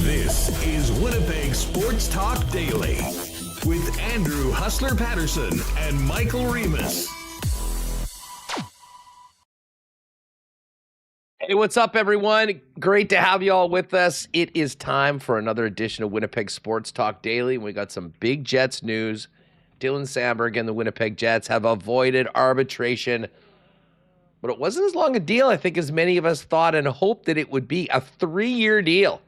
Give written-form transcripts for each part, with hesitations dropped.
This is Winnipeg Sports Talk Daily with Andrew Hustler Paterson and Michael Remis. Hey, what's up, everyone? Great to have you all with us. It is time for another edition of Winnipeg Sports Talk Daily. We got some big Jets news. Dylan Samberg and the Winnipeg Jets have avoided arbitration, but it wasn't as long a deal, I think, as many of us thought and hoped that it would be. A 3-year deal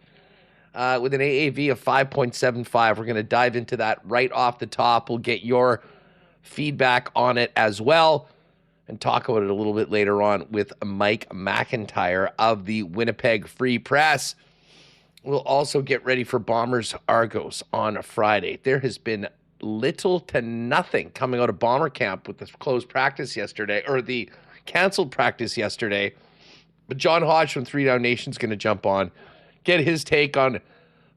with an AAV of 5.75. We're going to dive into that right off the top. We'll get your feedback on it as well and talk about it a little bit later on with Mike McIntyre of the Winnipeg Free Press. We'll also get ready for Bombers Argos on Friday. There has been little to nothing coming out of Bomber Camp with the closed practice yesterday, or the canceled practice yesterday. But John Hodge from 3 Down Nation is going to jump on, get his take on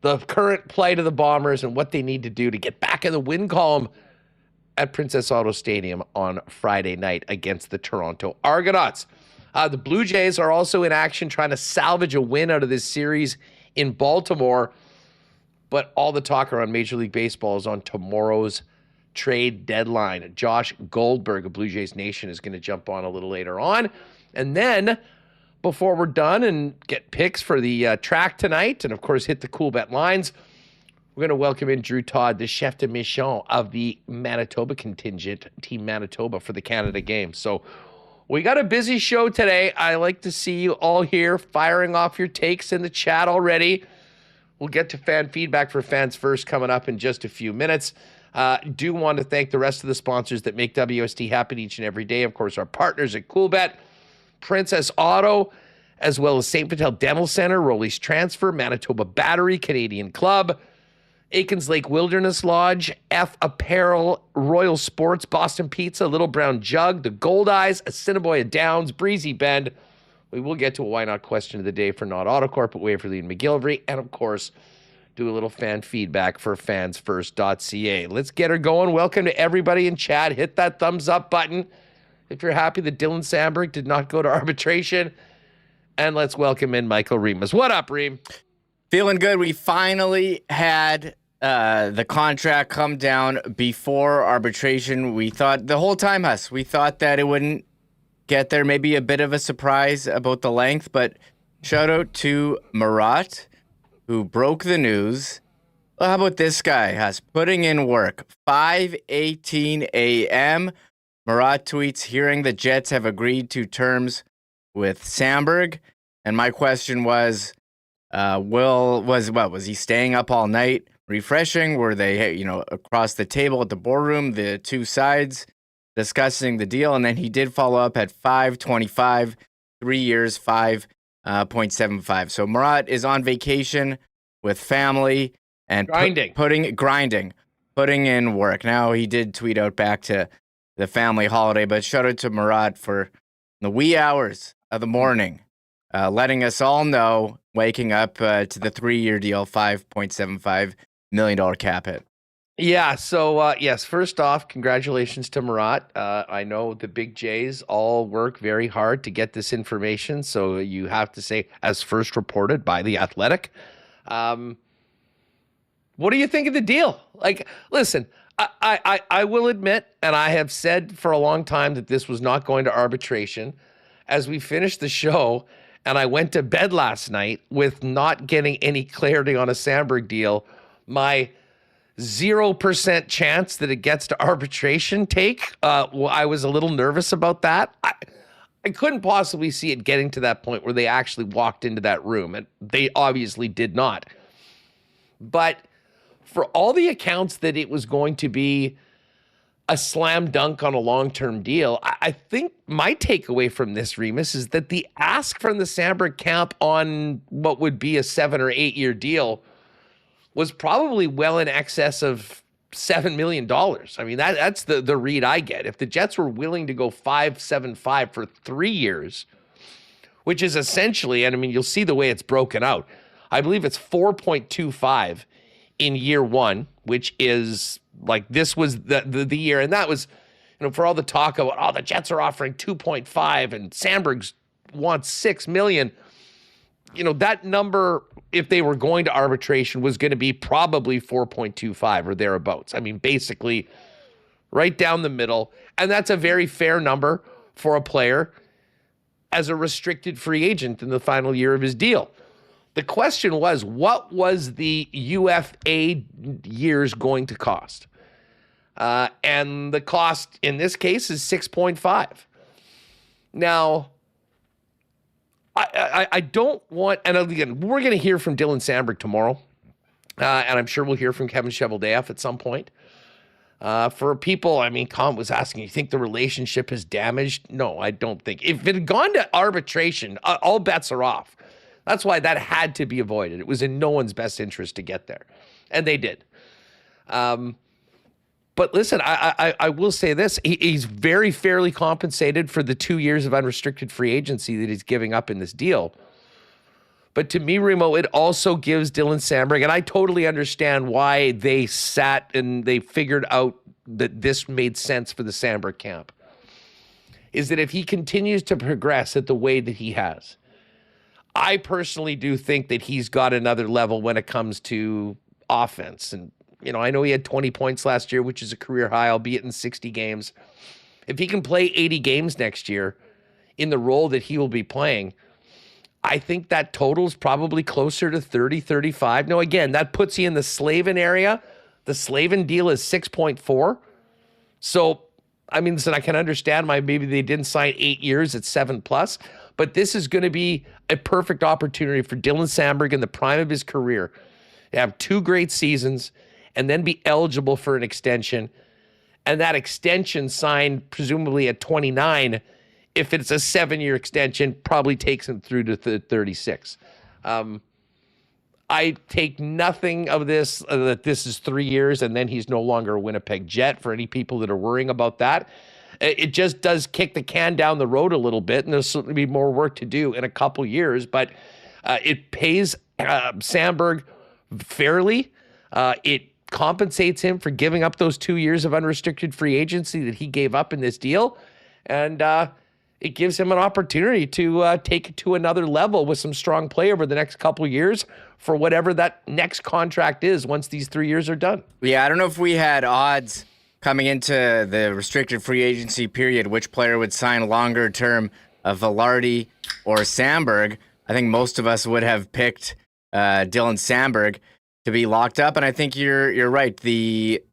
the current plight of the Bombers and what they need to do to get back in the win column at Princess Auto Stadium on Friday night against the Toronto Argonauts. The Blue Jays are also in action trying to salvage a win out of this series in Baltimore, but all the talk around Major League Baseball is on tomorrow's trade deadline. Josh Goldberg of Blue Jays Nation is going to jump on a little later on. And then, before we're done and get picks for the track tonight, and of course hit the Coolbet lines, we're going to welcome in Drew Todd, the chef de mission of the Manitoba contingent, Team Manitoba, for the Canada game. So we got a busy show today. I like to see you all here firing off your takes in the chat already. We'll get to fan feedback for Fans First coming up in just a few minutes. Do want to thank the rest of the sponsors that make WST happen each and every day. Of course, our partners at Coolbet, Princess Auto, as well as St. Patel Dental Center, Rolly's Transfer, Manitoba Battery, Canadian Club, Aikens Lake Wilderness Lodge, F Apparel, Royal Sports, Boston Pizza, Little Brown Jug, the Gold Eyes, Assiniboia Downs, Breezy Bend. We will get to a why not question of the day for Not Autocorp at Waverly and McGillivray, and of course, do a little fan feedback for fansfirst.ca. Let's get her going. Welcome to everybody in chat. Hit that thumbs up button if you're happy that Dylan Samberg did not go to arbitration. And let's welcome in Michael Remis. What up, Reem? Feeling good. We finally had the contract come down before arbitration. We thought the whole time, we thought that it wouldn't get there. Maybe a bit of a surprise about the length, but shout out to Murat, who broke the news. Well, how about this guy, putting in work. 5:18 a.m. Murat tweets, hearing the Jets have agreed to terms with Samberg. And my question was, was he staying up all night refreshing? Were they, across the table at the boardroom, the two sides discussing the deal? And then he did follow up at 5:25, 3 years, 5.75. So Murat is on vacation with family and putting in work. Now he did tweet out back to the family holiday, but shout out to Murat for the wee hours of the morning, letting us all know, waking up to the 3-year deal, $5.75 million cap hit. Yeah, so yes, first off, congratulations to Murat. I know the Big Jays all work very hard to get this information, so you have to say, as first reported by The Athletic. What do you think of the deal? Like, listen, I will admit, and I have said for a long time that this was not going to arbitration. As we finished the show, and I went to bed last night with not getting any clarity on a Samberg deal, my 0% chance that it gets to arbitration I was a little nervous about that. I couldn't possibly see it getting to that point where they actually walked into that room, and they obviously did not. But for all the accounts that it was going to be a slam dunk on a long-term deal. I think my takeaway from this, Remis, is that the ask from the Samberg camp on what would be a 7 or 8 year deal was probably well in excess of $7 million. I mean, that's the read I get. If the Jets were willing to go 5.75 for 3 years, which is essentially, and I mean, you'll see the way it's broken out. I believe it's 4.25 in year one, which is like, this was the year. And that was, for all the talk about, oh, the Jets are offering 2.5 and Samberg wants $6 million. That number, if they were going to arbitration, was going to be probably 4.25 or thereabouts. I mean, basically right down the middle. And that's a very fair number for a player as a restricted free agent in the final year of his deal. The question was, what was the UFA years going to cost? And the cost in this case is 6.5. Now, I don't want, and again, we're going to hear from Dylan Samberg tomorrow, and I'm sure we'll hear from Kevin Cheveldayoff at some point. For people, I mean, Colin was asking, you think the relationship is damaged? No, I don't think. If it had gone to arbitration, all bets are off. That's why that had to be avoided. It was in no one's best interest to get there, and they did. But listen, I will say this. He's very fairly compensated for the 2 years of unrestricted free agency that he's giving up in this deal. But to me, Remo, it also gives Dylan Samberg, and I totally understand why they sat and they figured out that this made sense for the Samberg camp, is that if he continues to progress at the way that he has, I personally do think that he's got another level when it comes to offense. And, I know he had 20 points last year, which is a career high, albeit in 60 games. If he can play 80 games next year in the role that he will be playing, I think that total's probably closer to 30, 35. Now, again, that puts you in the Slavin area. The Slavin deal is 6.4. So, I mean, listen, I can understand why maybe they didn't sign 8 years at 7+, but this is going to be a perfect opportunity for Dylan Samberg in the prime of his career to have 2 great seasons and then be eligible for an extension. And that extension signed presumably at 29, if it's a 7-year extension, probably takes him through to 36. I take nothing of this, that this is 3 years and then he's no longer a Winnipeg Jet, for any people that are worrying about that. It just does kick the can down the road a little bit, and there'll certainly be more work to do in a couple years, but it pays Samberg fairly. It compensates him for giving up those 2 years of unrestricted free agency that he gave up in this deal, and it gives him an opportunity to take it to another level with some strong play over the next couple of years for whatever that next contract is once these 3 years are done. Yeah, I don't know if we had odds coming into the restricted free agency period, which player would sign longer term, Velarde or Samberg. I think most of us would have picked Dylan Samberg to be locked up, and I think you're right. The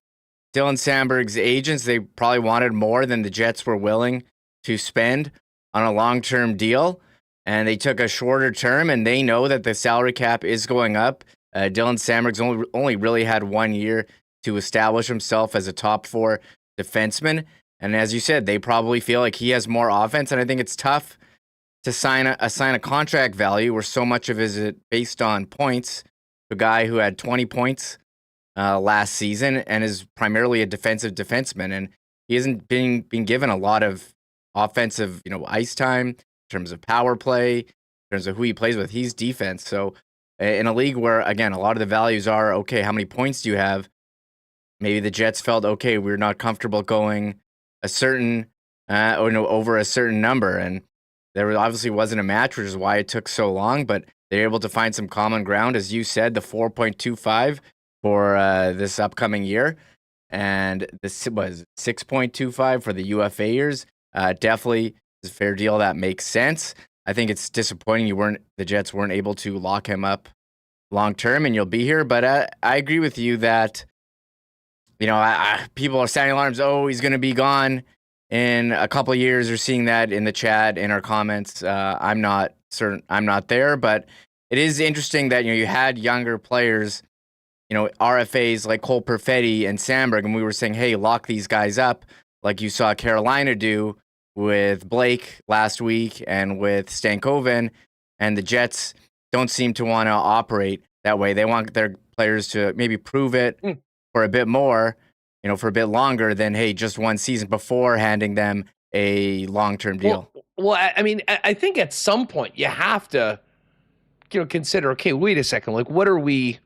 Dylan Samberg's agents, they probably wanted more than the Jets were willing to spend on a long-term deal, and they took a shorter term, and they know that the salary cap is going up. Dylan Samberg's only really had 1 year to establish himself as a top 4 defenseman, and as you said, they probably feel like he has more offense, and I think it's tough to assign a contract value where so much of it is based on points. A guy who had 20 points last season and is primarily a defensive defenseman, and he hasn't been given a lot of offensive, ice time in terms of power play, in terms of who he plays with. He's defense. So in a league where, again, a lot of the values are, okay, how many points do you have? Maybe the Jets felt, okay, we're not comfortable going a certain, over a certain number. And there obviously wasn't a match, which is why it took so long, but they're able to find some common ground. As you said, the 4.25 for this upcoming year, and this was 6.25 for the UFA years. Definitely is a fair deal that makes sense. I think it's disappointing the Jets weren't able to lock him up long term, and you'll be here. But I agree with you that people are sounding alarms. Oh, he's going to be gone in a couple of years. Or seeing that in the chat, in our comments. I'm not certain. I'm not there, but it is interesting that you had younger players RFAs like Cole Perfetti and Samberg, and we were saying, hey, lock these guys up, like you saw Carolina do with Blake last week and with Stankoven, and the Jets don't seem to want to operate that way. They want their players to maybe prove it for a bit more, for a bit longer than, hey, just one season before handing them a long-term deal. Well, I mean, I think at some point you have to, consider, okay, wait a second, like what are we,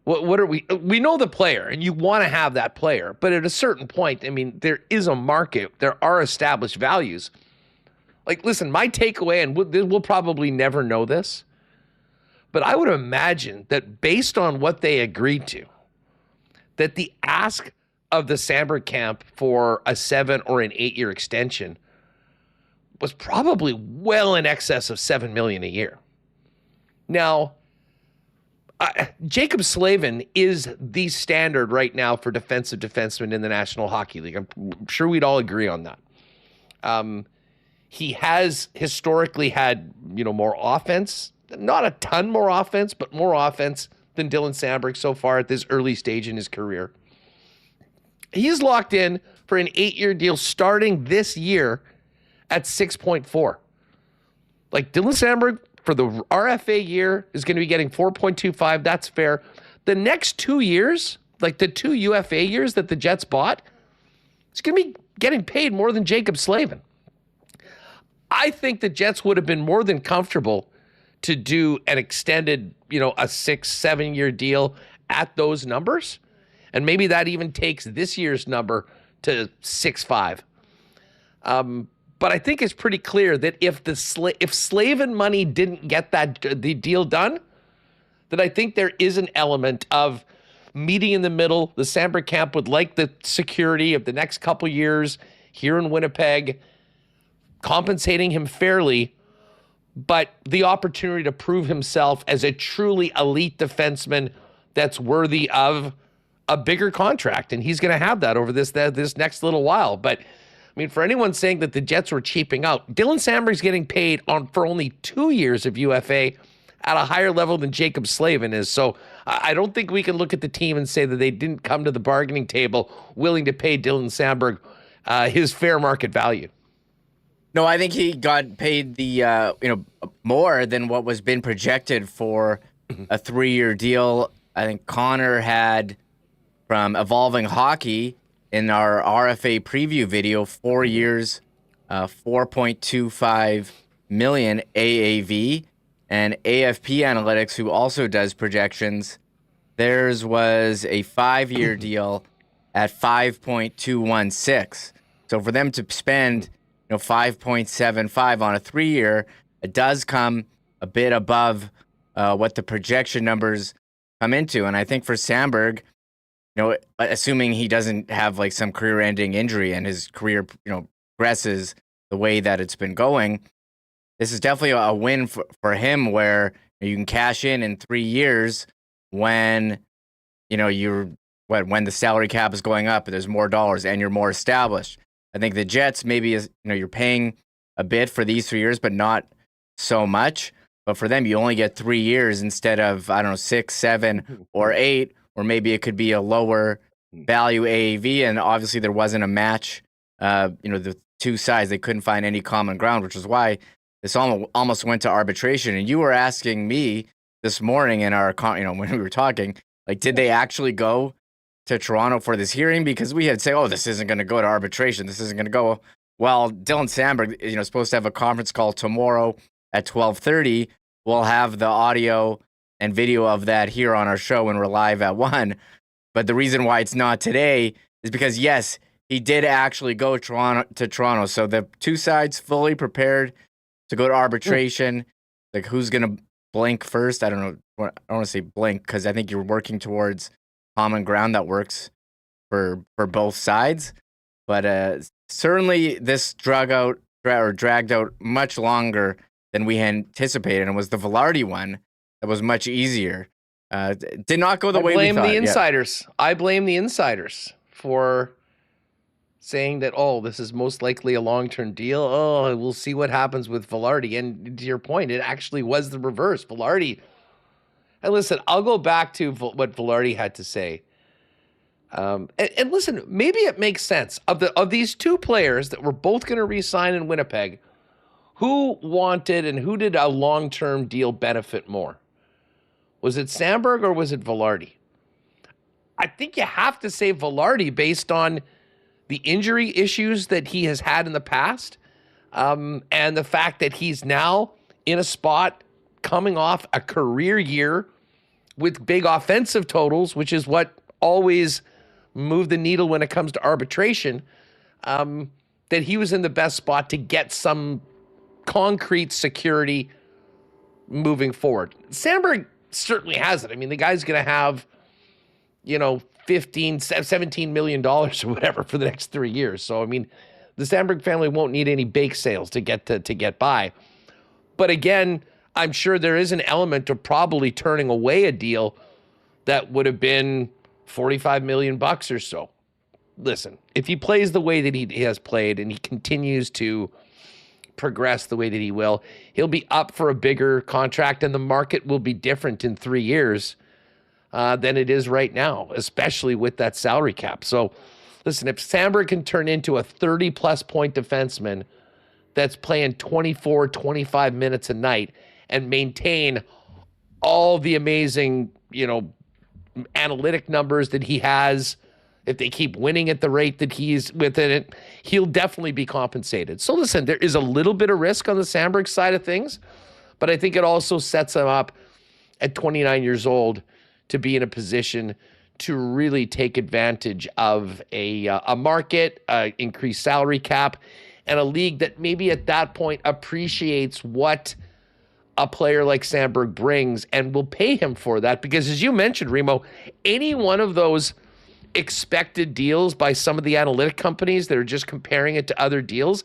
we know the player and you want to have that player, but at a certain point, I mean, there is a market, there are established values. Like, listen, my takeaway, and we'll probably never know this, but I would imagine that based on what they agreed to, that the ask of the Samberg camp for a 7 or an 8 year extension was probably well in excess of $7 million a year. Now, Jacob Slavin is the standard right now for defensive defensemen in the National Hockey League. I'm sure we'd all agree on that. He has historically had, more offense, not a ton more offense, but more offense than Dylan Samberg so far at this early stage in his career. He's locked in for an 8-year deal starting this year at 6.4. Like Dylan Samberg for the RFA year is going to be getting 4.25. That's fair. The next 2 years, like the 2 UFA years that the Jets bought, it's going to be getting paid more than Jacob Slavin. I think the Jets would have been more than comfortable to do an extended, a 6-7 year deal at those numbers. And maybe that even takes this year's number to 6.5. But I think it's pretty clear that if Slavin money didn't get the deal done, then I think there is an element of meeting in the middle. The Samberg camp would like the security of the next couple years here in Winnipeg, compensating him fairly, but the opportunity to prove himself as a truly elite defenseman that's worthy of a bigger contract. And he's going to have that over this next little while. But I mean, for anyone saying that the Jets were cheaping out, Dylan Samberg's getting paid for only 2 years of UFA at a higher level than Jacob Slavin is. So I don't think we can look at the team and say that they didn't come to the bargaining table willing to pay Dylan Samberg his fair market value. No, I think he got paid the more than what was been projected for a 3-year deal. I think Connor had, from Evolving Hockey in our RFA preview video, 4 years, 4.25 million AAV, and AFP Analytics, who also does projections, theirs was a 5-year deal at 5.216. So for them to spend 5.75 on a 3-year, it does come a bit above what the projection numbers come into. And I think for Samberg, assuming he doesn't have like some career-ending injury and his career, progresses the way that it's been going, this is definitely a win for him, where you can cash in 3 years when, when the salary cap is going up and there's more dollars and you're more established. I think the Jets maybe you're paying a bit for these 3 years, but not so much. But for them, you only get 3 years instead of, 6, 7, or 8, or maybe it could be a lower value AAV. And obviously there wasn't a match. The two sides, they couldn't find any common ground, which is why this almost went to arbitration. And you were asking me this morning in our, when we were talking, like, did they actually go to Toronto for this hearing? Because we had said, oh, this isn't going to go to arbitration. This isn't going to go. Well, Dylan Samberg, is supposed to have a conference call tomorrow at 12:30. We'll have the audio and video of that here on our show when we're live at 1. But the reason why it's not today is because, yes, he did actually go to Toronto. So the two sides fully prepared to go to arbitration. Like, who's going to blink first? I don't know. I don't want to say blink, because I think you're working towards common ground that works for both sides. But certainly this dragged out much longer than we anticipated. And it was the Velarde one that was much easier. Did not go the way we thought. I blame the insiders. I blame the insiders for saying that, oh, this is most likely a long-term deal. Oh, we'll see what happens with Velarde. And to your point, it actually was the reverse. Velarde And listen, I'll go back to what Velarde had to say. And listen, maybe it makes sense of these two players that were both going to re-sign in Winnipeg. Who wanted and who did a long-term deal benefit more? Was it Samberg or was it Velarde? I think you have to say Velarde based on the injury issues that he has had in the past, and the fact that he's now in a spot coming off a career year with big offensive totals, which is what always moved the needle when it comes to arbitration, that he was in the best spot to get some concrete security moving forward. Samberg certainly has it. I mean, the guy's going to have, $17 million or whatever for the next 3 years. So, I mean, the Samberg family won't need any bake sales to get by. But again, I'm sure there is an element of probably turning away a deal that would have been $45 million or so. Listen, if he plays the way that he has played and he continues to progress the way that he will, he'll be up for a bigger contract, and the market will be different in 3 years than it is right now, especially with that salary cap. So listen, if Samberg can turn into a 30-plus point defenseman that's playing 24, 25 minutes a night and maintain all the amazing, analytic numbers that he has, if they keep winning at the rate that he's within it, he'll definitely be compensated. So listen, there is a little bit of risk on the Samberg side of things, but I think it also sets him up at 29 years old to be in a position to really take advantage of a market, increased salary cap, and a league that maybe at that point appreciates what a player like Samberg brings and will pay him for that. Because as you mentioned, Remo, any one of those expected deals by some of the analytic companies that are just comparing it to other deals,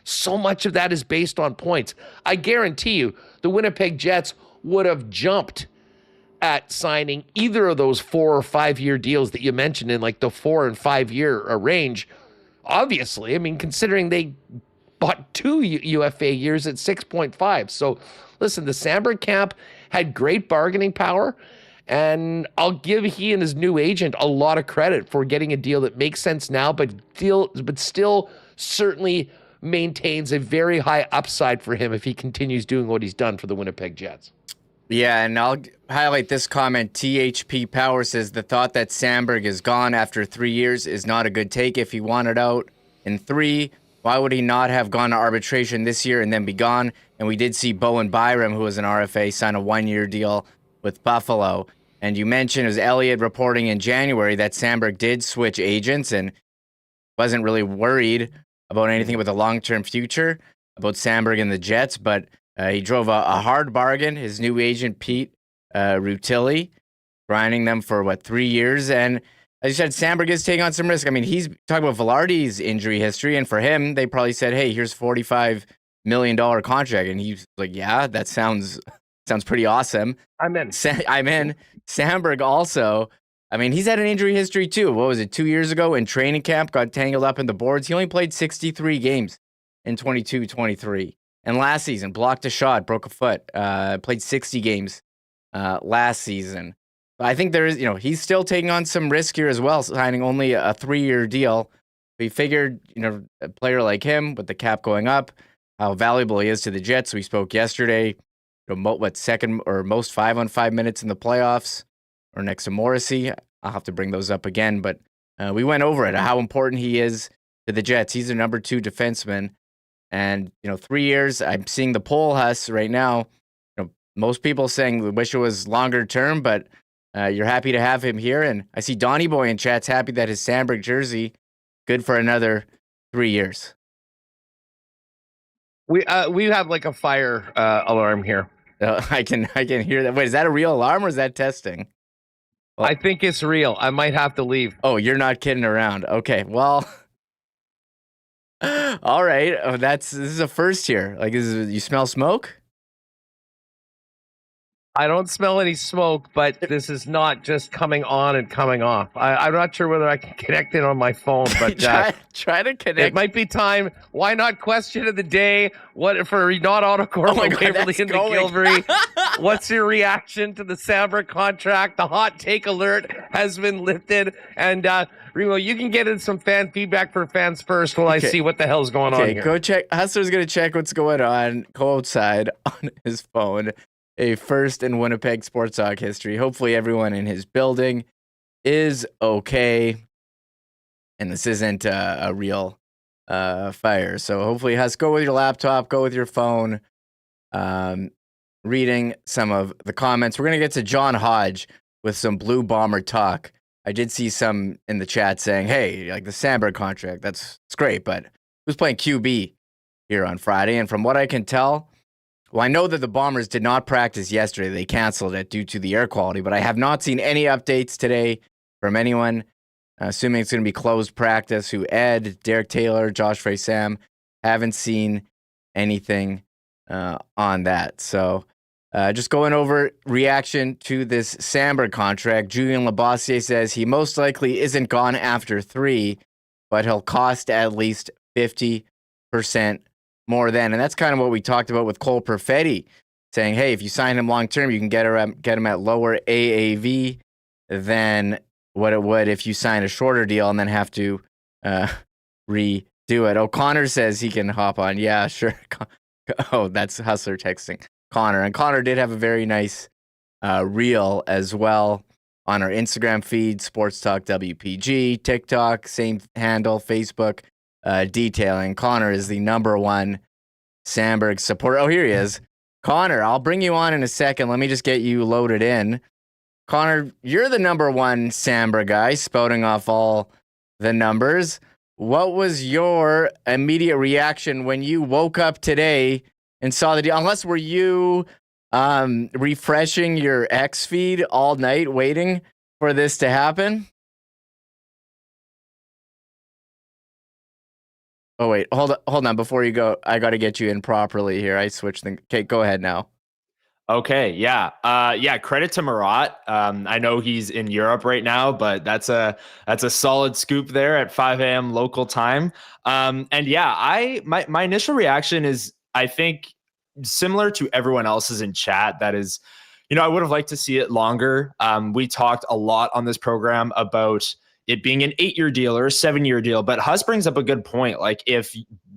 so much of that is based on points. I guarantee you the Winnipeg Jets would have jumped at signing either of those 4 or 5 year deals that you mentioned in like the 4 and 5 year range. Obviously, I mean, considering they bought 2 UFA years at 6.5. So listen, the Samberg camp had great bargaining power, and I'll give he and his new agent a lot of credit for getting a deal that makes sense now, but still certainly maintains a very high upside for him if he continues doing what he's done for the Winnipeg Jets. Yeah, and I'll highlight this comment. THP Power says the thought that Samberg is gone after 3 years is not a good take. If he wanted out in 3, why would he not have gone to arbitration this year and then be gone? And we did see Bowen Byram, who was an RFA, sign a 1-year deal with Buffalo. And you mentioned, it was Elliott reporting in January that Samberg did switch agents and wasn't really worried about anything with a long-term future about Samberg and the Jets, but he drove a hard bargain. His new agent, Pete Rutilli, grinding them for, 3 years. And as you said, Samberg is taking on some risk. I mean, he's talking about Velarde's injury history, and for him, they probably said, hey, here's $45 million contract. And he's like, yeah, that sounds pretty awesome. I'm in. I'm in. Samberg also, I mean, he's had an injury history too. What was it, 2 years ago in training camp, got tangled up in the boards. He only played 63 games in 22-23. And last season, blocked a shot, broke a foot, played 60 games last season. But I think there is, he's still taking on some risk here as well, signing only a 3-year deal. We figured, a player like him with the cap going up, how valuable he is to the Jets. We spoke yesterday, second or most 5-on-5 minutes in the playoffs, or next to Morrissey. I'll have to bring those up again, but we went over it, how important he is to the Jets. He's their number 2 defenseman. And, 3 years, I'm seeing the poll, Huss, right now. Most people saying they wish it was longer term, but you're happy to have him here. And I see Donnie Boy in chat's happy that his Samberg jersey good for another 3 years. We have like a fire alarm here. I can hear that. Wait, is that a real alarm or is that testing? Well, I think it's real. I might have to leave. Oh, you're not kidding around. Okay, well, all right. Oh, this is a first here. Like, you smell smoke? I don't smell any smoke, but this is not just coming on and coming off. I'm not sure whether I can connect it on my phone, but try to connect. it might be time. Why not question of the day? What for not Autocorp Oh my for God, Waverly that's and the going. Gilbury? What's your reaction to the Samberg contract? The hot take alert has been lifted. And Remo, you can get in some fan feedback for fans first while I see what the hell's going on here. Go check. Hustler's going to check what's going on. Go outside on his phone. A first in Winnipeg sports talk history. Hopefully everyone in his building is okay. And this isn't a real fire. So hopefully, Huss, go with your laptop, go with your phone. Reading some of the comments. We're going to get to John Hodge with some Blue Bomber talk. I did see some in the chat saying, hey, like the Samberg contract, that's great, but who's playing QB here on Friday? And from what I can tell, well, I know that the Bombers did not practice yesterday. They canceled it due to the air quality, but I have not seen any updates today from anyone, assuming it's going to be closed practice, who Ed, Derek Taylor, Josh Frey Sam, haven't seen anything on that. So just going over reaction to this Samberg contract. Julian Labossiere says he most likely isn't gone after 3, but he'll cost at least 50% more than. And that's kind of what we talked about with Cole Perfetti, saying, hey, if you sign him long-term, you can get him at lower AAV than what it would if you sign a shorter deal and then have to redo it. O'Connor says he can hop on. Yeah, sure. Oh, that's Hustler texting Connor. And Connor did have a very nice reel as well on our Instagram feed, Sports Talk WPG, TikTok, same handle, Facebook, detailing. Connor is the #1 Samberg supporter. Oh, here he is. Connor, I'll bring you on in a second. Let me just get you loaded in. Connor, you're the #1 Samberg guy, spouting off all the numbers. What was your immediate reaction when you woke up today and saw the deal? Unless were you refreshing your X feed all night waiting for this to happen? Oh, wait, hold on. Before you go, I got to get you in properly here. I switched things. Okay, go ahead now. Okay, yeah. Credit to Marat. I know he's in Europe right now, but that's a solid scoop there at 5 a.m. local time. And yeah, my initial reaction is, I think, similar to everyone else's in chat. That is, I would have liked to see it longer. We talked a lot on this program about it being an 8-year deal or a 7-year deal, but Huss brings up a good point. Like, if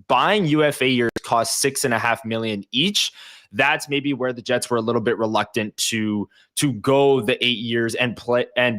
buying UFA years costs $6.5 million each, that's maybe where the Jets were a little bit reluctant to go the 8 years and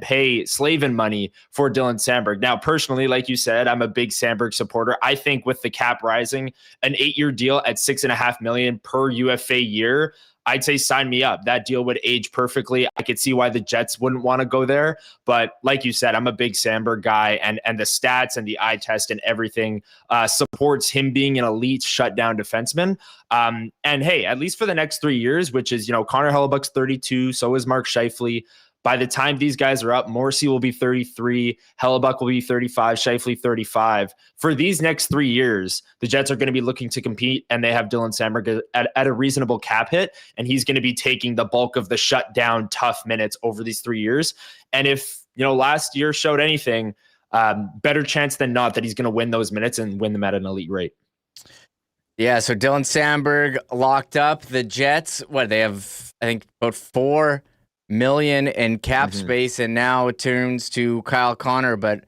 pay Slavin money for Dylan Samberg. Now, personally, like you said, I'm a big Samberg supporter. I think with the cap rising, an 8-year deal at $6.5 million per UFA year, I'd say sign me up. That deal would age perfectly. I could see why the Jets wouldn't want to go there. But like you said, I'm a big Samberg guy, and the stats and the eye test and everything supports him being an elite shutdown defenseman. And hey, at least for the next 3 years, which is, Connor Hellebuck's 32, so is Mark Scheifele. By the time these guys are up, Morrissey will be 33, Hellebuck will be 35, Scheifele 35. For these next 3 years, the Jets are going to be looking to compete, and they have Dylan Samberg at a reasonable cap hit, and he's going to be taking the bulk of the shutdown tough minutes over these 3 years. And if, last year showed anything, better chance than not that he's going to win those minutes and win them at an elite rate. Yeah, so Dylan Samberg locked up. The Jets, they have, I think, about $4 million in cap space, and now it turns to Kyle Connor. But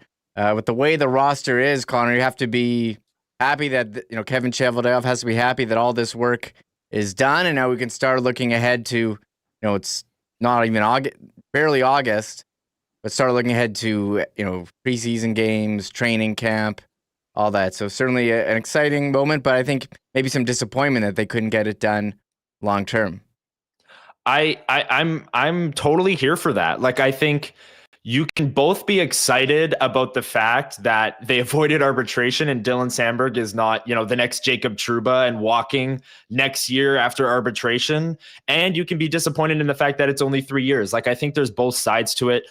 with the way the roster is, Connor, you have to be happy that Kevin Cheveldayoff has to be happy that all this work is done, and now we can start looking ahead to it's not even August, barely August, but start looking ahead to preseason games, training camp, all that. So certainly an exciting moment, but I think maybe some disappointment that they couldn't get it done long term. I'm totally here for that. Like, I think, you can both be excited about the fact that they avoided arbitration and Dylan Samberg is not, the next Jacob Trouba and walking next year after arbitration. And you can be disappointed in the fact that it's only 3 years. Like, I think there's both sides to it.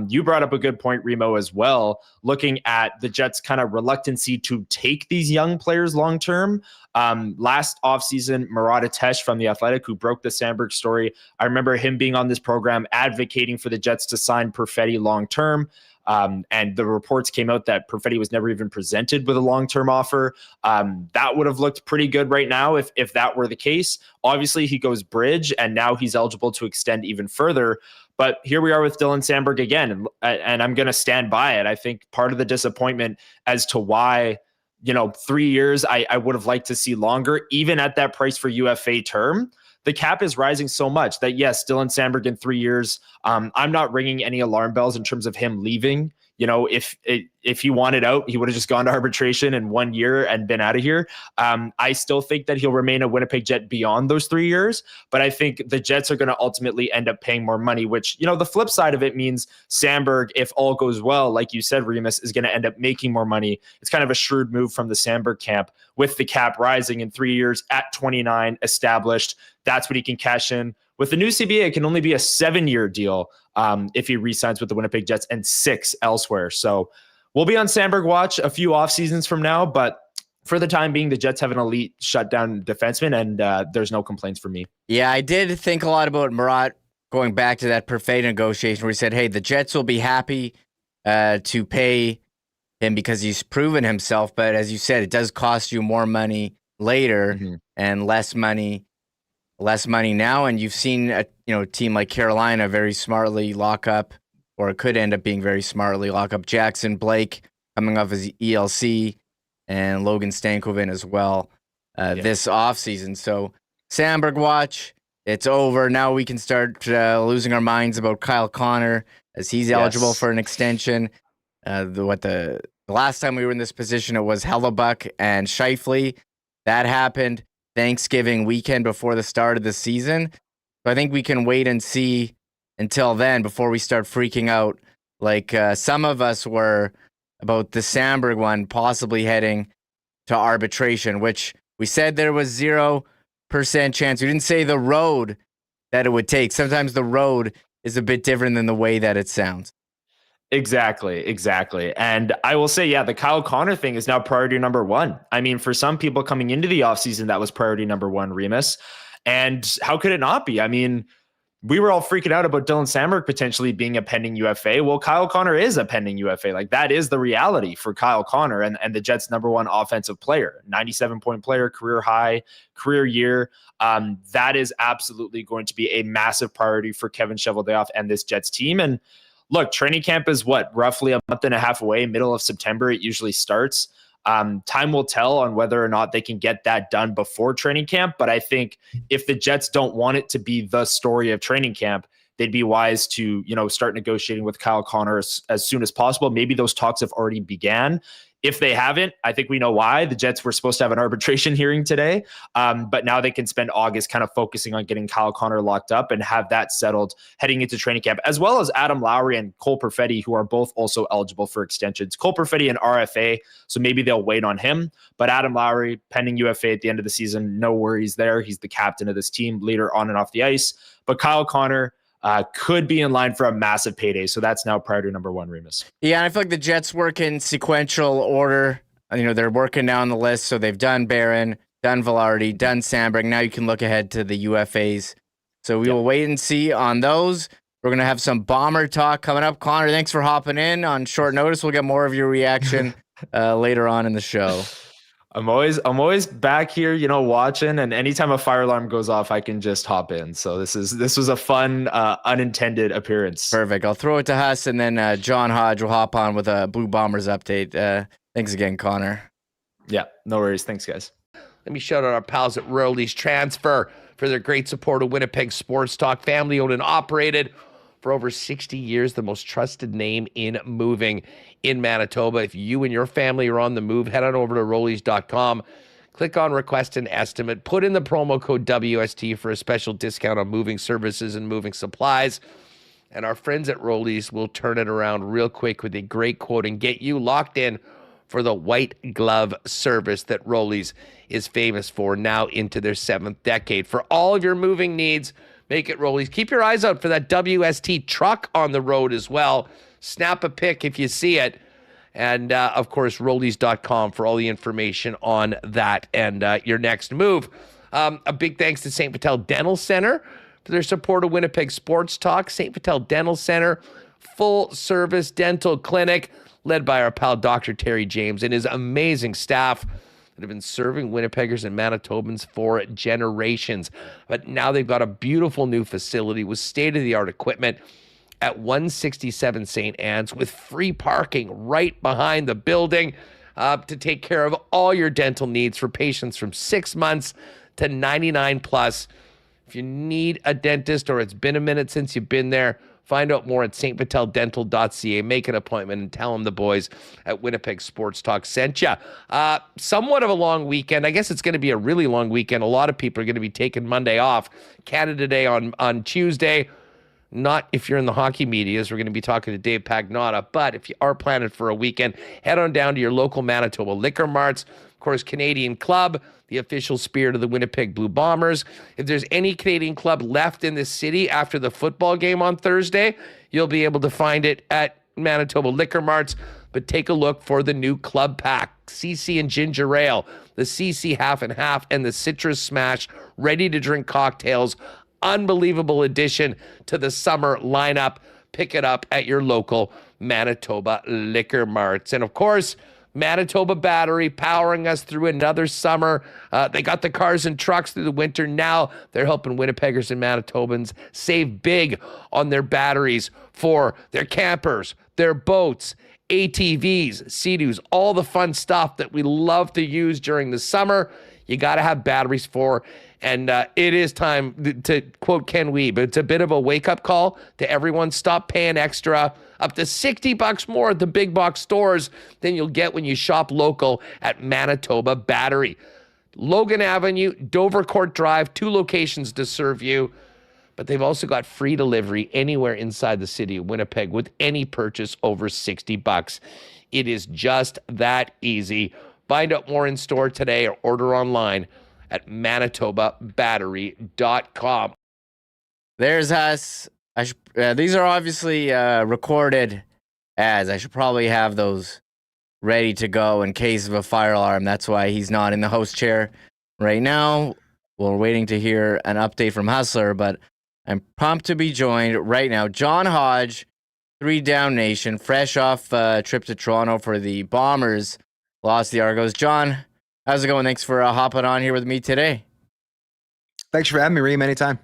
You brought up a good point, Remo, as well, looking at the Jets' kind of reluctancy to take these young players long-term. Last offseason, Murat Atesh from The Athletic, who broke the Samberg story, I remember him being on this program advocating for the Jets to sign Perfetti long-term. And the reports came out that Perfetti was never even presented with a long-term offer. That would have looked pretty good right now if that were the case. Obviously, he goes bridge, and now he's eligible to extend even further. But here we are with Dylan Samberg again, and I'm going to stand by it. I think part of the disappointment as to why 3 years, I would have liked to see longer, even at that price for UFA term. The cap is rising so much that, yes, Dylan Samberg in 3 years, I'm not ringing any alarm bells in terms of him leaving. If he wanted out, he would have just gone to arbitration in 1 year and been out of here. I still think that he'll remain a Winnipeg Jet beyond those 3 years, but I think the Jets are going to ultimately end up paying more money, which, the flip side of it means Samberg, if all goes well, like you said, Remis, is going to end up making more money. It's kind of a shrewd move from the Samberg camp with the cap rising in 3 years at 29 established. That's what he can cash in. With the new CBA, it can only be a 7-year deal if he re-signs with the Winnipeg Jets and 6 elsewhere. So we'll be on Samberg watch a few off seasons from now, but for the time being, the Jets have an elite shutdown defenseman, and there's no complaints from me. Yeah, I did think a lot about Murat going back to that Perfetti negotiation where he said, hey, the Jets will be happy to pay him because he's proven himself. But as you said, it does cost you more money later and less money now. And you've seen a team like Carolina very smartly lock up, or it could end up being very smartly lock up Jackson Blake coming off his ELC and Logan Stankoven as well this offseason. So Samberg watch, it's over. Now we can start losing our minds about Kyle Connor as he's eligible for an extension. The last time we were in this position, it was Hellebuck and Scheifele. That happened Thanksgiving weekend before the start of the season. So I think we can wait and see until then before we start freaking out like some of us were about the Samberg one possibly heading to arbitration, which we said there was 0% chance. We didn't say the road that it would take. Sometimes the road is a bit different than the way that it sounds. Exactly. And I will say, the Kyle Connor thing is now priority number one. I mean, for some people coming into the offseason, that was priority number one, Remis. And how could it not be? I mean, we were all freaking out about Dylan Samberg potentially being a pending UFA. Well, Kyle Connor is a pending UFA. Like, that is the reality for Kyle Connor and the Jets' number one offensive player, 97-point player, career high, career year. That is absolutely going to be a massive priority for Kevin Cheveldayoff and this Jets team. And look, training camp is roughly a month and a half away, middle of September. It usually starts. Time will tell on whether or not they can get that done before training camp. But I think if the Jets don't want it to be the story of training camp, they'd be wise to, start negotiating with Kyle Connor as soon as possible. Maybe those talks have already began. If they haven't, I think we know why. The Jets were supposed to have an arbitration hearing today, but now they can spend August kind of focusing on getting Kyle Connor locked up and have that settled heading into training camp, as well as Adam Lowry and Cole Perfetti, who are both also eligible for extensions. Cole Perfetti and RFA, so maybe they'll wait on him. But Adam Lowry, pending UFA at the end of the season, no worries there. He's the captain of this team, leader on and off the ice. But Kyle Connor could be in line for a massive payday. So that's now priority number one, Remis. Yeah, and I feel like the Jets work in sequential order. They're working down the list. So they've done Barron, done Velarde, done Samberg. Now you can look ahead to the UFAs. So we will wait and see on those. We're going to have some Bomber talk coming up. Connor, thanks for hopping in on short notice. We'll get more of your reaction later on in the show. I'm always back here, watching, and anytime a fire alarm goes off, I can just hop in. So this was a fun, unintended appearance. Perfect. I'll throw it to Huss, and then John Hodge will hop on with a Blue Bombers update. Thanks again, Connor. Yeah, no worries. Thanks, guys. Let me shout out our pals at Rollies Transfer for their great support of Winnipeg Sports Talk, family owned and operated for over 60 years, the most trusted name in moving in Manitoba. If you and your family are on the move, head on over to rollies.com, click on request an estimate, put in the promo code WST for a special discount on moving services and moving supplies. And our friends at Rollies will turn it around real quick with a great quote and get you locked in for the white glove service that Rollies is famous for, now into their 7th decade. For all of your moving needs, make it Rollies. Keep your eyes out for that WST truck on the road as well. Snap a pic if you see it. And, of course, Rollies.com for all the information on that and your next move. A big thanks to St. Vital Dental Center for their support of Winnipeg Sports Talk. St. Vital Dental Center, full-service dental clinic led by our pal Dr. Terry James and his amazing staff that have been serving Winnipeggers and Manitobans for generations. But now they've got a beautiful new facility with state-of-the-art equipment at 167 St. Anne's with free parking right behind the building to take care of all your dental needs for patients from 6 months to 99 plus. If you need a dentist or it's been a minute since you've been there, find out more at stvitaldental.ca. Make an appointment and tell them the boys at Winnipeg Sports Talk sent you. Somewhat of a long weekend. I guess it's going to be a really long weekend. A lot of people are going to be taking Monday off. Canada Day on Tuesday. Not if you're in the hockey media, as we're going to be talking to Dave Pagnotta, but if you are planning for a weekend, head on down to your local Manitoba liquor marts. Of course, Canadian Club, the official spirit of the Winnipeg Blue Bombers. If there's any Canadian club left in the city after the football game on Thursday, you'll be able to find it at Manitoba liquor marts. But take a look for the new club pack, CC and Ginger Ale, the CC Half and Half, and the Citrus Smash ready-to-drink cocktails. Unbelievable addition to the summer lineup. Pick it up at your local Manitoba liquor marts. And of course, Manitoba Battery powering us through another summer. They got the cars and trucks through the winter. Now they're helping Winnipeggers and Manitobans save big on their batteries for their campers, their boats, ATVs, Sea-Doos, all the fun stuff that we love to use during the summer. You got to have batteries for. And it is time to quote Ken Wiebe, it's a bit of a wake-up call to everyone. Stop paying extra, up to $60 more at the big box stores than you'll get when you shop local at Manitoba Battery. Logan Avenue, Dovercourt Drive, 2 locations to serve you. But they've also got free delivery anywhere inside the city of Winnipeg with any purchase over $60. It is just that easy. Find out more in store today or order online at manitobabattery.com. There's us. These are obviously recorded ads. I should probably have those ready to go in case of a fire alarm. That's why he's not in the host chair right now. We're waiting to hear an update from Hustler, but I'm pumped to be joined right now. John Hodge, 3 Down Nation, fresh off a trip to Toronto for the Bombers. Lost the Argos. John, how's it going? Thanks for hopping on here with me today. Thanks for having me, Reem, anytime.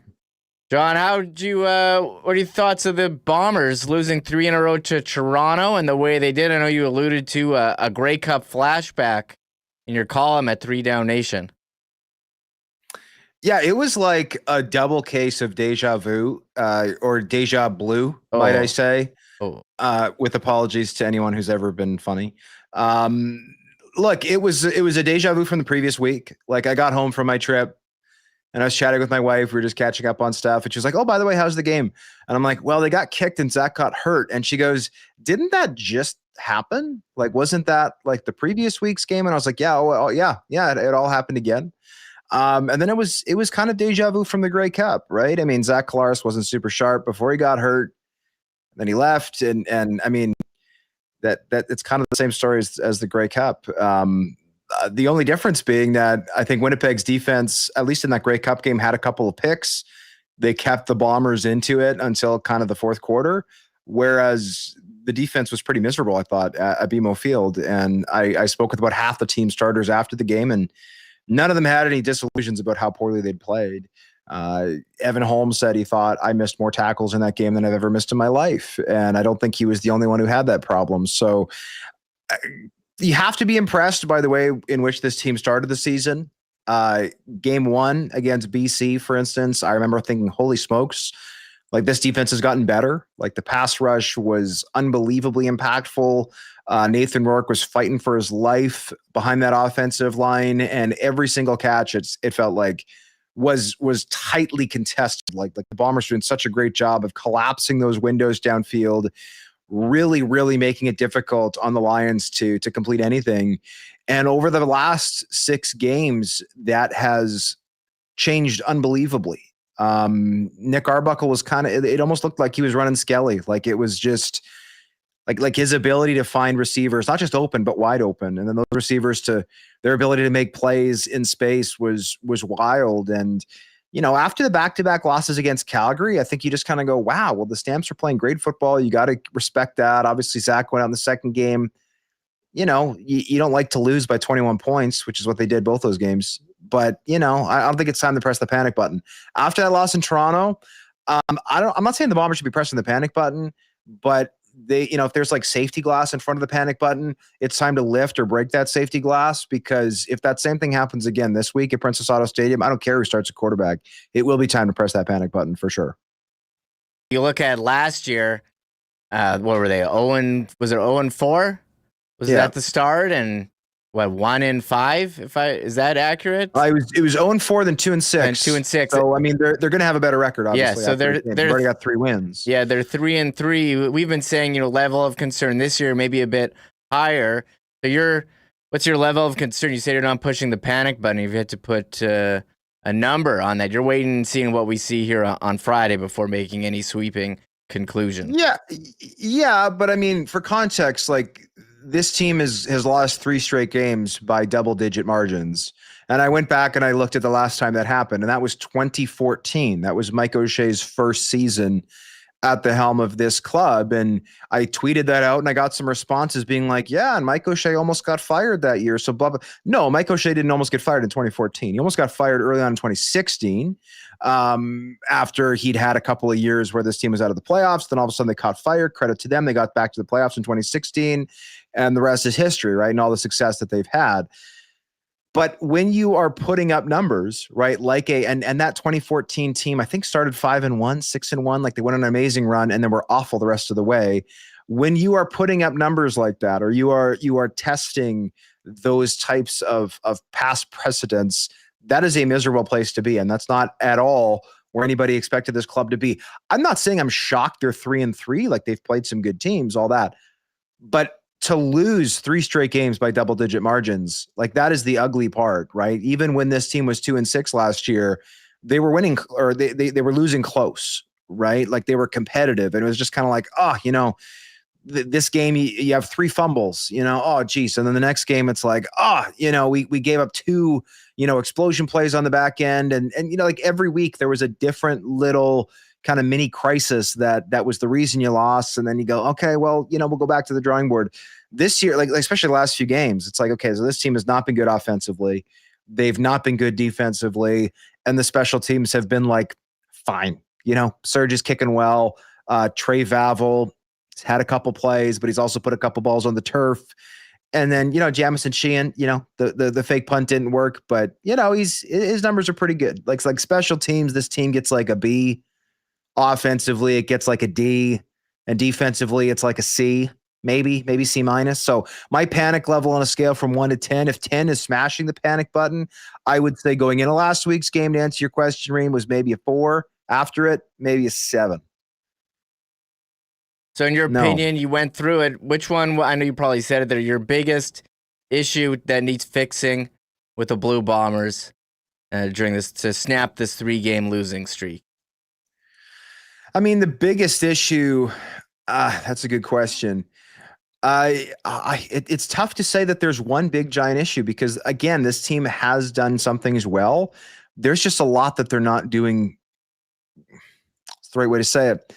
John, what are your thoughts of the Bombers losing 3 in a row to Toronto and the way they did? I know you alluded to a Grey Cup flashback in your column at 3 Down Nation. Yeah, it was like a double case of deja vu, or deja blue, might I say. With apologies to anyone who's ever been funny. Look, it was a deja vu from the previous week. Like, I got home from my trip and I was chatting with my wife. We were just catching up on stuff. And she was like, oh, by the way, how's the game? And I'm like, well, they got kicked and Zach got hurt. And she goes, didn't that just happen? Like, wasn't that like the previous week's game? And I was like, yeah, it all happened again. And then it was kind of deja vu from the Grey Cup, right? I mean, Zach Collaros wasn't super sharp before he got hurt. Then he left. And I mean, that it's kind of the same story as the Grey Cup. The only difference being that I think Winnipeg's defense, at least in that Grey Cup game, had a couple of picks. They kept the Bombers into it until kind of the fourth quarter, whereas the defense was pretty miserable, I thought, at BMO Field. And I spoke with about half the team starters after the game, and none of them had any disillusions about how poorly they'd played. Evan Holmes said he thought I missed more tackles in that game than I've ever missed in my life. And I don't think he was the only one who had that problem. So you have to be impressed by the way in which this team started the season. Game 1 against BC, for instance, I remember thinking, holy smokes, like this defense has gotten better. Like the pass rush was unbelievably impactful. Nathan Rourke was fighting for his life behind that offensive line, and every single catch, it felt like was tightly contested. Like the Bombers doing such a great job of collapsing those windows downfield, really, really making it difficult on the Lions to complete anything. And over the last 6 games, that has changed unbelievably. Nick Arbuckle was it almost looked like he was running Skelly. Like it was just like his ability to find receivers, not just open, but wide open. And then those receivers their ability to make plays in space was wild. And, after the back-to-back losses against Calgary, I think you just kind of go, wow, well, the Stamps are playing great football. You got to respect that. Obviously, Zach went out in the second game. You don't like to lose by 21 points, which is what they did both those games. But, I don't think it's time to press the panic button. After that loss in Toronto, I'm not saying the Bombers should be pressing the panic button, but they, if there's like safety glass in front of the panic button, it's time to lift or break that safety glass, because if that same thing happens again this week at Princess Auto Stadium, I don't care who starts a quarterback. It will be time to press that panic button for sure. You look at last year, what were they? Was it 0-4? Was that the start? And what, 1-5? Is that accurate? It was 0-4, then 2-6. And 2-6. So I mean, they're going to have a better record, obviously. Yeah, so they've already got 3 wins. Yeah, they're 3-3. We've been saying, level of concern this year maybe a bit higher. So what's your level of concern? You say you're not pushing the panic button. You've had to put a number on that. You're waiting and seeing what we see here on Friday before making any sweeping conclusion. Yeah, but I mean, for context, like, this team has lost 3 straight games by double-digit margins. And I went back and I looked at the last time that happened, and that was 2014. That was Mike O'Shea's first season at the helm of this club. And I tweeted that out, and I got some responses being like, yeah, and Mike O'Shea almost got fired that year. So blah, blah. No, Mike O'Shea didn't almost get fired in 2014. He almost got fired early on in 2016. After he'd had a couple of years where this team was out of the playoffs. Then all of a sudden they caught fire. Credit to them. They got back to the playoffs in 2016, and the rest is history, right? And all the success that they've had. But when you are putting up numbers, right, like and that 2014 team, I think started 5-1, 6-1, like they went on an amazing run and then were awful the rest of the way. When you are putting up numbers like that, or you are testing those types of past precedents, that is a miserable place to be. And that's not at all where anybody expected this club to be. I'm not saying I'm shocked they're 3-3, like they've played some good teams, all that. But to lose 3 straight games by double-digit margins, like that is the ugly part, right? Even when this team was 2-6 last year, they were winning, or they were losing close, right? Like they were competitive. And it was just kind of like, this game, you have 3 fumbles, oh, geez. And then the next game, it's like, we gave up 2, explosion plays on the back end. And like every week there was a different little kind of mini crisis that was the reason you lost. And then you go, okay, well, we'll go back to the drawing board. This year, like especially the last few games, it's like, okay, so this team has not been good offensively. They've not been good defensively. And the special teams have been like, fine. Serge is kicking well. Trey Vavel had a couple plays, but he's also put a couple balls on the turf. And then, Jamison Sheehan, the fake punt didn't work, but his numbers are pretty good. Like special teams, this team gets like a B. Offensively, it gets like a D, and defensively, it's like a C, maybe C minus. So my panic level on a scale from 1 to 10, if 10 is smashing the panic button, I would say going into last week's game, to answer your question, Reem, was maybe a 4. After it, maybe a 7. So in your opinion, you went through it. Which one, I know you probably said it there, your biggest issue that needs fixing with the Blue Bombers during this, to snap this 3-game losing streak? I mean, the biggest issue, that's a good question. It's tough to say that there's one big giant issue, because again, this team has done some things well. There's just a lot that they're not doing. That's the right way to say it.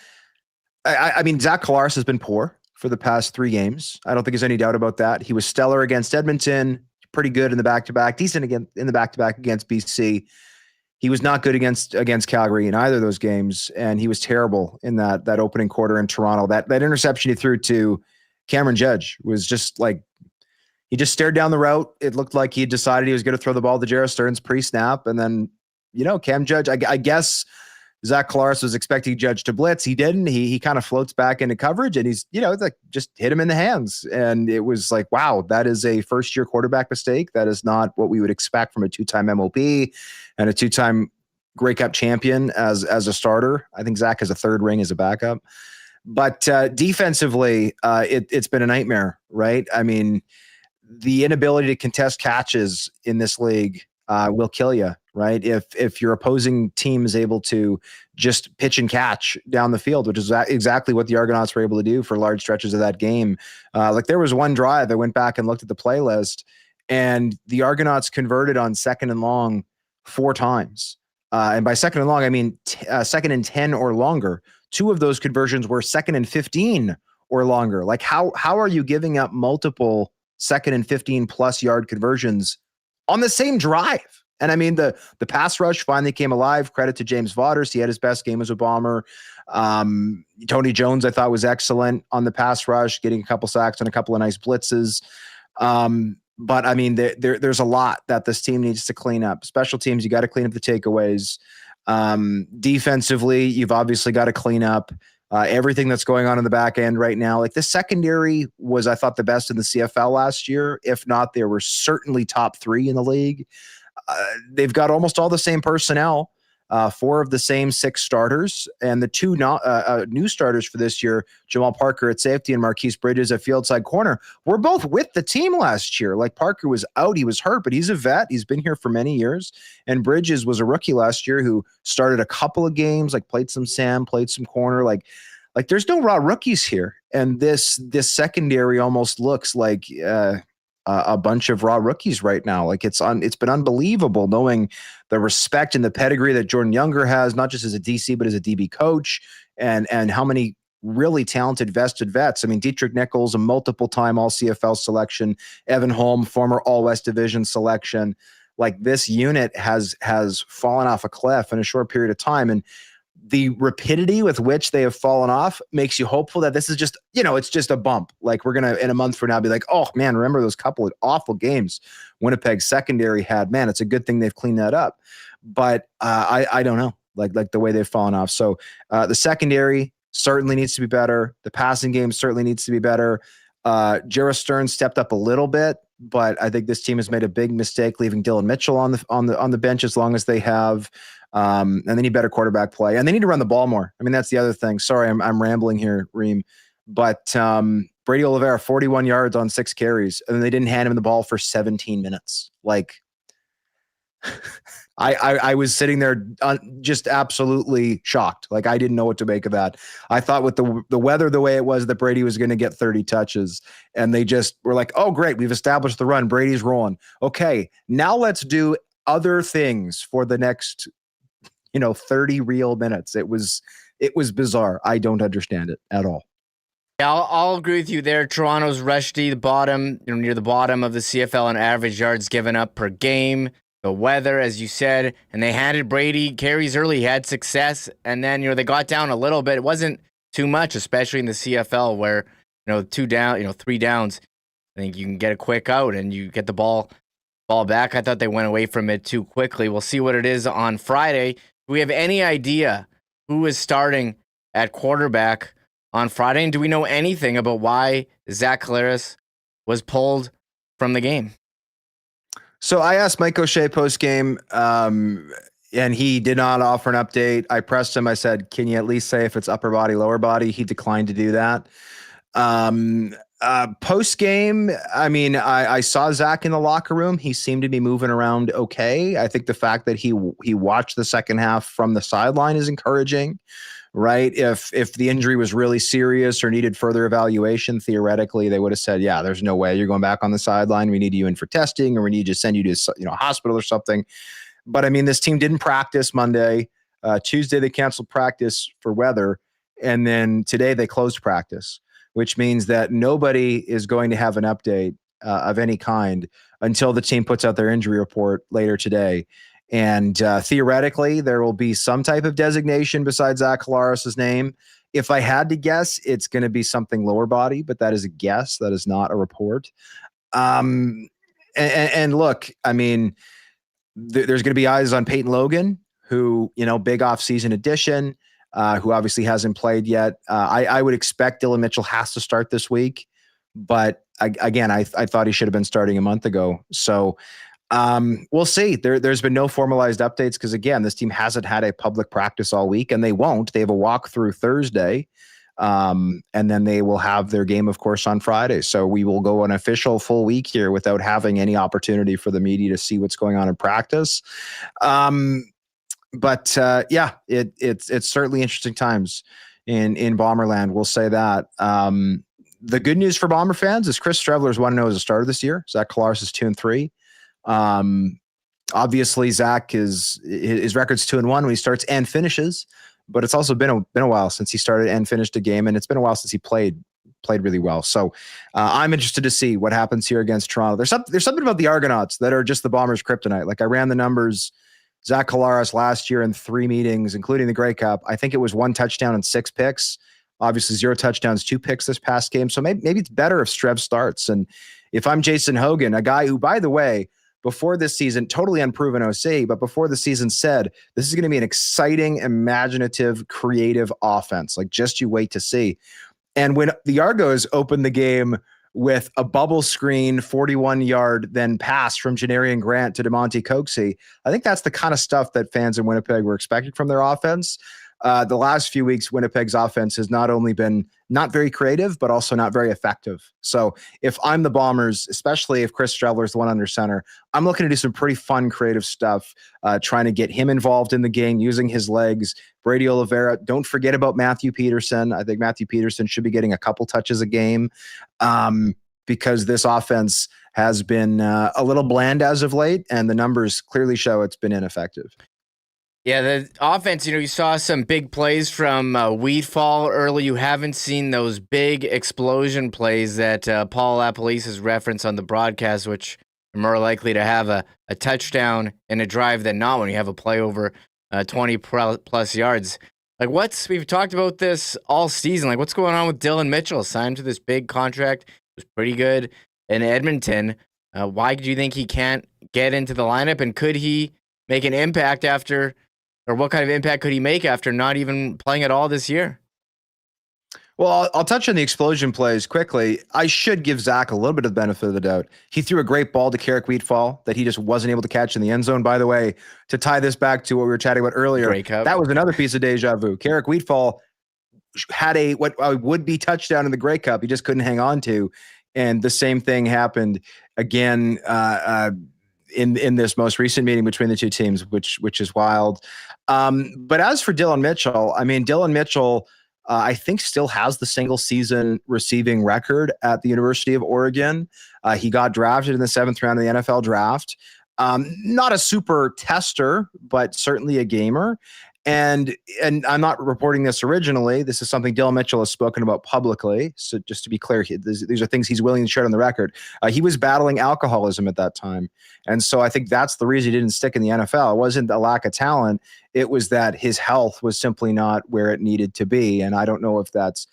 I mean, Zach Collaros has been poor for the past 3 games. I don't think there's any doubt about that. He was stellar against Edmonton, pretty good in the back-to-back, decent again in the back-to-back against BC. He was not good against Calgary in either of those games, and he was terrible in that opening quarter in Toronto. That interception he threw to Cameron Judge was just like, he just stared down the route. It looked like he decided he was going to throw the ball to Jarrett Stearns pre-snap, and then Cam Judge, I guess Zach Collaros was expecting Judge to blitz. He didn't. He kind of floats back into coverage, and he's it's like just hit him in the hands, and it was like, wow, that is a first-year quarterback mistake. That is not what we would expect from a 2-time MOP and a 2-time Grey Cup champion as a starter. I think Zach has a third ring as a backup. But defensively, it's been a nightmare, right? I mean, the inability to contest catches in this league will kill you, right? If your opposing team is able to just pitch and catch down the field, which is exactly what the Argonauts were able to do for large stretches of that game. Like there was one drive, I went back and looked at the playlist, and the Argonauts converted on 2nd and long 4 times. And by 2nd and long, I mean 2nd and 10 or longer. 2 of those conversions were 2nd and 15 or longer. Like how are you giving up multiple 2nd and 15 plus yard conversions on the same drive? And I mean, the pass rush finally came alive. Credit to James Vaughters. He had his best game as a Bomber. Tony Jones, I thought, was excellent on the pass rush, getting a couple sacks and a couple of nice blitzes. But I mean, there's a lot that this team needs to clean up. Special teams, you got to clean up the takeaways. Defensively, you've obviously got to clean up everything that's going on in the back end right now. Like the secondary was, I thought, the best in the CFL last year. If not, they were certainly top 3 in the league. They've got almost all the same personnel, 4 of the same 6 starters, and the 2 new starters for this year, Jamal Parker at safety and Marquise Bridges at field side corner, were both with the team last year. Like Parker was out, he was hurt, but he's a vet. He's been here for many years. And Bridges was a rookie last year who started a couple of games, like played some Sam, played some corner. Like there's no raw rookies here. And this secondary almost looks like a bunch of raw rookies right now. Like it's been unbelievable knowing the respect and the pedigree that Jordan Younger has, not just as a DC, but as a DB coach, and how many really talented vested vets. I mean, Dietrich Nichols, a multiple time all CFL selection, Evan Holm, former all West Division selection. Like this unit has fallen off a cliff in a short period of time. And the rapidity with which they have fallen off makes you hopeful that this is just, it's just a bump. Like we're going to, in a month from now, be like, oh man, remember those couple of awful games Winnipeg secondary had? Man, it's a good thing they've cleaned that up. But I don't know, like the way they've fallen off. So the secondary certainly needs to be better. The passing game certainly needs to be better. Jarrah Stern stepped up a little bit, but I think this team has made a big mistake leaving Dylan Mitchell on the bench as long as they have. And they need better quarterback play, and they need to run the ball more. I mean, that's the other thing. Sorry, I'm rambling here, Reem, but Brady Oliveira, 41 yards on 6 carries, and they didn't hand him the ball for 17 minutes. Like, I was sitting there just absolutely shocked. Like, I didn't know what to make of that. I thought with the weather the way it was that Brady was going to get 30 touches, and they just were like, oh, great, we've established the run. Brady's rolling. Okay, now let's do other things for the next 30 real minutes. It was bizarre. I don't understand it at all. Yeah, I'll agree with you there. Toronto's rushed the bottom, near the bottom of the CFL in average yards given up per game. The weather, as you said, and they handed Brady carries early. He had success, and then they got down a little bit. It wasn't too much, especially in the CFL where 2 down, 3 downs. I think you can get a quick out and you get the ball back. I thought they went away from it too quickly. We'll see what it is on Friday. Do we have any idea who is starting at quarterback on Friday? And do we know anything about why Zach Collaros was pulled from the game? So I asked Mike O'Shea post-game, and he did not offer an update. I pressed him. I said, can you at least say if it's upper body, lower body? He declined to do that. Post-game, I mean, I saw Zach in the locker room. He seemed to be moving around okay. I think the fact that he watched the second half from the sideline is encouraging, right? If the injury was really serious or needed further evaluation, theoretically, they would have said, yeah, there's no way you're going back on the sideline. We need you in for testing, or we need to send you to a hospital or something. But I mean, this team didn't practice Monday. Tuesday, they canceled practice for weather. And then today they closed practice, which means that nobody is going to have an update of any kind until the team puts out their injury report later today. And theoretically, there will be some type of designation besides Zach Collaros' name. If I had to guess, it's going to be something lower body, but that is a guess. That is not a report. And look, I mean, there's going to be eyes on Peyton Logan, who, big off-season addition, who obviously hasn't played yet. I would expect Dylan Mitchell has to start this week, but I thought he should have been starting a month ago. So We'll see. There's been no formalized updates because, again, this team hasn't had a public practice all week, and they won't. They have a walkthrough Thursday, and then they will have their game, of course, on Friday. So we will go an official full week here without having any opportunity for the media to see what's going on in practice. But it's certainly interesting times in Bomberland. We'll say that. The good news for Bomber fans is Chris Streveler's 1-0 as a starter this year. Zach Collaros is 2-3. Obviously Zach his record's 2-1 when he starts and finishes, but it's also been a while since he started and finished a game, and it's been a while since he played really well. So I'm interested to see what happens here against Toronto. There's something about the Argonauts that are just the Bombers' kryptonite. Like, I ran the numbers. Zach Collaros last year in 3 meetings, including the Grey Cup, I think it was 1 touchdown and 6 picks. Obviously 0 touchdowns, 2 picks this past game. So maybe it's better if Strev starts. And if I'm Jason Hogan, a guy who, by the way, before this season, totally unproven OC, but before the season said, this is going to be an exciting, imaginative, creative offense. Like, just you wait to see. And when the Argos opened the game with a bubble screen 41-yard then pass from Janarian Grant to DeMonte Coxey, I think that's the kind of stuff that fans in Winnipeg were expecting from their offense. The last few weeks, Winnipeg's offense has not only been not very creative, but also not very effective. So if I'm the Bombers, especially if Chris Streveler is the one under center, I'm looking to do some pretty fun, creative stuff, trying to get him involved in the game, using his legs. Brady Oliveira, don't forget about Matthew Paterson. I think Matthew Paterson should be getting a couple touches a game because this offense has been a little bland as of late, and the numbers clearly show it's been ineffective. Yeah, the offense, you saw some big plays from Wheatfall early. You haven't seen those big explosion plays that Paul LaPolice has referenced on the broadcast, which are more likely to have a touchdown and a drive than not when you have a play over 20 plus yards. Like, we've talked about this all season. Like, what's going on with Dylan Mitchell? Signed to this big contract. It was pretty good in Edmonton. Why do you think he can't get into the lineup? And could he make an impact or what kind of impact could he make after not even playing at all this year? Well, I'll touch on the explosion plays quickly. I should give Zach a little bit of the benefit of the doubt. He threw a great ball to Carrick Wheatfall that he just wasn't able to catch in the end zone. By the way, to tie this back to what we were chatting about earlier, that was another piece of deja vu. Carrick Wheatfall had what would be touchdown in the Grey Cup. He just couldn't hang on to. And the same thing happened again in this most recent meeting between the two teams, which is wild. But as for Dylan Mitchell, Dylan Mitchell, I think still has the single season receiving record at the University of Oregon. He got drafted in the 7th round of the NFL draft. Not a super tester, but certainly a gamer. And I'm not reporting this originally. This is something Dylan Mitchell has spoken about publicly. So just to be clear, these are things he's willing to share on the record. He was battling alcoholism at that time. And so I think that's the reason he didn't stick in the NFL. It wasn't a lack of talent. It was that his health was simply not where it needed to be. And I don't know if that's,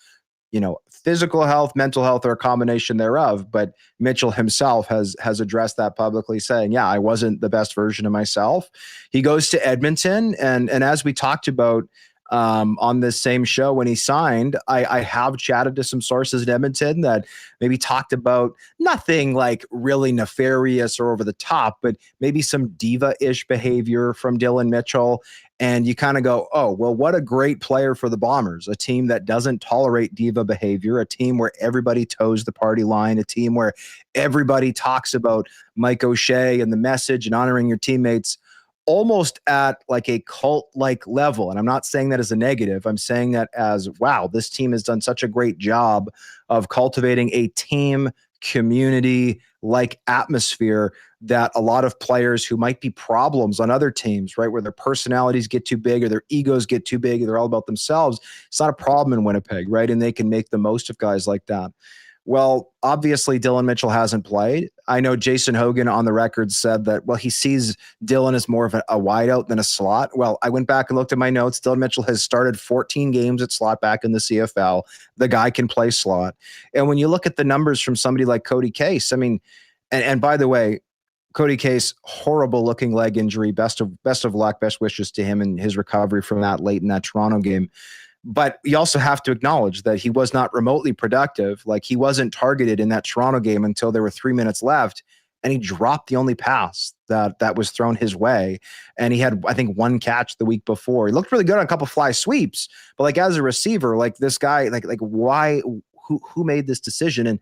physical health, mental health, or a combination thereof. But Mitchell himself has addressed that publicly, saying, yeah, I wasn't the best version of myself. He goes to Edmonton. And as we talked about on this same show when he signed, I have chatted to some sources in Edmonton that maybe talked about nothing like really nefarious or over the top, but maybe some diva-ish behavior from Dylan Mitchell. And you kind of go, oh, well, what a great player for the Bombers, a team that doesn't tolerate diva behavior, a team where everybody toes the party line, a team where everybody talks about Mike O'Shea and the message and honoring your teammates almost at like a cult-like level. And I'm not saying that as a negative. I'm saying that as, wow, this team has done such a great job of cultivating a team community-like atmosphere that a lot of players who might be problems on other teams, right, where their personalities get too big or their egos get too big, they're all about themselves. It's not a problem in Winnipeg, right? And they can make the most of guys like that. Well, obviously, Dylan Mitchell hasn't played. I know Jason Hogan on the record said that, well, he sees Dylan as more of a wideout than a slot. Well, I went back and looked at my notes. Dylan Mitchell has started 14 games at slot back in the CFL. The guy can play slot. And when you look at the numbers from somebody like Cody Case, and by the way, Cody Case, horrible looking leg injury. Best of luck, best wishes to him in his recovery from that late in that Toronto game. But you also have to acknowledge that he was not remotely productive. Like, he wasn't targeted in that Toronto game until there were 3 minutes left. and he dropped the only pass that was thrown his way. And he had, I think, one catch the week before. He looked really good on a couple fly sweeps, but like as a receiver, like this guy, like why, who made this decision? And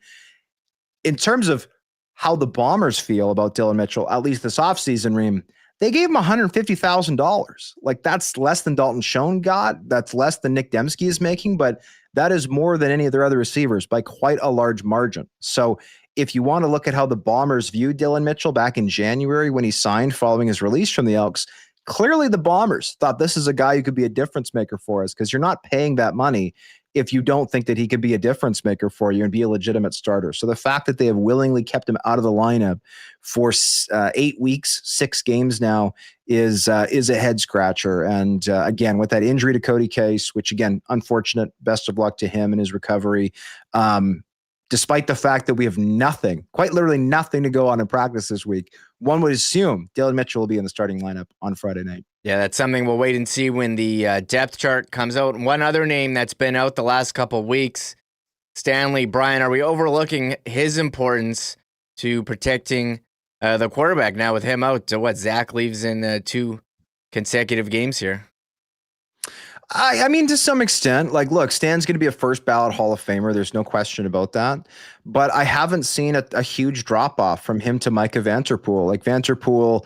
in terms of how the Bombers feel about Dylan Mitchell, at least this offseason, Reem, they gave him $150,000. Like that's less than Dalton Schoen got. That's less than Nick Dembski is making, but that is more than any of their other receivers by quite a large margin. So if you want to look at how the Bombers viewed Dylan Mitchell back in January when he signed following his release from the Elks, clearly the Bombers thought this is a guy who could be a difference maker for us, because you're not paying that money if you don't think that he could be a difference maker for you and be a legitimate starter. So the fact that they have willingly kept him out of the lineup for 8 weeks, 6 games now is a head scratcher. And again, with that injury to Cody Case, which again, unfortunate, best of luck to him in his recovery. Despite the fact that we have nothing, quite literally nothing to go on in practice this week, one would assume Dylan Mitchell will be in the starting lineup on Friday night. Yeah, that's something we'll wait and see when the depth chart comes out. And one other name that's been out the last couple of weeks, Stanley Bryan. Are we overlooking his importance to protecting the quarterback now with him out? Zach leaves in 2 consecutive games here. I mean, to some extent, like, look, Stan's going to be a first ballot Hall of Famer. There's no question about that. But I haven't seen a huge drop off from him to Micah Vanterpool. Like Vanterpool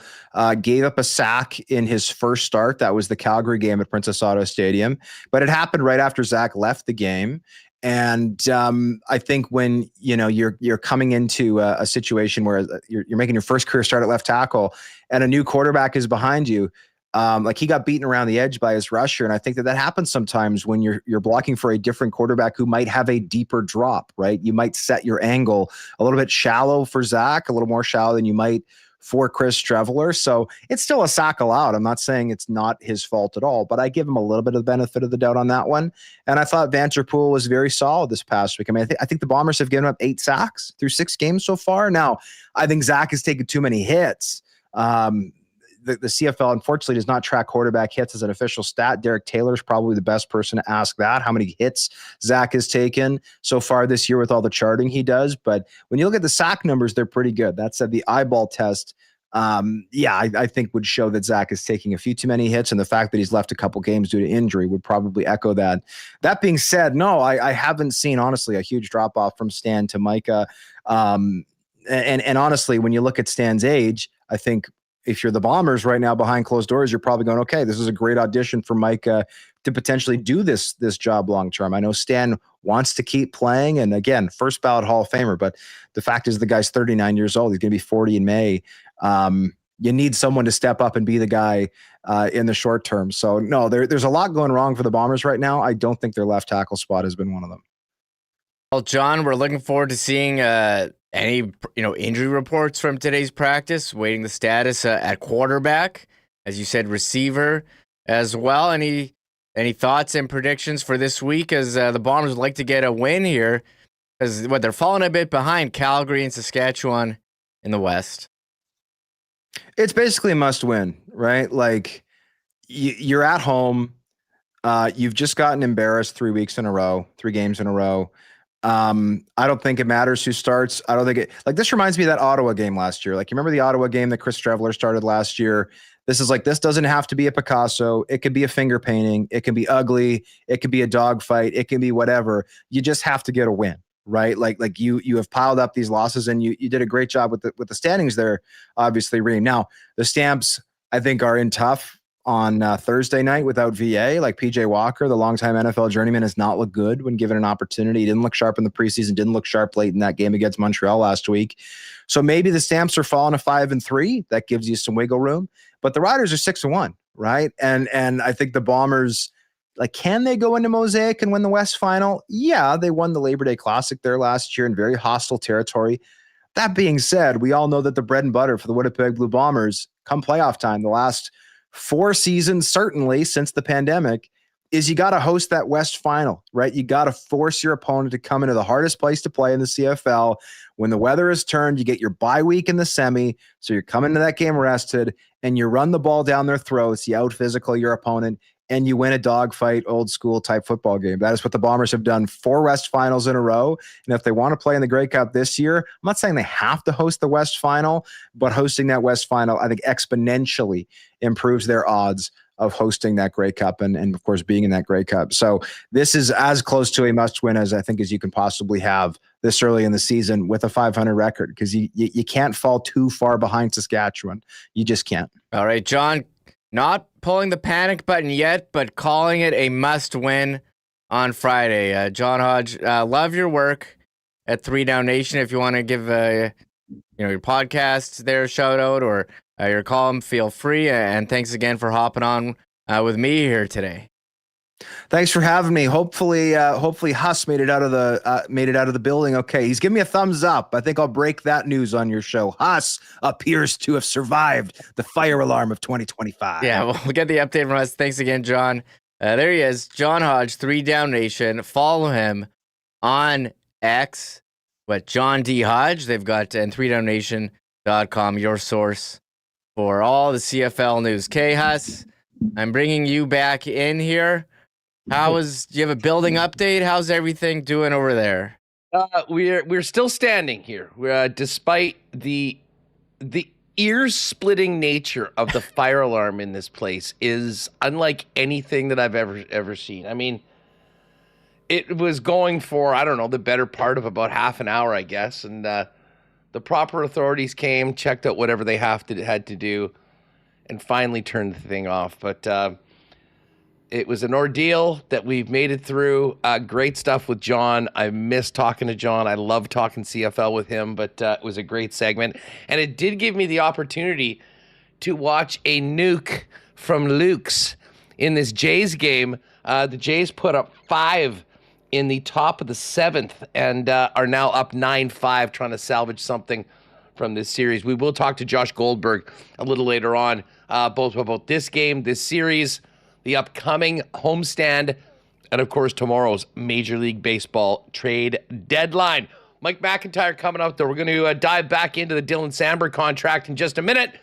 gave up a sack in his first start. That was the Calgary game at Princess Auto Stadium. But it happened right after Zach left the game. And I think when you're coming into a situation where you're making your first career start at left tackle and a new quarterback is behind you. Like he got beaten around the edge by his rusher. And I think that happens sometimes when you're blocking for a different quarterback who might have a deeper drop, right? You might set your angle a little bit shallow for Zach, a little more shallow than you might for Chris Streveler. So it's still a sack allowed. I'm not saying it's not his fault at all, but I give him a little bit of the benefit of the doubt on that one. And I thought Vanterpool was very solid this past week. I mean, I think the Bombers have given up 8 sacks through 6 games so far. Now, I think Zach has taken too many hits. The CFL, unfortunately, does not track quarterback hits as an official stat. Derek Taylor is probably the best person to ask that, how many hits Zach has taken so far this year with all the charting he does. But when you look at the sack numbers, they're pretty good. That said, the eyeball test, I think would show that Zach is taking a few too many hits, and the fact that he's left a couple games due to injury would probably echo that. That being said, no, I haven't seen, honestly, a huge drop-off from Stan to Micah. And honestly, when you look at Stan's age, I think if you're the Bombers right now behind closed doors, you're probably going, okay, this is a great audition for Micah to potentially do this job long term. I know Stan wants to keep playing, and again, first ballot Hall of Famer, but the fact is the guy's 39 years old. He's going to be 40 in May. You need someone to step up and be the guy in the short term. So no, there's a lot going wrong for the Bombers right now. I don't think their left tackle spot has been one of them. Well, John, we're looking forward to seeing any injury reports from today's practice, waiting the status at quarterback, as you said, receiver as well. Any thoughts and predictions for this week, as the Bombers would like to get a win here, because they're falling a bit behind Calgary and Saskatchewan in the West. It's basically a must win, right? Like you're at home. You've just gotten embarrassed 3 games in a row. I don't think it matters who starts. I don't think it, like, this reminds me of that Ottawa game last year. Like, you remember the Ottawa game that Chris Streveler started last year? This is like, this doesn't have to be a Picasso. It could be a finger painting. It can be ugly. It could be a dogfight. It can be whatever. You just have to get a win, right? Like you have piled up these losses, and you did a great job with the standings there, obviously, Reem. Now, the Stamps, I think, are in tough on Thursday night without VA. Like PJ Walker, the longtime NFL journeyman, has not looked good when given an opportunity. He didn't look sharp in the preseason, didn't look sharp late in that game against Montreal last week. So maybe the Stamps are falling to 5-3. That gives you some wiggle room. But the Riders are 6-1, right? And I think the Bombers, like, can they go into Mosaic and win the West Final? Yeah, they won the Labor Day Classic there last year in very hostile territory. That being said, we all know that the bread and butter for the Winnipeg Blue Bombers come playoff time, the last 4 seasons, certainly since the pandemic, is you got to host that West Final, right? You got to force your opponent to come into the hardest place to play in the CFL. When the weather is turned, you get your bye week in the semi. So you're coming to that game rested, and you run the ball down their throats. You out-physical your opponent, and you win a dogfight, old school type football game. That is what the Bombers have done 4 West Finals in a row. And if they want to play in the Grey Cup this year, I'm not saying they have to host the West Final, but hosting that West Final, I think exponentially improves their odds of hosting that Grey Cup and of course being in that Grey Cup. So this is as close to a must-win as I think as you can possibly have this early in the season with a 500 record, because you can't fall too far behind Saskatchewan. You just can't. All right, John, not pulling the panic button yet, but calling it a must-win on Friday. John Hodge, love your work at 3 Down Nation. If you want to give your podcast there a shout out or your column, feel free. And thanks again for hopping on with me here today. Thanks for having me. Hopefully Huss made it out of the building. Okay, he's giving me a thumbs up. I think I'll break that news on your show. Huss appears to have survived the fire alarm of 2025. Yeah, we'll get the update from us. Thanks again, John. There he is, John Hodge, 3 Down Nation. Follow him on X. John D. Hodge. They've got and 3downnation.com, your source for all the CFL news. Okay, Huss, I'm bringing you back in here. Do you have a building update? How's everything doing over there? We're still standing here. Despite the ear-splitting nature of the fire alarm in this place is unlike anything that I've ever seen. I mean, it was going for, I don't know, the better part of about half an hour, I guess, and the proper authorities came, checked out whatever they had to do, and finally turned the thing off. But it was an ordeal that we've made it through. Great stuff with John. I miss talking to John. I love talking CFL with him, but it was a great segment. And it did give me the opportunity to watch a nuke from Luke's in this Jays game. The Jays put up 5 in the top of the 7th and are now up 9-5, trying to salvage something from this series. We will talk to Josh Goldberg a little later on, both about this game, this series, the upcoming homestand, and of course tomorrow's Major League Baseball trade deadline. Mike McIntyre coming up, though. We're going to dive back into the Dylan Samberg contract in just a minute.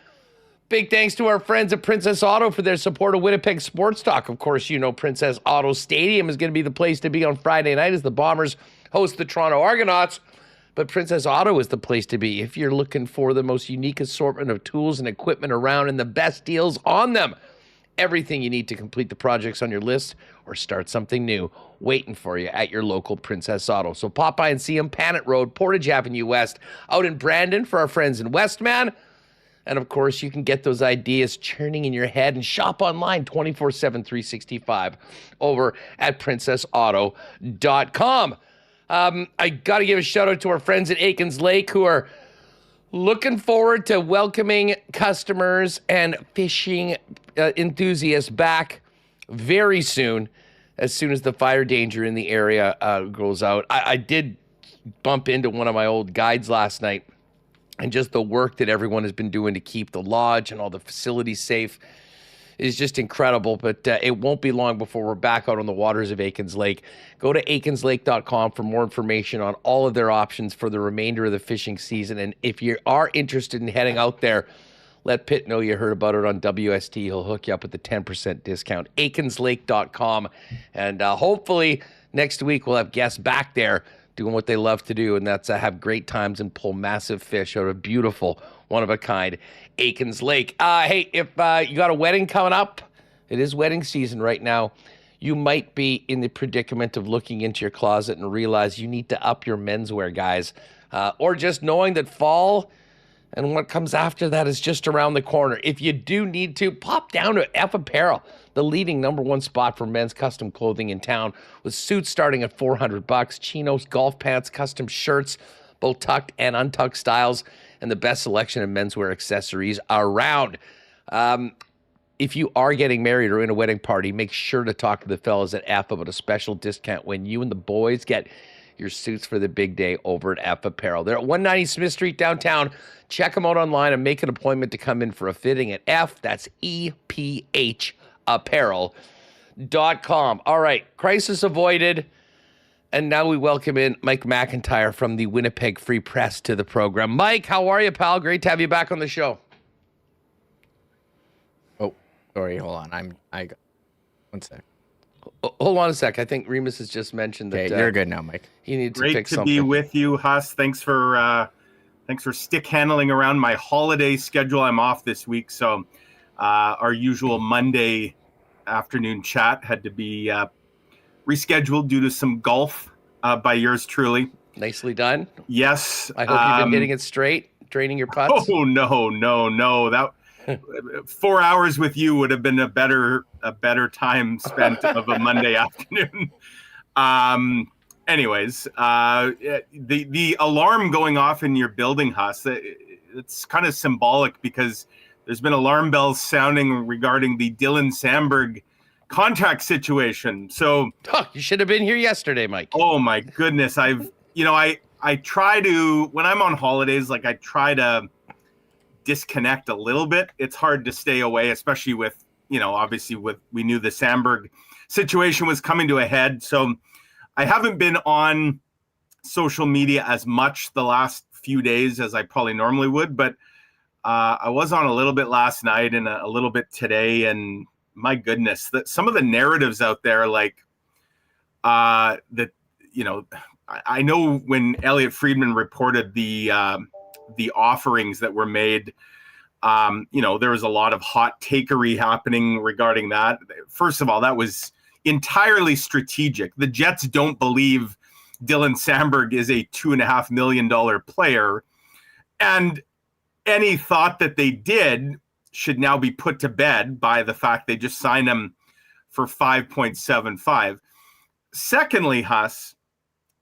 Big thanks to our friends at Princess Auto for their support of Winnipeg Sports Talk. Of course, you know Princess Auto Stadium is going to be the place to be on Friday night as the Bombers host the Toronto Argonauts. But Princess Auto is the place to be if you're looking for the most unique assortment of tools and equipment around and the best deals on them. Everything you need to complete the projects on your list or start something new waiting for you at your local Princess Auto. So pop by and see them, Panet Road, Portage Avenue West, out in Brandon for our friends in Westman. And of course, you can get those ideas churning in your head and shop online 24/7, 365 over at princessauto.com. I got to give a shout out to our friends at Aikens Lake who are looking forward to welcoming customers and fishing enthusiasts back very soon as the fire danger in the area goes out. I did bump into one of my old guides last night, and just the work that everyone has been doing to keep the lodge and all the facilities safe is just incredible. But it won't be long before we're back out on the waters of Aikens Lake. Go to aikenslake.com for more information on all of their options for the remainder of the fishing season. And if you are interested in heading out there, let Pitt know you heard about it on WST. He'll hook you up with a 10% discount. aikenslake.com. And hopefully next week we'll have guests back there doing what they love to do, and that's have great times and pull massive fish out of beautiful, one-of-a-kind Aikens Lake. Hey, if you got a wedding coming up, it is wedding season right now, you might be in the predicament of looking into your closet and realize you need to up your menswear, guys. Or just knowing that fall and what comes after that is just around the corner. If you do need to, pop down to F Apparel, the leading #1 spot for men's custom clothing in town, with suits starting at $400, chinos, golf pants, custom shirts, both tucked and untucked styles, and the best selection of menswear accessories around. If you are getting married or in a wedding party, make sure to talk to the fellas at F about a special discount when you and the boys get your suits for the big day over at F Apparel. They're at 190 Smith Street downtown. Check them out online and make an appointment to come in for a fitting at F. That's EPH apparel.com. All right, crisis avoided. And now we welcome in Mike McIntyre from the Winnipeg Free Press to the program. Mike, how are you, pal? Great to have you back on the show. Oh, sorry, hold on. One sec. Hold on a sec. I think Remis has just mentioned that you're good now, Mike. he needs to Great pick to something. be with you, Huss. Thanks for stick handling around my holiday schedule. I'm off this week, so our usual Monday afternoon chat had to be rescheduled due to some golf by yours truly. Nicely done. Yes. I hope you've been hitting it straight, draining your putts. Oh no! That 4 hours with you would have been a better time spent of a Monday afternoon. Anyways, the alarm going off in your building, Huss, it's kind of symbolic because there's been alarm bells sounding regarding the Dylan Samberg contract situation. So you should have been here yesterday, Mike. Oh my goodness. I try to, when I'm on holidays, like I try to disconnect a little bit. It's hard to stay away, especially with, obviously we knew the Samberg situation was coming to a head. So I haven't been on social media as much the last few days as I probably normally would, but I was on a little bit last night and a little bit today. And my goodness, that some of the narratives out there, like I know when Elliot Friedman reported the offerings that were made, there was a lot of hot takery happening regarding that. First of all, that was entirely strategic. The Jets don't believe Dylan Samberg is a $2.5 million player, and any thought that they did should now be put to bed by the fact they just signed him for 5.75. Secondly, Huss,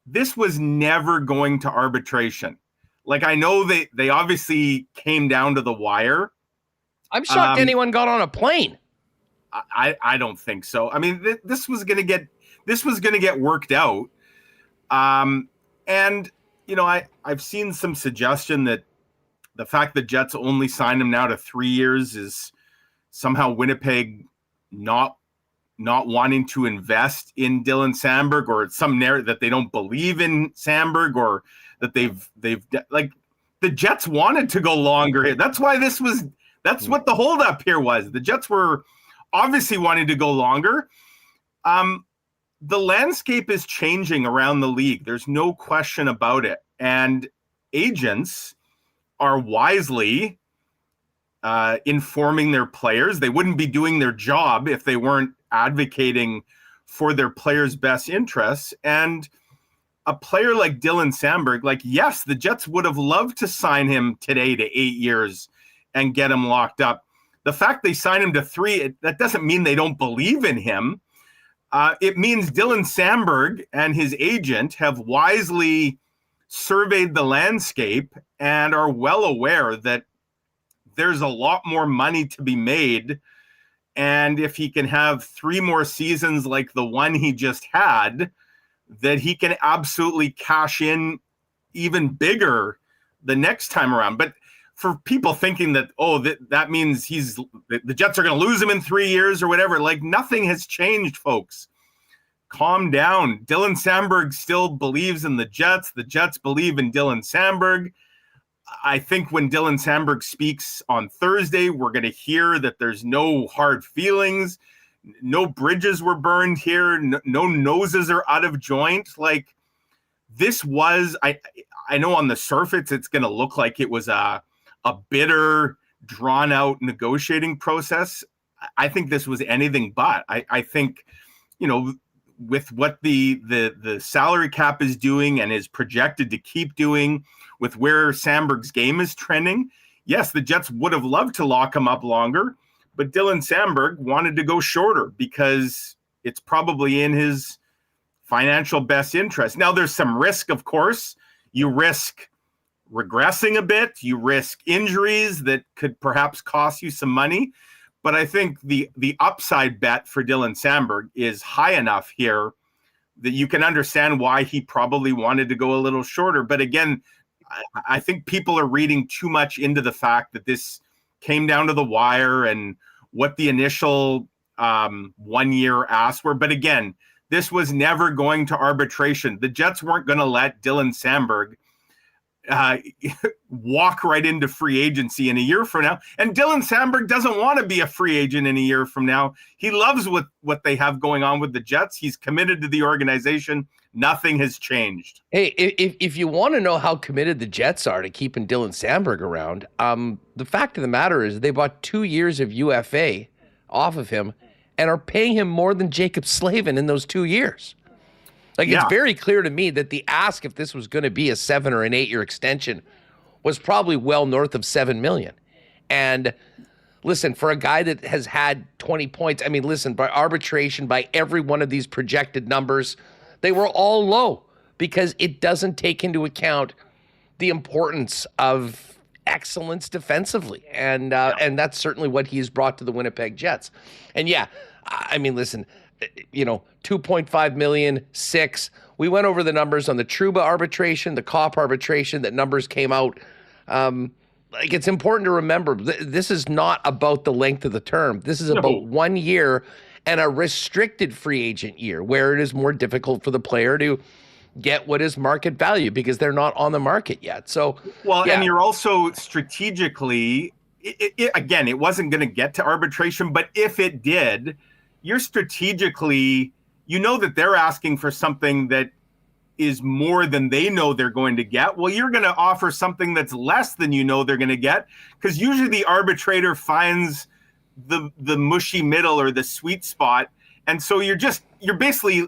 this was never going to arbitration. Like, I know they obviously came down to the wire. I'm shocked anyone got on a plane. I don't think so. I mean, this was going to get worked out. And I've seen some suggestion that the fact that Jets only signed him now to 3 years is somehow Winnipeg not wanting to invest in Dylan Samberg, or some narrative that they don't believe in Samberg, or that they've like the Jets wanted to go longer here. That's why that's what the holdup here was. The Jets were obviously wanting to go longer. The landscape is changing around the league. There's no question about it. And agents are wisely informing their players. They wouldn't be doing their job if they weren't advocating for their players' best interests. And a player like Dylan Samberg, like, yes, the Jets would have loved to sign him today to 8 years and get him locked up. The fact they signed him to 3, that doesn't mean they don't believe in him. It means Dylan Samberg and his agent have wisely surveyed the landscape and are well aware that there's a lot more money to be made. And if he can have 3 more seasons like the one he just had, that he can absolutely cash in even bigger the next time around. But for people thinking that, that means the Jets are going to lose him in 3 years or whatever, like, nothing has changed, folks. Calm down. Dylan Samberg still believes in the Jets. The Jets believe in Dylan Samberg. I think when Dylan Samberg speaks on Thursday, we're going to hear that there's no hard feelings. No bridges were burned here. No noses are out of joint. Like, this was, I know on the surface, it's going to look like it was a bitter, drawn out negotiating process. I think this was anything but. I think, with what the salary cap is doing and is projected to keep doing, with where Samberg's game is trending, yes, the Jets would have loved to lock him up longer, but Dylan Samberg wanted to go shorter because it's probably in his financial best interest. Now, there's some risk, of course. You risk regressing a bit. You risk injuries that could perhaps cost you some money. But I think the upside bet for Dylan Samberg is high enough here that you can understand why he probably wanted to go a little shorter. But again, I think people are reading too much into the fact that this came down to the wire and what the initial 1 year asks were. But again, this was never going to arbitration. The Jets weren't going to let Dylan Samberg walk right into free agency in a year from now. And Dylan Samberg doesn't want to be a free agent in a year from now. He loves what they have going on with the Jets. He's committed to the organization. Nothing has changed. Hey, if you want to know how committed the Jets are to keeping Dylan Samberg around, the fact of the matter is they bought 2 years of UFA off of him and are paying him more than Jacob Slavin in those 2 years. It's very clear to me that the ask, if this was going to be a 7 or an 8 year extension, was probably well north of $7 million. And listen, for a guy that has had 20 points, I mean, listen, by arbitration, by every one of these projected numbers, they were all low because it doesn't take into account the importance of excellence defensively. And that's certainly what he's brought to the Winnipeg Jets. And yeah, I mean, listen, 2.5 million, 6. We went over the numbers on the Trouba arbitration, the Kopp arbitration, that numbers came out. It's important to remember, this is not about the length of the term. This is about 1 year and a restricted free agent year where it is more difficult for the player to get what is market value because they're not on the market yet. So, and you're also strategically, again, it wasn't going to get to arbitration, but if it did, you're strategically, that they're asking for something that is more than they know they're going to get. Well, you're going to offer something that's less than they're going to get, because usually the arbitrator finds the mushy middle or the sweet spot. And so you're basically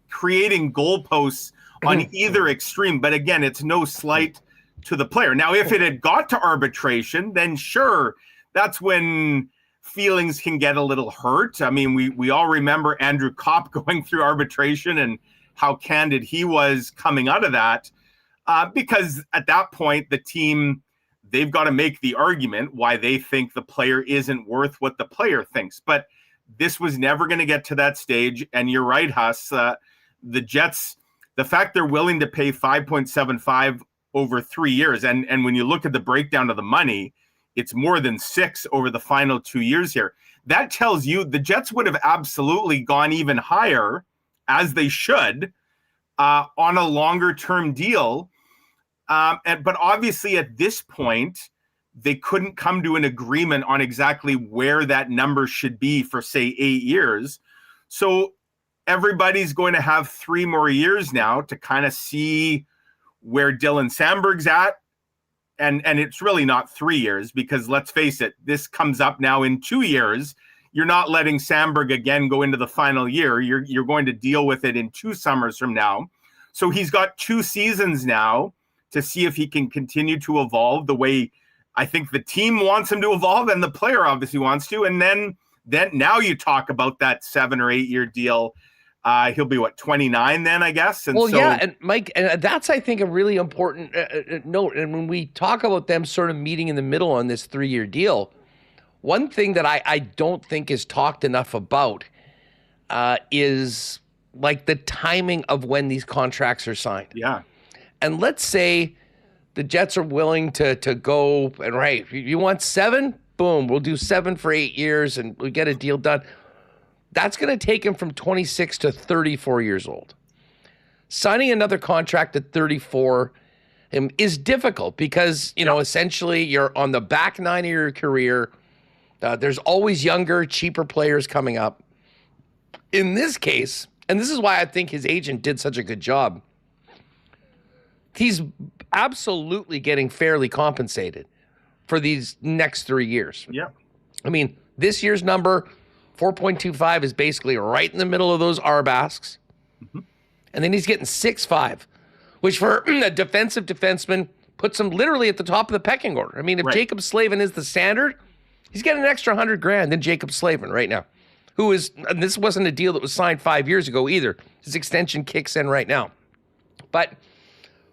creating goalposts on either extreme. But again, it's no slight to the player. Now, if it had got to arbitration, then sure, that's when feelings can get a little hurt. I mean, we all remember Andrew Kopp going through arbitration and how candid he was coming out of that, because at that point, the team, they've got to make the argument why they think the player isn't worth what the player thinks. But this was never going to get to that stage. And you're right, Huss. The Jets, the fact they're willing to pay 5.75 over 3 years, and when you look at the breakdown of the money, it's more than 6 over the final 2 years here. That tells you the Jets would have absolutely gone even higher, as they should, on a longer-term deal. But obviously at this point, they couldn't come to an agreement on exactly where that number should be for, say, 8 years. So everybody's going to have 3 more years now to kind of see where Dylan Samberg's at. And it's really not 3 years, because let's face it, this comes up now in 2 years. You're not letting Samberg again go into the final year. You're going to deal with it in 2 summers from now. So he's got 2 seasons now to see if he can continue to evolve the way I think the team wants him to evolve, and the player obviously wants to. And then now you talk about that 7 or 8 year deal. He'll be 29 then, I guess. And and Mike, and that's, I think, a really important note. And when we talk about them sort of meeting in the middle on this 3 year deal, one thing that I don't think is talked enough about is like the timing of when these contracts are signed. Yeah. And let's say the Jets are willing to go and, right, you want 7? Boom, we'll do 7 for 8 years and we get a deal done. That's going to take him from 26 to 34 years old. Signing another contract at 34 is difficult because, essentially you're on the back 9 of your career. There's always younger, cheaper players coming up. In this case, and this is why I think his agent did such a good job, he's absolutely getting fairly compensated for these next 3 years. Yeah. I mean, this year's number, 4.25, is basically right in the middle of those ARB-asks. Mm-hmm. And then he's getting 6.5, which for a defensive defenseman puts him literally at the top of the pecking order. I mean, if Jacob Slavin is the standard, he's getting an extra $100,000 than Jacob Slavin right now, who is, and this wasn't a deal that was signed 5 years ago either. His extension kicks in right now. But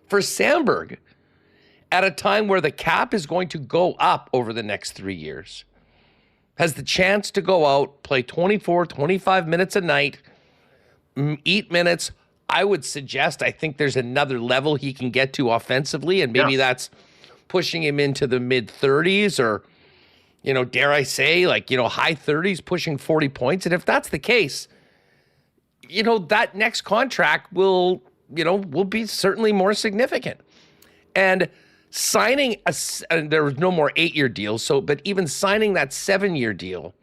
for Samberg, at a time where the cap is going to go up over the next 3 years, has the chance to go out, play 24, 25 minutes a night, eat minutes. I would suggest, I think there's another level he can get to offensively, and maybe that's pushing him into the mid-30s or, dare I say, high 30s, pushing 40 points. And if that's the case, that next contract will be certainly more significant. And signing and there was no more 8-year deals. But even signing that 7-year deal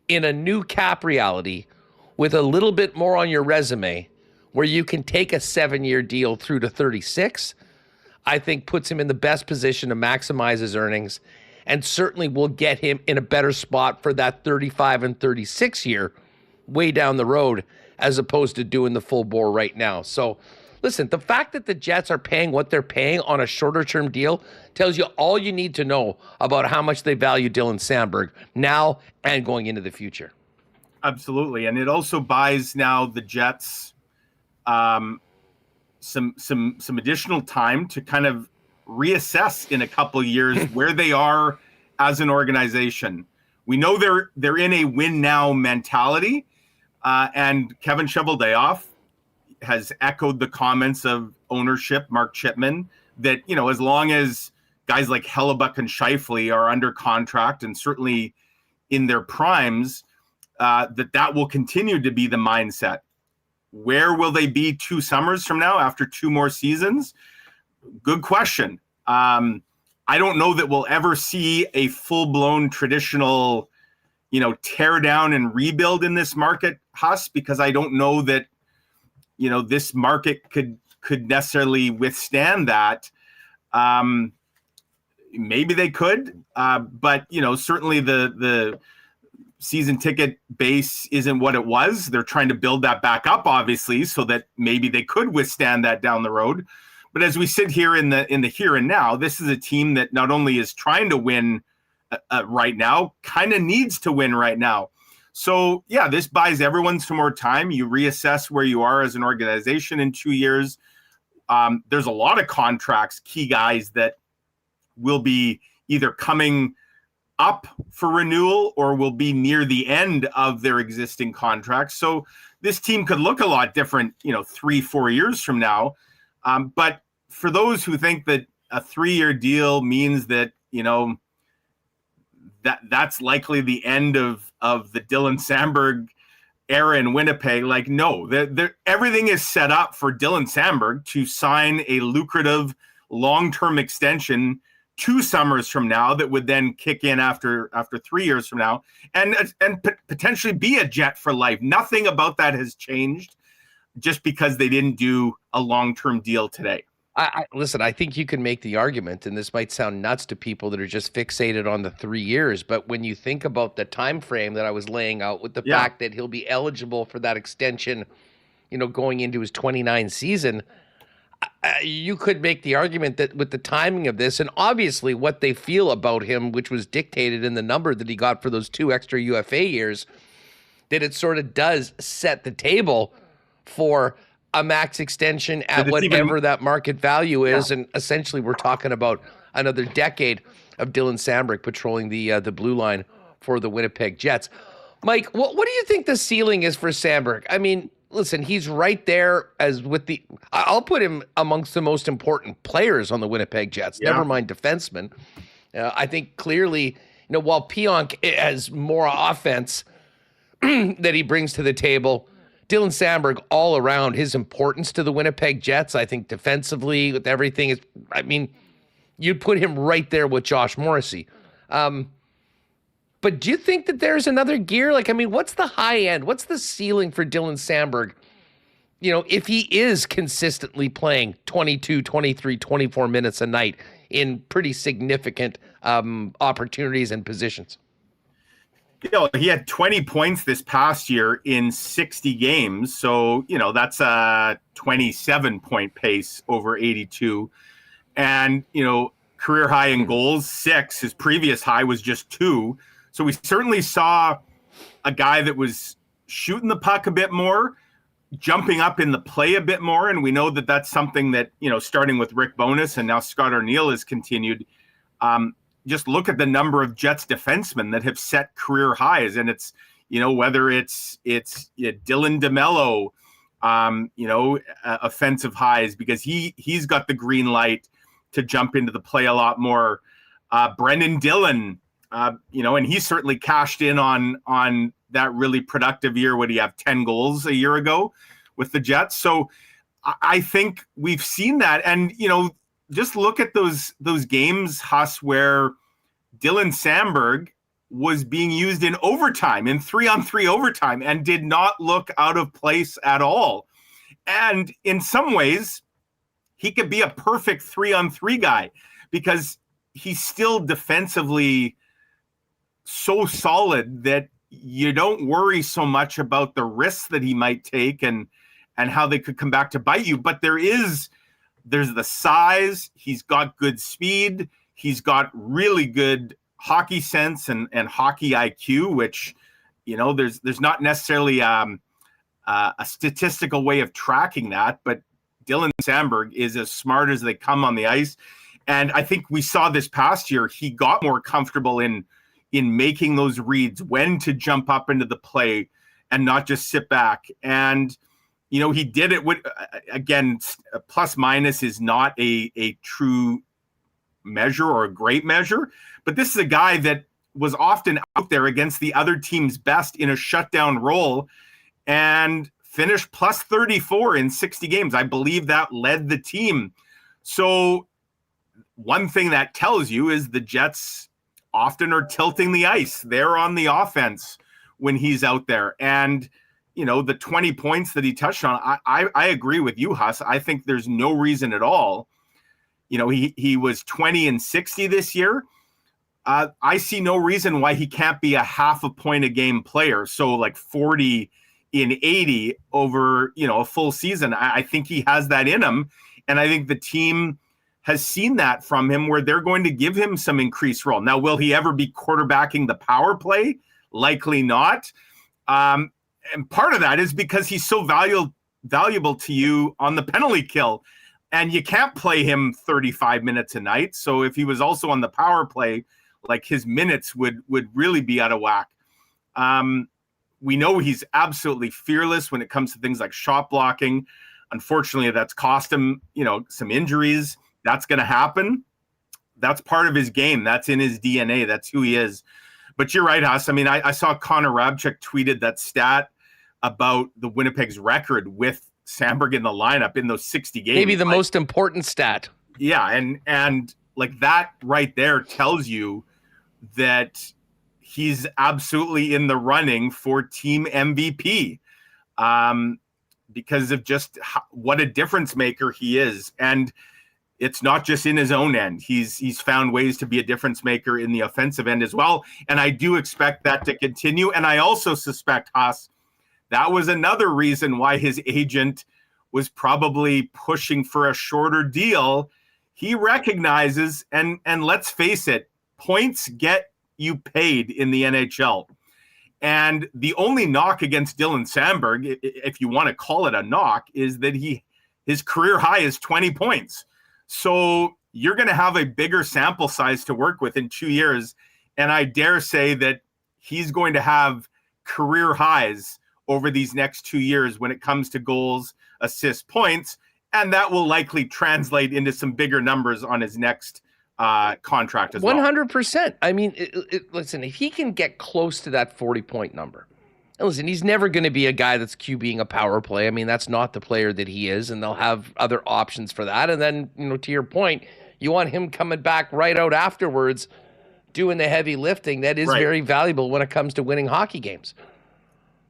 in a new cap reality with a little bit more on your resume, where you can take a 7-year deal through to 36, I think puts him in the best position to maximize his earnings, and certainly will get him in a better spot for that 35 and 36 year way down the road, as opposed to doing the full bore right now. So listen, the fact that the Jets are paying what they're paying on a shorter term deal tells you all you need to know about how much they value Dylan Samberg now and going into the future. Absolutely. And it also buys now the Jets some additional time to kind of reassess in a couple of years where they are as an organization. We know they're in a win now mentality, and Kevin Cheveldayoff has echoed the comments of ownership, Mark Chipman, that, you know, as long as guys like Hellebuck and Scheifele are under contract and certainly in their primes, that will continue to be the mindset. Where will they be 2 summers from now after 2 more seasons? Good question. I don't know that we'll ever see a full-blown traditional, you know, tear down and rebuild in this market, Huss, because I don't know that, you know, this market could necessarily withstand that. Maybe they could, but, you know, certainly the season ticket base isn't what it was. They're trying to build that back up, obviously, so that maybe they could withstand that down the road. But as we sit here in the here and now, this is a team that not only is trying to win right now, kind of needs to win right now. So yeah, this buys everyone some more time. You reassess where you are as an organization in 2 years. There's a lot of contracts, key guys that will be either coming up for renewal or will be near the end of their existing contracts. So this team could look a lot different, you know, 3-4 years from now. But for those who think that a 3-year deal means that, you know, that's likely the end of the Dylan Samberg era in Winnipeg, like, no, everything is set up for Dylan Samberg to sign a lucrative long-term extension 2 summers from now that would then kick in after 3 years from now and potentially be a Jet for life. Nothing about that has changed just because they didn't do a long-term deal today. Listen, I think you can make the argument, and this might sound nuts to people that are just fixated on the 3 years, but when you think about the time frame that I was laying out with the fact that he'll be eligible for that extension, you know, going into his 29 season, you could make the argument that with the timing of this and obviously what they feel about him, which was dictated in the number that he got for those 2 extra UFA years, that it sort of does set the table for a max extension at whatever that market value is. And essentially we're talking about another decade of Dylan Samberg patrolling the blue line for the Winnipeg Jets. Mike, what do you think the ceiling is for Samberg? I mean, listen, he's right there I'll put him amongst the most important players on the Winnipeg Jets, never mind defensemen. I think clearly, you know, while Pionk has more offense that he brings to the table, Dylan Samberg all around, his importance to the Winnipeg Jets, I think defensively with everything is, I mean, you'd put him right there with Josh Morrissey. But do you think that there's another gear? Like, I mean, what's the high end? What's the ceiling for Dylan Samberg? You know, if he is consistently playing 22, 23, 24 minutes a night in pretty significant opportunities and positions. You know, he had 20 points this past year in 60 games. So, you know, that's a 27-point pace over 82. And, you know, career high in goals, 6. His previous high was just 2. So we certainly saw a guy that was shooting the puck a bit more, jumping up in the play a bit more. And we know that that's something that, you know, starting with Rick Bowness and now Scott Arniel has continued. Just look at the number of Jets defensemen that have set career highs. And it's, you know, whether it's Dylan DeMello, you know, offensive highs, because he's got the green light to jump into the play a lot more. Brendan Dillon, you know, and he certainly cashed in on that really productive year. Would he have 10 goals a year ago with the Jets? So I think we've seen that. And, you know, just look at those games, Huss, where Dylan Samberg was being used in overtime, in 3-on-3 overtime, and did not look out of place at all. And in some ways, he could be a perfect 3-on-3 guy because he's still defensively so solid that you don't worry so much about the risks that he might take and how they could come back to bite you. But there's the size, he's got good speed, he's got really good hockey sense and hockey IQ, which, there's not necessarily a statistical way of tracking that, but Dylan Samberg is as smart as they come on the ice. And I think we saw this past year, he got more comfortable in making those reads, when to jump up into the play and not just sit back. And, he did it with, again, plus minus is not a true measure or a great measure, but this is a guy that was often out there against the other team's best in a shutdown role and finished plus 34 in 60 games. I believe that led the team. So one thing that tells you is the Jets often are tilting the ice. They're on the offense when he's out there. And, the 20 points that he touched on, I agree with you, Huss. I think there's no reason at all. He was 20 and 60 this year. I see no reason why he can't be a half a point a game player. So like 40 in 80 over, a full season. I think he has that in him. And I think the team has seen that from him, where they're going to give him some increased role. Now, will he ever be quarterbacking the power play? Likely not. And part of that is because he's so valuable to you on the penalty kill. And you can't play him 35 minutes a night. So if he was also on the power play, like, his minutes would really be out of whack. We know he's absolutely fearless when it comes to things like shot blocking. Unfortunately, that's cost him, some injuries. That's going to happen. That's part of his game. That's in his DNA. That's who he is. But you're right, Huss. I mean, I saw Connor Rabchuk tweeted that stat about the Winnipeg's record with Samberg in the lineup in those 60 games. Maybe the most important stat. Yeah, and like that right there tells you that he's absolutely in the running for team MVP because of just what a difference maker he is. And it's not just in his own end. He's found ways to be a difference maker in the offensive end as well. And I do expect that to continue. And I also suspect, Haas, that was another reason why his agent was probably pushing for a shorter deal. He recognizes, and let's face it, points get you paid in the NHL. And the only knock against Dylan Samberg, if you want to call it a knock, is that his career high is 20 points. So you're going to have a bigger sample size to work with in 2 years. And I dare say that he's going to have career highs over these next 2 years when it comes to goals, assists, points. And that will likely translate into some bigger numbers on his next contract as well. 100%. I mean, listen, if he can get close to that 40-point number, and listen, he's never going to be a guy that's QBing a power play. I mean, that's not the player that he is, and they'll have other options for that. And then, to your point, you want him coming back right out afterwards, doing the heavy lifting. That is very valuable when it comes to winning hockey games.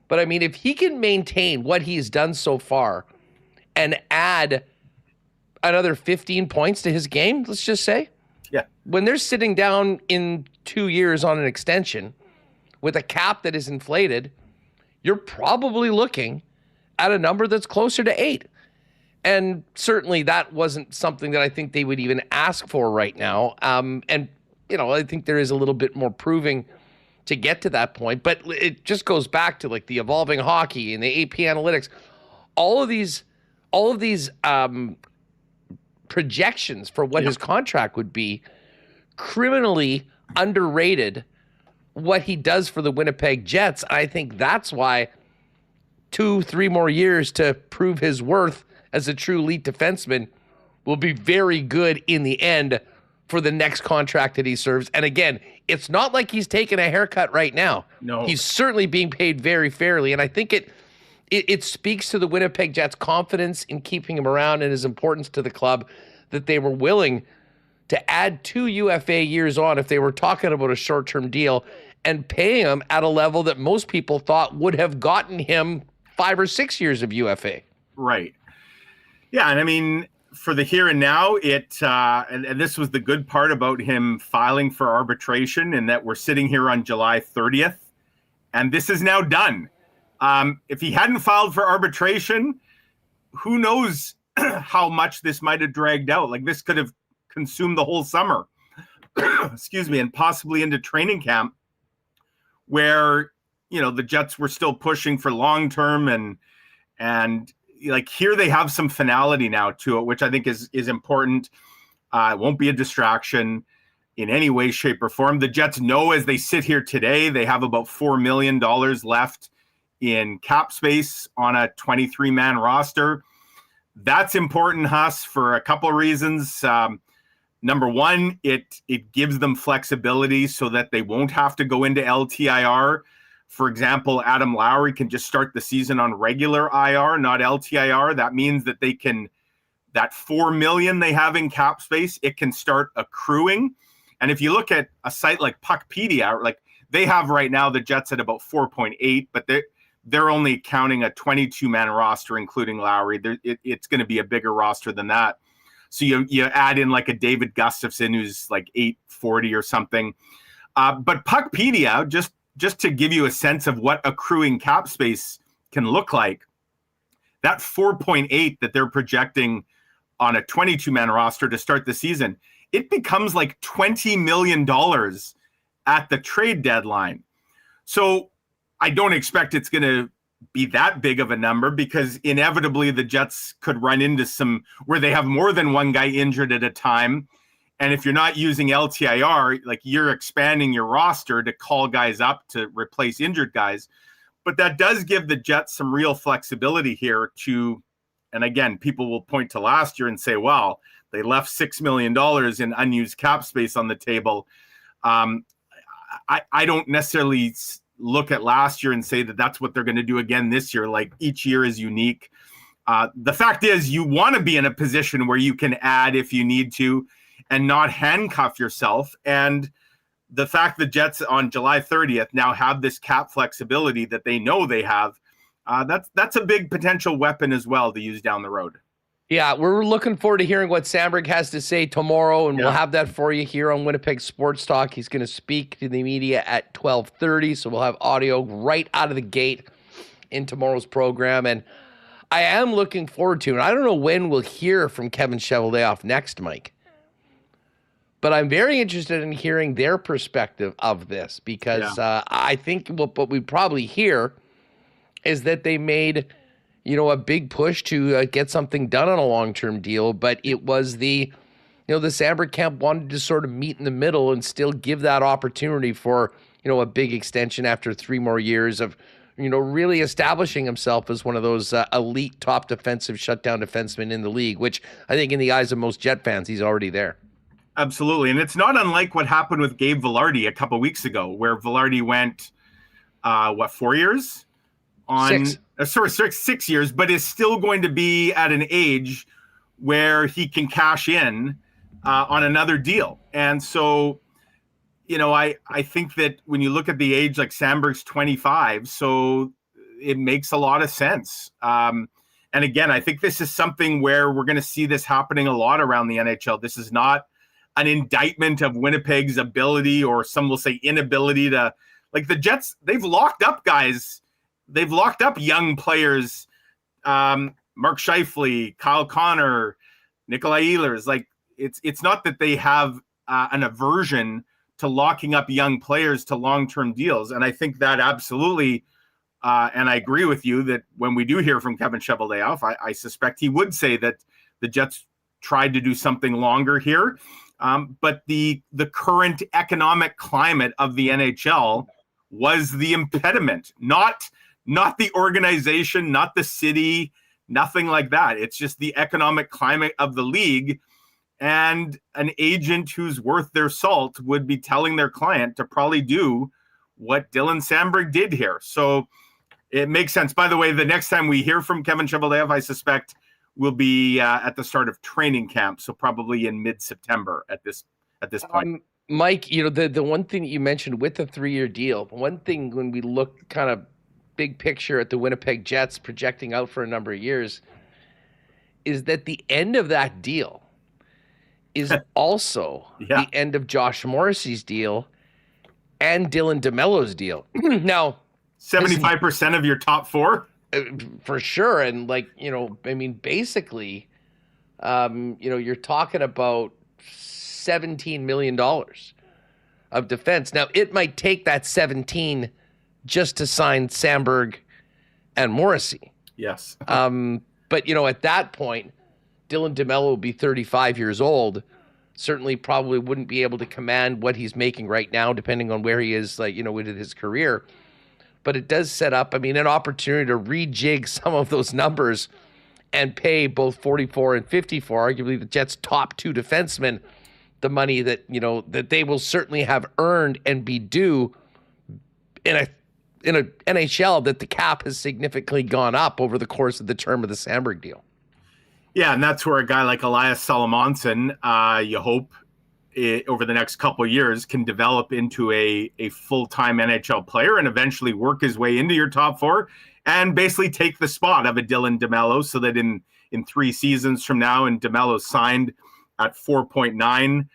But I mean, if he can maintain what he's done so far and add another 15 points to his game, let's just say, when they're sitting down in 2 years on an extension with a cap that is inflated, you're probably looking at a number that's closer to 8. And certainly that wasn't something that I think they would even ask for right now. And, I think there is a little bit more proving to get to that point. But it just goes back to like the evolving hockey and the AP analytics. All of these projections for what his contract would be criminally underrated what he does for the Winnipeg Jets. I think that's why 2-3 more years to prove his worth as a true elite defenseman will be very good in the end for the next contract that he serves. And again, it's not like he's taking a haircut right now. No. He's certainly being paid very fairly. And I think it speaks to the Winnipeg Jets' confidence in keeping him around and his importance to the club that they were willing to add 2 UFA years on if they were talking about a short-term deal and pay him at a level that most people thought would have gotten him 5 or 6 years of UFA. Right. Yeah, and I mean, for the here and now, and this was the good part about him filing for arbitration, and that we're sitting here on July 30th, and this is now done. If he hadn't filed for arbitration, who knows how much this might have dragged out. Like, this could have consumed the whole summer, excuse me, and possibly into training camp, where, you know, the Jets were still pushing for long-term, and like, here they have some finality now to it, which I think is important. It won't be a distraction in any way, shape, or form. The Jets know, as they sit here today, they have about $4 million left in cap space on a 23-man roster. That's important, Huss, for a couple of reasons. Number one, it gives them flexibility so that they won't have to go into LTIR. For example, Adam Lowry can just start the season on regular IR, not LTIR. That means that they can, that $4 million they have in cap space, it can start accruing. And if you look at a site like Puckpedia, like, they have right now the Jets at about 4.8, but they're only counting a 22-man roster, including Lowry. It's going to be a bigger roster than that. So you add in like a David Gustafson, who's like 840 or something. But Puckpedia, just to give you a sense of what accruing cap space can look like, that 4.8 that they're projecting on a 22-man roster to start the season, it becomes like $20 million at the trade deadline. So I don't expect it's going to be that big of a number, because inevitably the Jets could run into some where they have more than one guy injured at a time. And if you're not using LTIR, like, you're expanding your roster to call guys up to replace injured guys. But that does give the Jets some real flexibility here to, and again, people will point to last year and say, well, they left $6 million in unused cap space on the table. I don't necessarily look at last year and say that that's what they're going to do again this year. Like, each year is unique. The fact is, you want to be in a position where you can add if you need to and not handcuff yourself. And the fact the Jets on July 30th now have this cap flexibility that they know they have, that's a big potential weapon as well to use down the road. Yeah, we're looking forward to hearing what Samberg has to say tomorrow, and we'll have that for you here on Winnipeg Sports Talk. He's going to speak to the media at 12:30, so we'll have audio right out of the gate in tomorrow's program. And I am looking forward to, and I don't know when we'll hear from Kevin Cheveldayoff next, Mike, but I'm very interested in hearing their perspective of this, because I think what we probably hear is that they made, a big push to get something done on a long-term deal, but it was the Samberg camp wanted to sort of meet in the middle and still give that opportunity for, a big extension after 3 more years of, really establishing himself as one of those elite top defensive shutdown defensemen in the league, which I think in the eyes of most Jet fans, he's already there. Absolutely. And it's not unlike what happened with Gabe Vilardi a couple weeks ago, where Vilardi went, 4 years? On 6 years, but is still going to be at an age where he can cash in on another deal. And so, I think that when you look at the age, like Samberg's 25, so it makes a lot of sense. And again, I think this is something where we're going to see this happening a lot around the NHL. This is not an indictment of Winnipeg's ability, or some will say inability to, like, the Jets, they've locked up guys. They've locked up young players, Mark Scheifele, Kyle Connor, Nikolai Ehlers. Like, it's not that they have an aversion to locking up young players to long-term deals. And I think that absolutely, and I agree with you that when we do hear from Kevin Cheveldayoff, I suspect he would say that the Jets tried to do something longer here. But the current economic climate of the NHL was the impediment, not the organization, not the city, nothing like that. It's just the economic climate of the league, and an agent who's worth their salt would be telling their client to probably do what Dylan Samberg did here. So it makes sense. By the way, the next time we hear from Kevin Cheveldayoff, I suspect will be at the start of training camp, so probably in mid-September at this point. Mike, the one thing that you mentioned with the 3-year deal, one thing when we look kind of big picture at the Winnipeg Jets projecting out for a number of years is that the end of that deal is also the end of Josh Morrissey's deal and Dylan DeMello's deal. Now, 75% of your top 4? For sure. And basically, you're talking about $17 million of defense. Now, it might take that 17 just to sign Samberg and Morrissey. Yes. But, at that point, Dylan DeMello will be 35 years old. Certainly probably wouldn't be able to command what he's making right now, depending on where he is, within his career. But it does set up, an opportunity to rejig some of those numbers and pay both 44 and 54, arguably the Jets' top 2 defensemen, the money that, that they will certainly have earned and be due in a NHL that the cap has significantly gone up over the course of the term of the Samberg deal. Yeah, and that's where a guy like Elias Salomonsson, you hope over the next couple of years can develop into a full-time NHL player and eventually work his way into your top 4 and basically take the spot of a Dylan DeMello, so that in 3 seasons from now, and DeMello signed at 4.9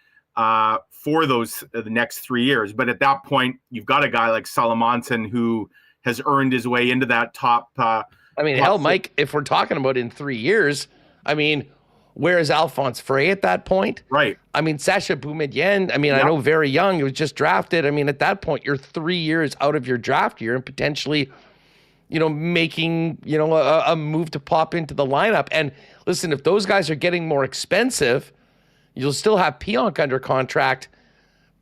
for the next 3 years. But at that point, you've got a guy like Salomonsson who has earned his way into that top. Hell, Mike, if we're talking about in 3 years, where is Alphonse Frey at that point? Right. Sacha Boumedienne, I know very young, he was just drafted. At that point, you're 3 years out of your draft year and potentially, making, a move to pop into the lineup. And listen, if those guys are getting more expensive, you'll still have Pionk under contract.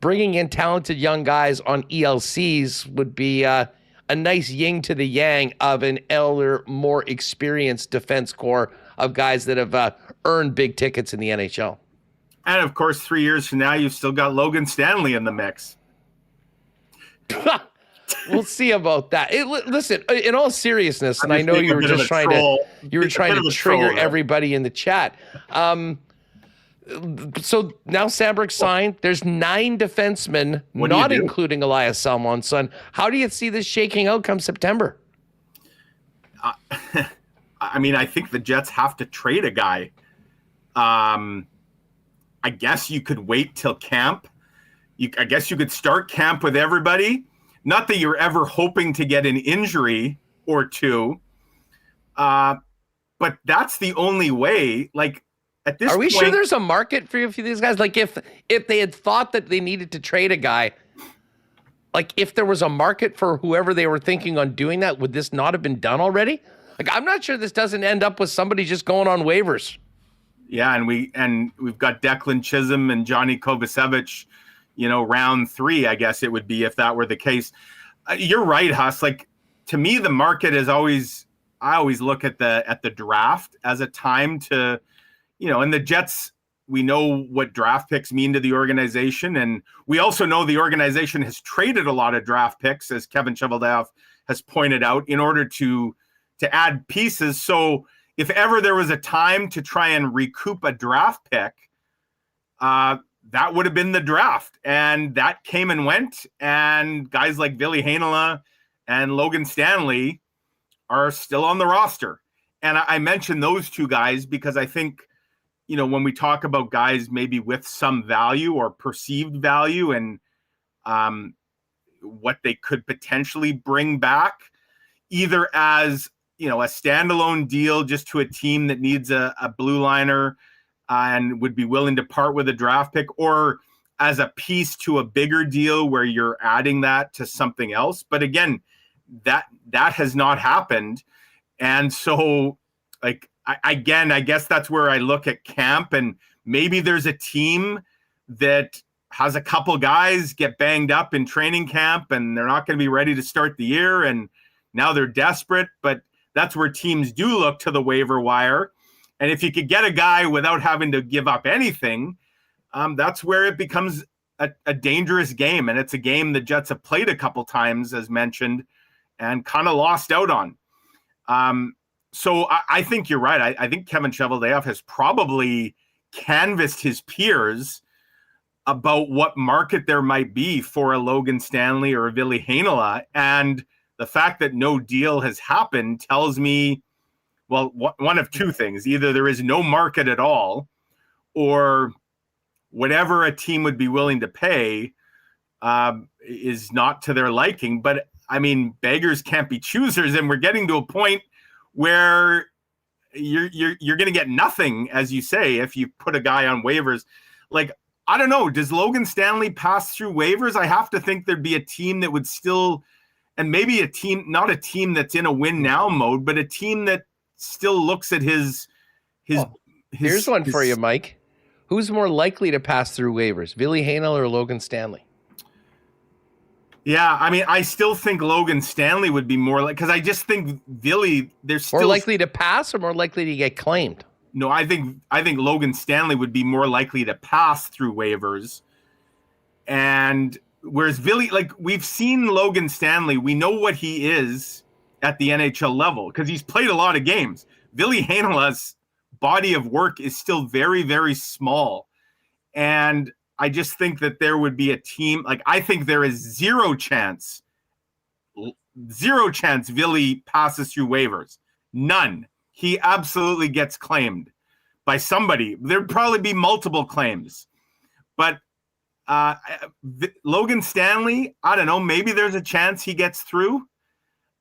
Bringing in talented young guys on ELCs would be a nice yin to the yang of an elder, more experienced defense core of guys that have earned big tickets in the NHL. And of course, 3 years from now, you've still got Logan Stanley in the mix. We'll see about that. Listen, in all seriousness, and I know you were just trying to trigger everybody in the chat. So now Samberg signed. There's 9 defensemen, not including Elias Salomonsson. How do you see this shaking out come September? I think the Jets have to trade a guy. I guess you could wait till camp. I guess you could start camp with everybody. Not that you're ever hoping to get an injury or two. But that's the only way. At this point, are we point, sure there's a market for these guys? If they had thought that they needed to trade a guy, if there was a market for whoever they were thinking on doing that, would this not have been done already? I'm not sure this doesn't end up with somebody just going on waivers. Yeah, and we've got Declan Chisholm and Johnny Kovacevic, round 3, I guess it would be if that were the case. You're right, Huss. To me, the market is always. I always look at the draft as a time to. And the Jets, we know what draft picks mean to the organization. And we also know the organization has traded a lot of draft picks, as Kevin Cheveldayoff has pointed out, in order to add pieces. So if ever there was a time to try and recoup a draft pick, that would have been the draft. And that came and went. And guys like Ville Heinola and Logan Stanley are still on the roster. And I mentioned those 2 guys because I think, when we talk about guys maybe with some value or perceived value and what they could potentially bring back, either as, a standalone deal just to a team that needs a blue liner and would be willing to part with a draft pick, or as a piece to a bigger deal where you're adding that to something else. But again, that has not happened. And so I guess that's where I look at camp, and maybe there's a team that has a couple guys get banged up in training camp and they're not going to be ready to start the year. And now they're desperate, but that's where teams do look to the waiver wire. And if you could get a guy without having to give up anything, that's where it becomes a dangerous game. And it's a game the Jets have played a couple times, as mentioned, and kind of lost out on. So I think you're right. I think Kevin Cheveldayoff has probably canvassed his peers about what market there might be for a Logan Stanley or a Ville Heinola. And the fact that no deal has happened tells me, well, one of two things. Either there is no market at all, or whatever a team would be willing to pay is not to their liking. But I mean, beggars can't be choosers, and we're getting to a point where you're going to get nothing, as you say, if you put a guy on waivers. Like, I don't know, does Logan Stanley pass through waivers? I have to think there'd be a team that would still, and maybe a team, not a team that's in a win now mode, but a team that still looks at his here's one for you, Mike. Who's more likely to pass through waivers, Ville Heinola or Logan Stanley? Yeah, I mean, I still think Logan Stanley would be more like, because I just think Ville, they're still more likely to pass or more likely to get claimed. No, I think Logan Stanley would be more likely to pass through waivers, and whereas Ville, like, we've seen Logan Stanley, we know what he is at the NHL level because he's played a lot of games. Ville Heinola's body of work is still very, very small, and I just think that there would be a team, like, I think there is zero chance Ville passes through waivers. None. He absolutely gets claimed by somebody. There'd probably be multiple claims. But Logan Stanley, I don't know, maybe there's a chance he gets through.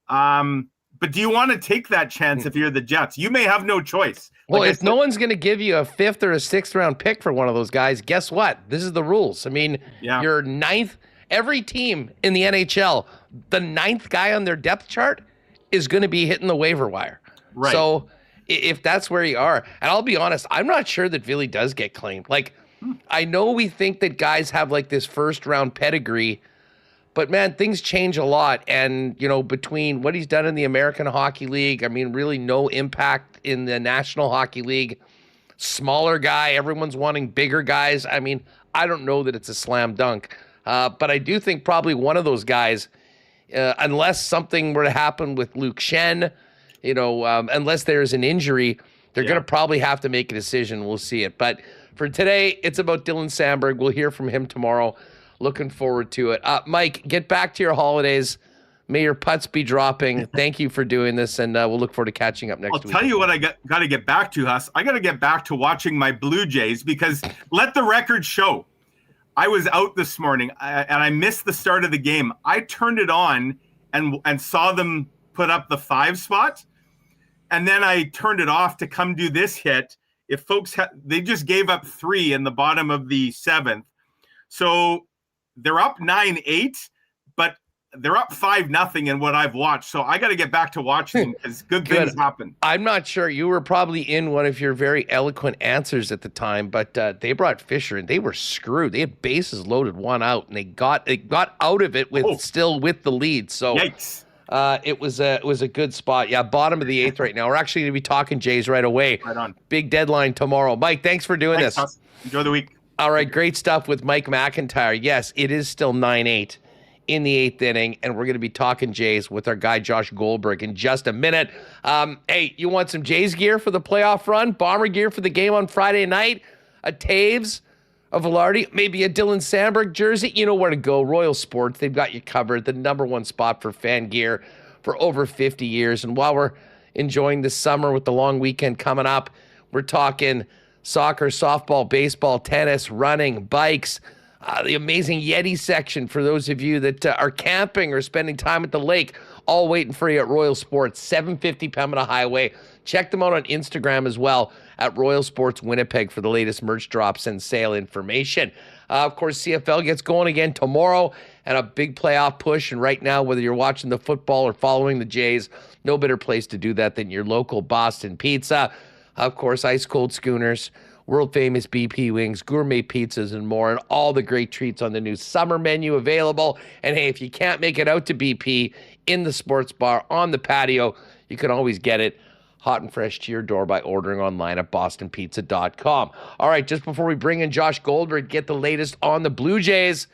But do you want to take that chance if you're the Jets? You may have no choice. Well, if no one's going to give you a 5th or a 6th round pick for one of those guys, guess what? This is the rules. I mean, your 9th, every team in the NHL, the 9th guy on their depth chart is going to be hitting the waiver wire. Right. So if that's where you are, and I'll be honest, I'm not sure that Ville does get claimed. Like, I know we think that guys have like this 1st round pedigree, but man, things change a lot. And, you know, between what he's done in the American Hockey League, I mean, really no impact in the National Hockey League. Smaller guy, everyone's wanting bigger guys. I mean, I don't know that it's a slam dunk. But I do think probably one of those guys, unless something were to happen with Luke Shen, you know, unless there's an injury, they're going to probably have to make a decision. We'll see it. But for today, it's about Dylan Samberg. We'll hear from him tomorrow. Looking forward to it. Mike, get back to your holidays. May your putts be dropping. Thank you for doing this, and we'll look forward to catching up next week. I'll tell you what I got to get back to, Huss. I got to get back to watching my Blue Jays because let the record show. I was out this morning, and I missed the start of the game. I turned it on and saw them put up the 5 spot, and then I turned it off to come do this hit. If folks, they just gave up 3 in the bottom of the 7th. So they're up 9-8, but they're up 5-0 in what I've watched. So I got to get back to watching because good things happen. I'm not sure. You were probably in one of your very eloquent answers at the time, but they brought Fisher and they were screwed. They had bases loaded, 1 out, and they got out of it with still with the lead. So yikes. It was a good spot. Yeah, bottom of the 8th right now. We're actually going to be talking Jays right away. Right on. Big deadline tomorrow. Mike, thanks for doing this. Huss. Enjoy the week. All right, great stuff with Mike McIntyre. Yes, it is still 9-8 in the 8th inning, and we're going to be talking Jays with our guy Josh Goldberg in just a minute. Hey, you want some Jays gear for the playoff run? Bomber gear for the game on Friday night? A Taves, a Velarde, maybe a Dylan Samberg jersey? You know where to go. Royal Sports, they've got you covered. The #1 spot for fan gear for over 50 years. And while we're enjoying the summer with the long weekend coming up, we're talking soccer, softball, baseball, tennis, running, bikes, the amazing Yeti section for those of you that are camping or spending time at the lake, all waiting for you at Royal Sports, 750 Pembina Highway. Check them out on Instagram as well at Royal Sports Winnipeg for the latest merch drops and sale information. Of course, CFL gets going again tomorrow and a big playoff push. And right now, whether you're watching the football or following the Jays, no better place to do that than your local Boston Pizza. Of course, ice cold schooners, world famous BP wings, gourmet pizzas, and more, and all the great treats on the new summer menu available. And hey, if you can't make it out to BP in the sports bar on the patio, you can always get it hot and fresh to your door by ordering online at bostonpizza.com. All right, just before we bring in Josh Goldberg, get the latest on the Blue Jays,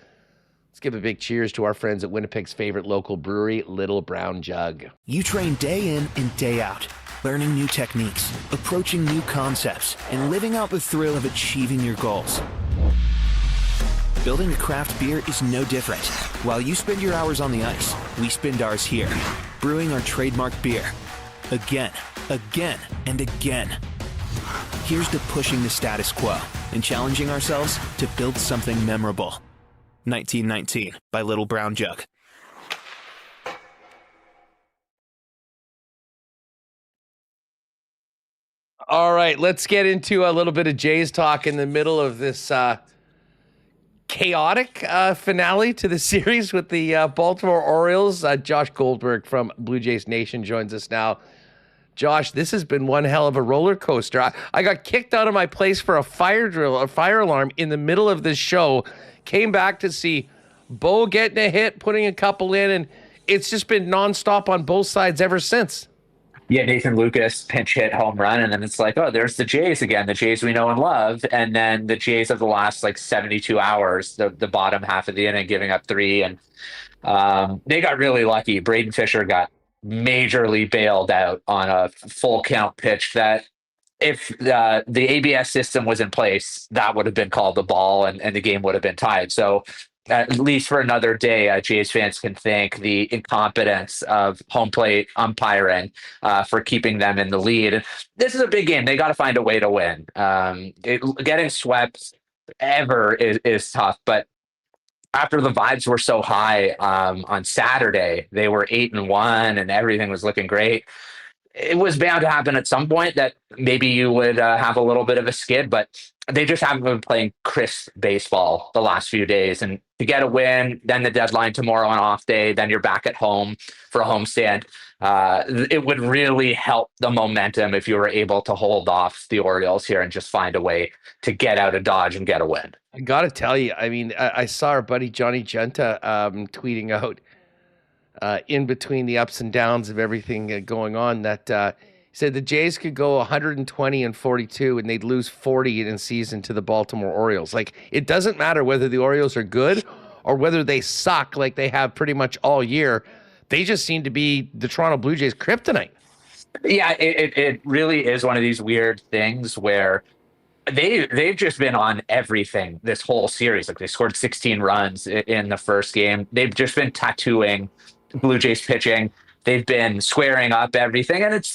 let's give a big cheers to our friends at Winnipeg's favorite local brewery, Little Brown Jug. You train day in and day out. learning new techniques, approaching new concepts, and living out the thrill of achieving your goals. Building a craft beer is no different. While you spend your hours on the ice, we spend ours here, brewing our trademark beer. Again, again, and again. Here's to pushing the status quo and challenging ourselves to build something memorable. 1919 by Little Brown Jug. All right, let's get into a little bit of Jays talk in the middle of this chaotic finale to the series with the Baltimore Orioles. Josh Goldberg from Blue Jays Nation joins us now. Josh, this has been one hell of a roller coaster. I got kicked out of my place for a fire alarm in the middle of this show. Came back to see Bo getting a hit, putting a couple in, and it's just been nonstop on both sides ever since. Yeah, Nathan Lucas pinch hit home run, and then it's like, oh, there's the Jays again, the Jays we know and love, and then the Jays of the last 72 hours, the bottom half of the inning, giving up 3, and they got really lucky. Braden Fisher got majorly bailed out on a full count pitch that if the ABS system was in place, that would have been called the ball, and the game would have been tied. So at least for another day, Jays fans can thank the incompetence of home plate umpiring for keeping them in the lead. And this is a big game. They got to find a way to win. Getting swept ever is tough, but after the vibes were so high on Saturday, they were 8-1 and everything was looking great. It was bound to happen at some point that maybe you would have a little bit of a skid, but they just haven't been playing crisp baseball the last few days. And to get a win, then the deadline tomorrow on off day, then you're back at home for a homestand. It would really help the momentum if you were able to hold off the Orioles here and just find a way to get out of Dodge and get a win. I got to tell you, I mean, I saw our buddy Johnny Genta tweeting out in between the ups and downs of everything going on that he said the Jays could go 120-42 and they'd lose 40 in a season to the Baltimore Orioles. Like, it doesn't matter whether the Orioles are good or whether they suck like they have pretty much all year. They just seem to be the Toronto Blue Jays kryptonite. Yeah, it really is one of these weird things where they've just been on everything this whole series. Like, they scored 16 runs in the first game. They've just been tattooing Blue Jays pitching. They've been squaring up everything, and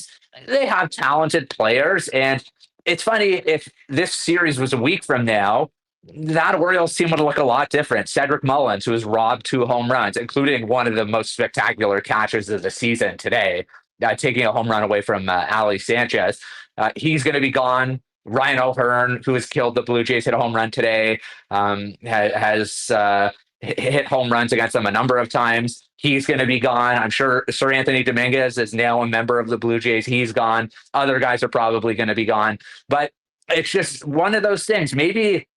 they have talented players. And it's funny, if this series was a week from now, that Orioles team would look a lot different. Cedric Mullins, who has robbed 2 home runs, including one of the most spectacular catches of the season today, taking a home run away from Ali Sanchez. He's going to be gone. Ryan O'Hearn, who has killed the Blue Jays, hit a home run today, has hit home runs against them a number of times. He's going to be gone. I'm sure Sir Anthony Dominguez is now a member of the Blue Jays. He's gone. Other guys are probably going to be gone. But it's just one of those things. Maybe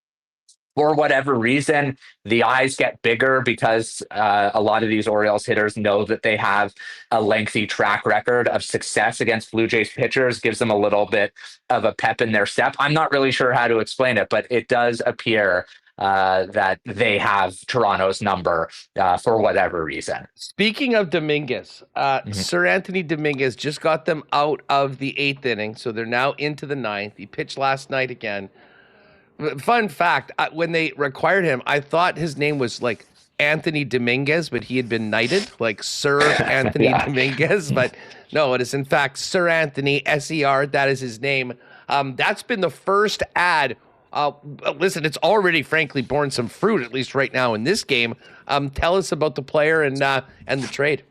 for whatever reason, the eyes get bigger because a lot of these Orioles hitters know that they have a lengthy track record of success against Blue Jays pitchers, gives them a little bit of a pep in their step. I'm not really sure how to explain it, but it does appear that they have Toronto's number for whatever reason. Speaking of Dominguez, Sir Anthony Dominguez just got them out of the 8th inning, so they're now into the 9th. He pitched last night again. Fun fact, when they required him, I thought his name was like Anthony Dominguez, but he had been knighted, like Sir Anthony Dominguez. But no, it is in fact Sir Anthony, S-E-R, that is his name. That's been the first ad. Listen, it's already frankly borne some fruit, at least right now in this game. Tell us about the player and the trade.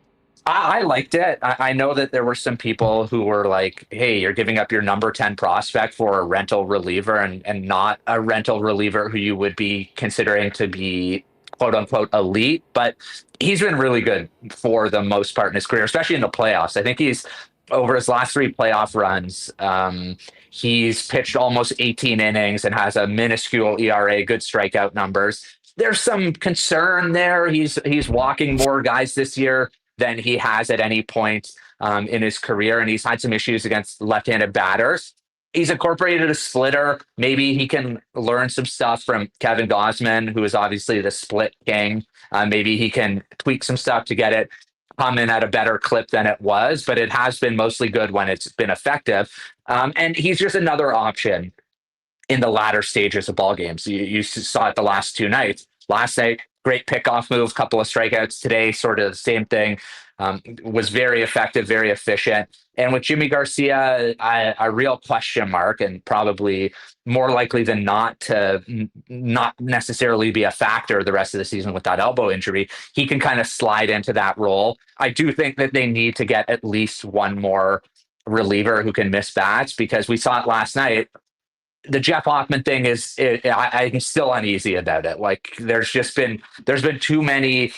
I liked it. I know that there were some people who were like, hey, you're giving up your number 10 prospect for a rental reliever and not a rental reliever who you would be considering to be quote unquote elite. But he's been really good for the most part in his career, especially in the playoffs. I think he's over his last 3 playoff runs. He's pitched almost 18 innings and has a minuscule ERA, good strikeout numbers. There's some concern there. He's walking more guys this year than he has at any point in his career, and he's had some issues against left-handed batters. He's incorporated a splitter. Maybe he can learn some stuff from Kevin Gausman, who is obviously the split king. Maybe he can tweak some stuff to get it come in at a better clip than it was, but it has been mostly good when it's been effective. And he's just another option in the latter stages of ball games. You saw it the last 2 nights. Last night, great pickoff move, couple of strikeouts. Today, sort of the same thing. Was very effective, very efficient. And with Jimmy Garcia, a real question mark, and probably more likely than not to not necessarily be a factor the rest of the season with that elbow injury. He can kind of slide into that role. I do think that they need to get at least one more reliever who can miss bats, because we saw it last night. The Jeff Hoffman thing I'm still uneasy about it. Like there's been too many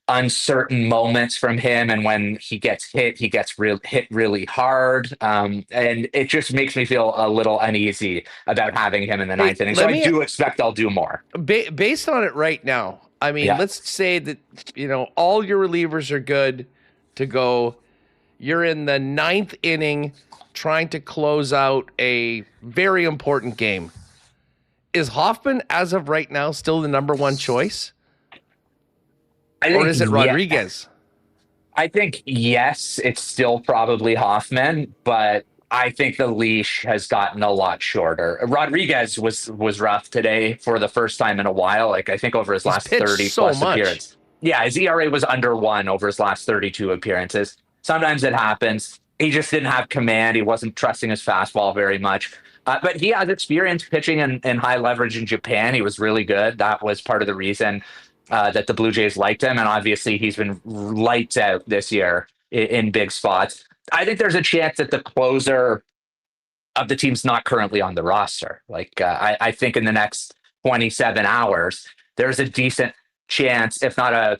uncertain moments from him, and when he gets hit, he gets hit really hard, and it just makes me feel a little uneasy about having him in the ninth inning. So I do expect I'll do more. Based on it right now, I mean, let's say that all your relievers are good to go. You're in the 9th inning, trying to close out a very important game. Is Hoffman, as of right now, still the number one choice? Or is it Rodriguez? I think, yes, it's still probably Hoffman, but I think the leash has gotten a lot shorter. Rodriguez was rough today for the first time in a while. Like, I think over his last 30 plus appearances. Yeah, his ERA was under 1 over his last 32 appearances. Sometimes it happens. He just didn't have command. He wasn't trusting his fastball very much. But he has experience pitching in high leverage in Japan. He was really good. That was part of the reason that the Blue Jays liked him. And obviously he's been lights out this year in big spots. I think there's a chance that the closer of the team's not currently on the roster. Like I think in the next 27 hours, there's a decent chance, if not a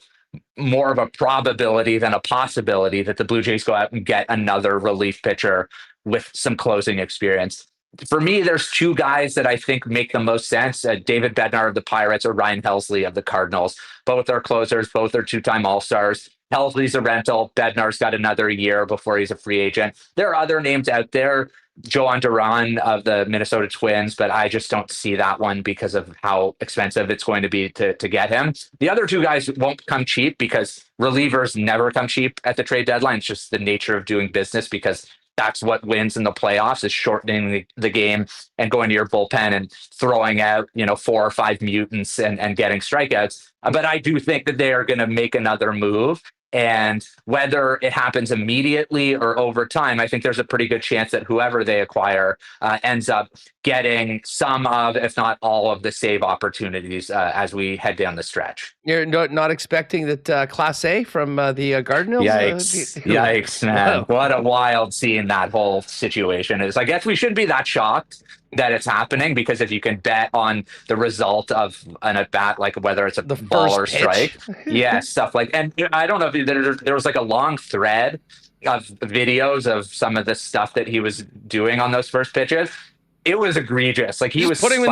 more of a probability than a possibility, that the Blue Jays go out and get another relief pitcher with some closing experience. For me, there's 2 guys that I think make the most sense. David Bednar of the Pirates or Ryan Helsley of the Cardinals. Both are closers. Both are 2-time All-Stars. Helsley's a rental. Bednar's got another year before he's a free agent. There are other names out there. Joan Duran of the Minnesota Twins, but I just don't see that one because of how expensive it's going to be to get him. The other 2 guys won't come cheap because relievers never come cheap at the trade deadline. It's just the nature of doing business, because that's what wins in the playoffs, is shortening the game and going to your bullpen and throwing out, 4 or 5 mutants and getting strikeouts. But I do think that they are going to make another move. And whether it happens immediately or over time, I think there's a pretty good chance that whoever they acquire ends up getting some of, if not all of, the save opportunities as we head down the stretch. You're not expecting that Class A from the Cardinals? Yikes, man. What a wild scene that whole situation is. I guess we shouldn't be that shocked that it's happening, because if you can bet on the result of an at-bat, like whether it's a ball or strike, stuff like, and I don't know if there was like a long thread of videos of some of the stuff that he was doing on those first pitches. It was egregious. Like he was putting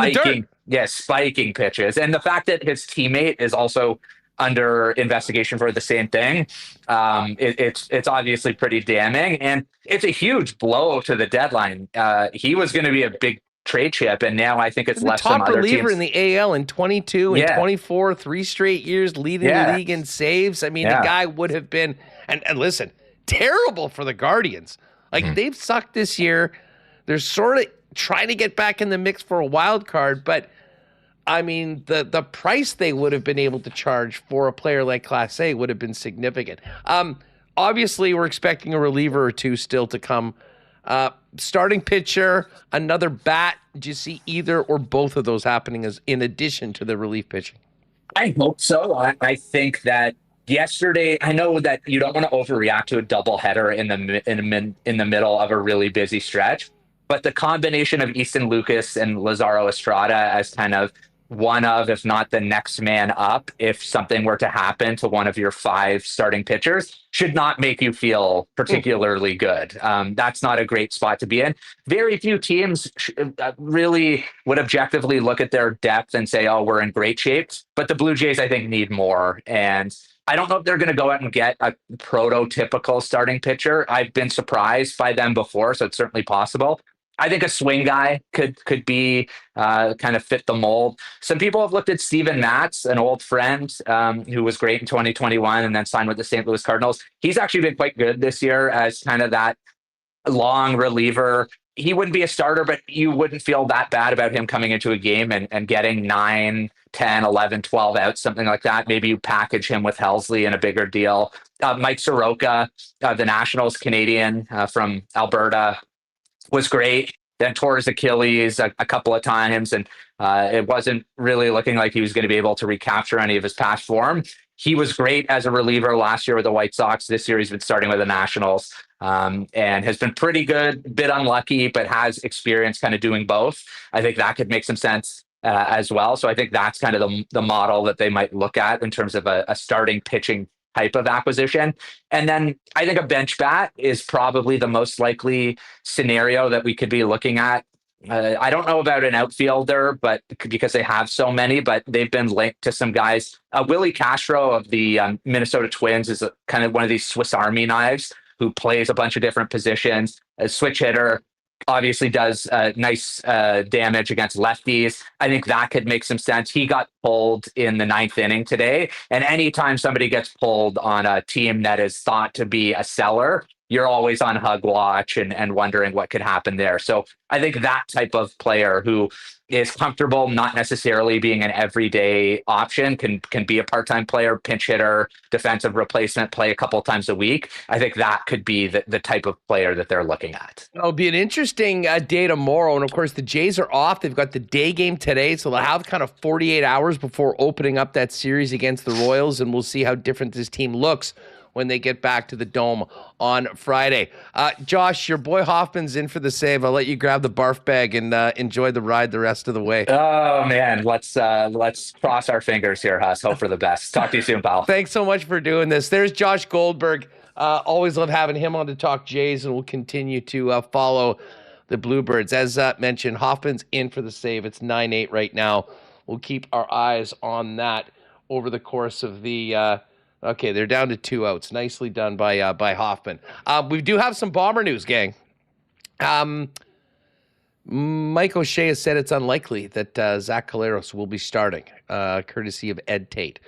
spiking pitches. And the fact that his teammate is also under investigation for the same thing, it's obviously pretty damning, and it's a huge blow to the deadline. He was going to be a big trade chip, and now I think it's left some other teams. Top reliever in the AL in 22 and 24, 3 straight years leading the league in saves. I mean, the guy would have been, and listen, terrible for the Guardians. Like they've sucked this year. They're sort of trying to get back in the mix for a wild card, but I mean, the price they would have been able to charge for a player like Class A would have been significant. Obviously, we're expecting a reliever or 2 still to come. Starting pitcher, another bat. Do you see either or both of those happening as in addition to the relief pitching? I hope so. I think that yesterday, I know that you don't want to overreact to a doubleheader in the middle of a really busy stretch, but the combination of Easton Lucas and Lazaro Estrada as kind of one of, if not the next man up, if something were to happen to one of your 5 starting pitchers, should not make you feel particularly good. That's not a great spot to be in. Very few teams really would objectively look at their depth and say, oh, we're in great shape. But the Blue Jays, I think, need more. And I don't know if they're going to go out and get a prototypical starting pitcher. I've been surprised by them before, so it's certainly possible. I think a swing guy could be kind of fit the mold. Some people have looked at Steven Matz, an old friend who was great in 2021 and then signed with the St. Louis Cardinals. He's actually been quite good this year as kind of that long reliever. He wouldn't be a starter, but you wouldn't feel that bad about him coming into a game and getting 9, 10, 11, 12 outs, something like that. Maybe you package him with Helsley in a bigger deal. Mike Soroka, the Nationals Canadian from Alberta, was great. Then tore his Achilles a couple of times, and it wasn't really looking like he was going to be able to recapture any of his past form. He was great as a reliever last year with the White Sox. This year he's been starting with the Nationals and has been pretty good, a bit unlucky, but has experience kind of doing both. I think that could make some sense as well. So I think that's kind of the model that they might look at in terms of a starting pitching type of acquisition. And then I think a bench bat is probably the most likely scenario that we could be looking at. I don't know about an outfielder, but because they have so many, but they've been linked to some guys. Willie Castro of the Minnesota Twins is kind of one of these Swiss Army knives who plays a bunch of different positions. A switch hitter, obviously does nice damage against lefties. I think that could make some sense. He got pulled in the 9th inning today. And anytime somebody gets pulled on a team that is thought to be a seller, you're always on hug watch and wondering what could happen there. So I think that type of player who is comfortable not necessarily being an everyday option can be a part-time player, pinch hitter, defensive replacement, play a couple times a week. I think that could be the type of player that they're looking at. It'll be an interesting day tomorrow. And of course, the Jays are off. They've got the day game today. So they'll have kind of 48 hours before opening up that series against the Royals. And we'll see how different this team looks when they get back to the Dome on Friday. Josh, your boy Hoffman's in for the save. I'll let you grab the barf bag and enjoy the ride the rest of the way. Oh, man. Let's cross our fingers here, Huss. Hope for the best. Talk to you soon, pal. Thanks so much for doing this. There's Josh Goldberg. Always love having him on to talk Jays, and we'll continue to follow the Bluebirds. As mentioned, Hoffman's in for the save. It's 9-8 right now. We'll keep our eyes on that over the course of the okay, they're down to 2 outs. Nicely done by Hoffman. We do have some Bomber news, gang. Mike O'Shea has said it's unlikely that Zach Collaros will be starting, courtesy of Ed Tate.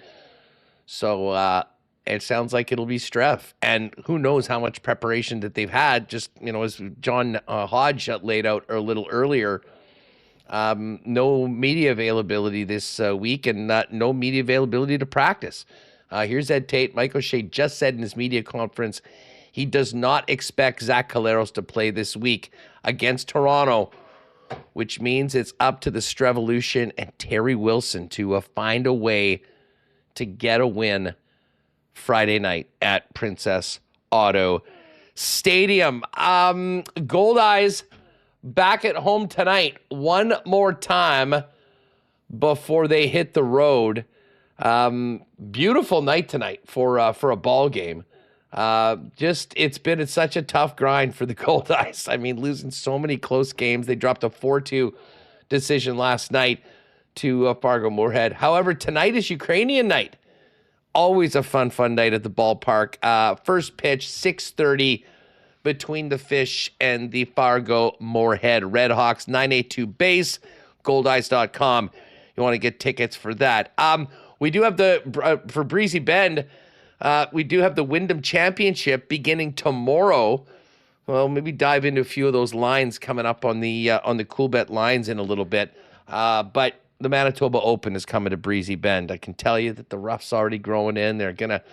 So it sounds like it'll be Streff. And who knows how much preparation that they've had. Just, as John Hodge laid out a little earlier, no media availability this week and no media availability to practice. Here's Ed Tate. Mike O'Shea just said in his media conference he does not expect Zach Collaros to play this week against Toronto, which means it's up to the Strevolution and Terry Wilson to find a way to get a win Friday night at Princess Auto Stadium. Gold Eyes back at home tonight one more time before they hit the road. Beautiful night tonight for a ball game. It's such a tough grind for the Gold Eyes. I mean, losing so many close games. They dropped a 4-2 decision last night to Fargo Moorhead. However, tonight is Ukrainian night. Always a fun night at the ballpark. First pitch, 6:30 between the Fish and the Fargo Moorhead Redhawks. 982 base, goldeyes.com. You want to get tickets for that. We do have for Breezy Bend, we do have the Wyndham Championship beginning tomorrow. Well, maybe dive into a few of those lines coming up on the Coolbet lines in a little bit. But the Manitoba Open is coming to Breezy Bend. I can tell you that the rough's already growing in. They're going to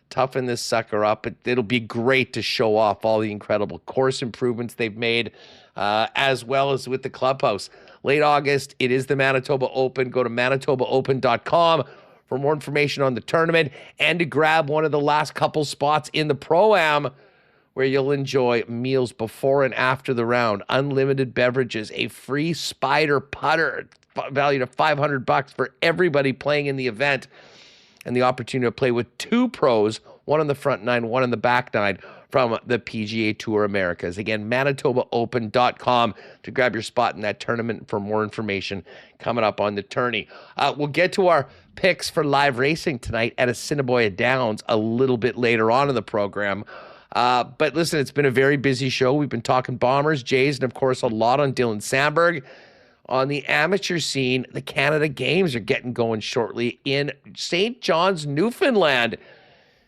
toughen this sucker up. It'll be great to show off all the incredible course improvements they've made, as well as with the clubhouse. Late August, it is the Manitoba Open. Go to manitobaopen.com for more information on the tournament and to grab one of the last couple spots in the Pro-Am where you'll enjoy meals before and after the round, unlimited beverages, a free Spider putter valued at $500 for everybody playing in the event, and the opportunity to play with 2 pros, one on the front 9, one on the back 9 from the PGA Tour Americas. Again, manitobaopen.com to grab your spot in that tournament for more information coming up on the tourney. We'll get to our picks for live racing tonight at Assiniboia Downs a little bit later on in the program. But listen, it's been a very busy show. We've been talking Bombers, Jays, and of course a lot on Dylan Samberg. On the amateur scene, the Canada Games are getting going shortly in St. John's, Newfoundland.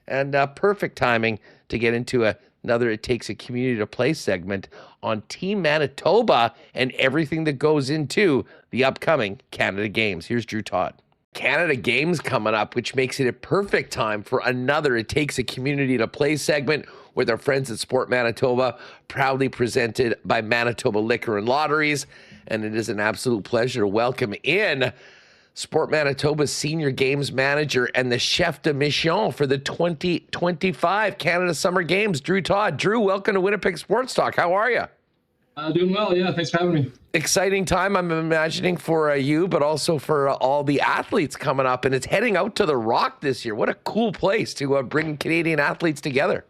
And perfect timing to get into another It Takes a Community to Play segment on Team Manitoba and everything that goes into the upcoming Canada Games. Here's Drew Todd. Canada Games coming up, which makes it a perfect time for another It Takes a Community to Play segment with our friends at Sport Manitoba, proudly presented by Manitoba Liquor and Lotteries. And it is an absolute pleasure to welcome in Sport Manitoba's Senior Games Manager and the Chef de Mission for the 2025 Canada Summer Games, Drew Todd. Drew, welcome to Winnipeg Sports Talk. How are you? Doing well, yeah. Thanks for having me. Exciting time, I'm imagining, for you, but also for all the athletes coming up. And it's heading out to the Rock this year. What a cool place to bring Canadian athletes together.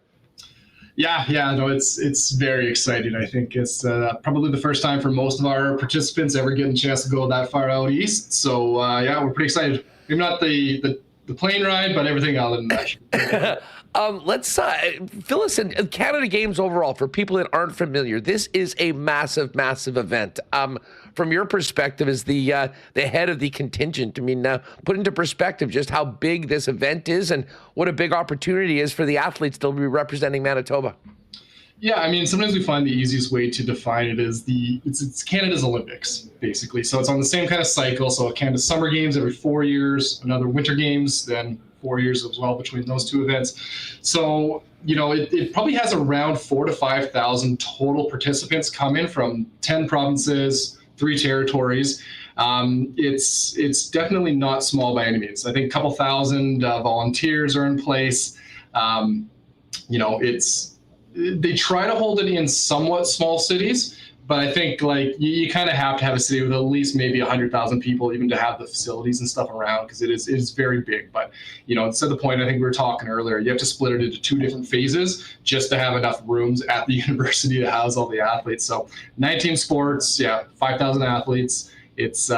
Yeah, no, it's very exciting. I think it's probably the first time for most of our participants ever getting a chance to go that far out east. So yeah, we're pretty excited. Maybe not the plane ride, but everything other than that. Let's fill us in. Canada Games overall, for people that aren't familiar, this is a massive, massive event. From your perspective, as the head of the contingent, I mean, put into perspective just how big this event is and what a big opportunity is for the athletes to be representing Manitoba. Yeah, I mean, sometimes we find the easiest way to define it is it's Canada's Olympics, basically. So it's on the same kind of cycle. So Canada Summer Games every 4 years, another Winter Games, then 4 years as well between those two events. So, it probably has around 4,000 to 5,000 total participants come in from 10 provinces, 3 territories. It's definitely not small by any means. I think a couple thousand volunteers are in place. They try to hold it in somewhat small cities, but I think you kind of have to have a city with at least maybe 100,000 people even to have the facilities and stuff around, because it is very big. But it's at the point I think we were talking earlier, you have to split it into 2 different phases just to have enough rooms at the university to house all the athletes. So 19 sports, 5,000 athletes. It's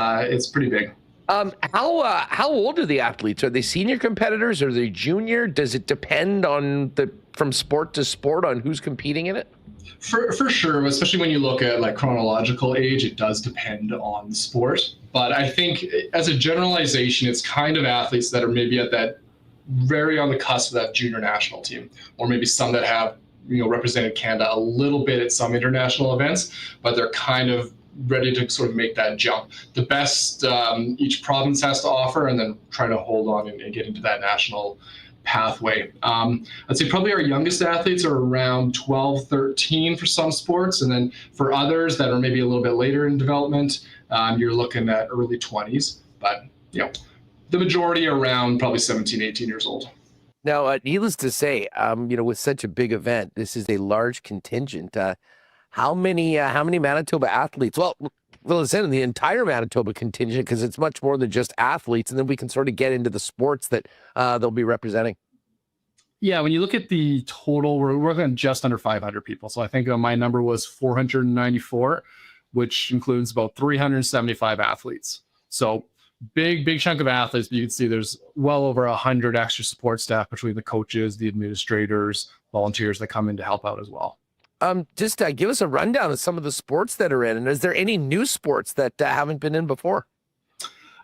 pretty big. How old are the athletes? Are they senior competitors? Are they junior? Does it depend on from sport to sport on who's competing in it? For sure, especially when you look at chronological age, it does depend on the sport. But I think as a generalization, it's kind of athletes that are maybe at that very on the cusp of that junior national team, or maybe some that have represented Canada a little bit at some international events, but they're kind of ready to sort of make that jump. The best each province has to offer, and then try to hold on and get into that national pathway. I'd say probably our youngest athletes are around 12, 13 for some sports. And then for others that are maybe a little bit later in development, you're looking at early 20s. But, the majority are around probably 17, 18 years old. Now, needless to say, with such a big event, this is a large contingent. How many Manitoba athletes? Well, fill us in the entire Manitoba contingent, because it's much more than just athletes, and then we can sort of get into the sports that they'll be representing. Yeah, when you look at the total, we're working on just under 500 people. So I think my number was 494, which includes about 375 athletes. So big chunk of athletes. But you can see there's well over 100 extra support staff between the coaches, the administrators, volunteers that come in to help out as well. Just give us a rundown of some of the sports that are in, and is there any new sports that haven't been in before?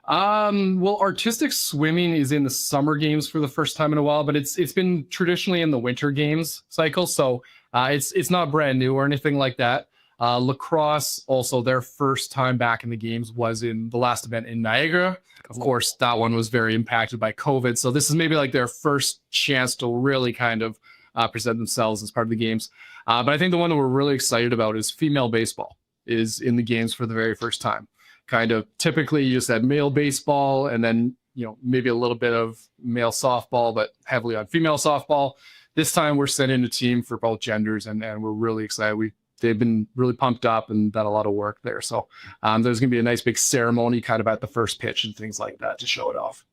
Well, artistic swimming is in the Summer Games for the first time in a while, but it's been traditionally in the Winter Games cycle, so it's not brand new or anything like that. Lacrosse, also their first time back in the games was in the last event in Niagara. Of course, that one was very impacted by COVID, so this is maybe their first chance to really kind of present themselves as part of the games. But I think the one that we're really excited about is female baseball is in the games for the very first time. Kind of typically you just had male baseball and then, maybe a little bit of male softball, but heavily on female softball. This time we're sending a team for both genders, and we're really excited. They've been really pumped up and done a lot of work there. So there's going to be a nice big ceremony kind of at the first pitch and things like that to show it off.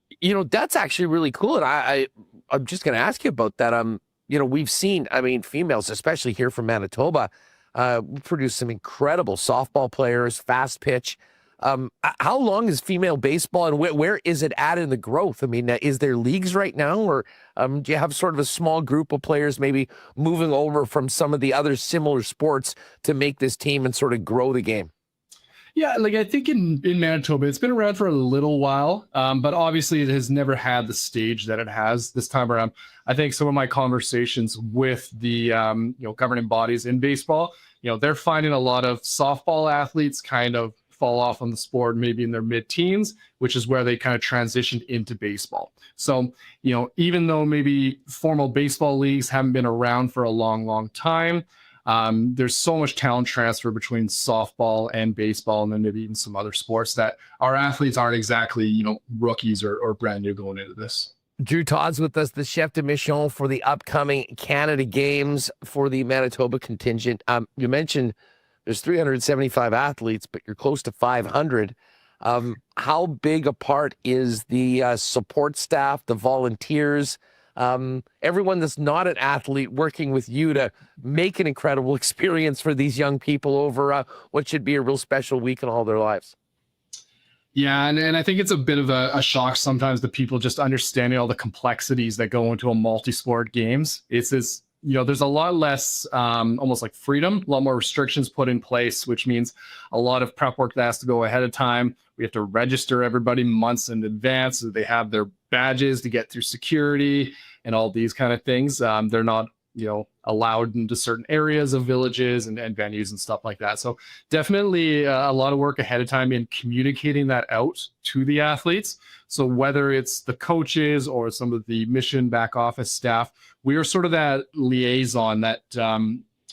That's actually really cool. And I'm just going to ask you about that. We've seen, females, especially here from Manitoba, produce some incredible softball players, fast pitch. How long is female baseball, and where is it at in the growth? I mean, is there leagues right now, or do you have sort of a small group of players maybe moving over from some of the other similar sports to make this team and sort of grow the game? Yeah, like I think in Manitoba, it's been around for a little while, but obviously it has never had the stage that it has this time around. I think some of my conversations with the governing bodies in baseball, they're finding a lot of softball athletes kind of fall off on the sport maybe in their mid-teens, which is where they kind of transitioned into baseball. So, even though maybe formal baseball leagues haven't been around for a long, long time, there's so much talent transfer between softball and baseball, and then maybe even some other sports, that our athletes aren't exactly, rookies or brand new going into this. Drew Todd's with us, the chef de mission for the upcoming Canada Games for the Manitoba contingent. You mentioned there's 375 athletes, but you're close to 500. How big a part is the support staff, the volunteers, everyone that's not an athlete working with you to make an incredible experience for these young people over what should be a real special week in all their lives? Yeah, and I think it's a bit of a shock sometimes to people just understanding all the complexities that go into a multi-sport games. It's this, there's a lot less almost like freedom, a lot more restrictions put in place, which means a lot of prep work that has to go ahead of time. We have to register everybody months in advance so they have their badges to get through security and all these kind of things. They're not allowed into certain areas of villages and venues and stuff like that. So definitely a lot of work ahead of time in communicating that out to the athletes. So whether it's the coaches or some of the mission back office staff, we are sort of that liaison, that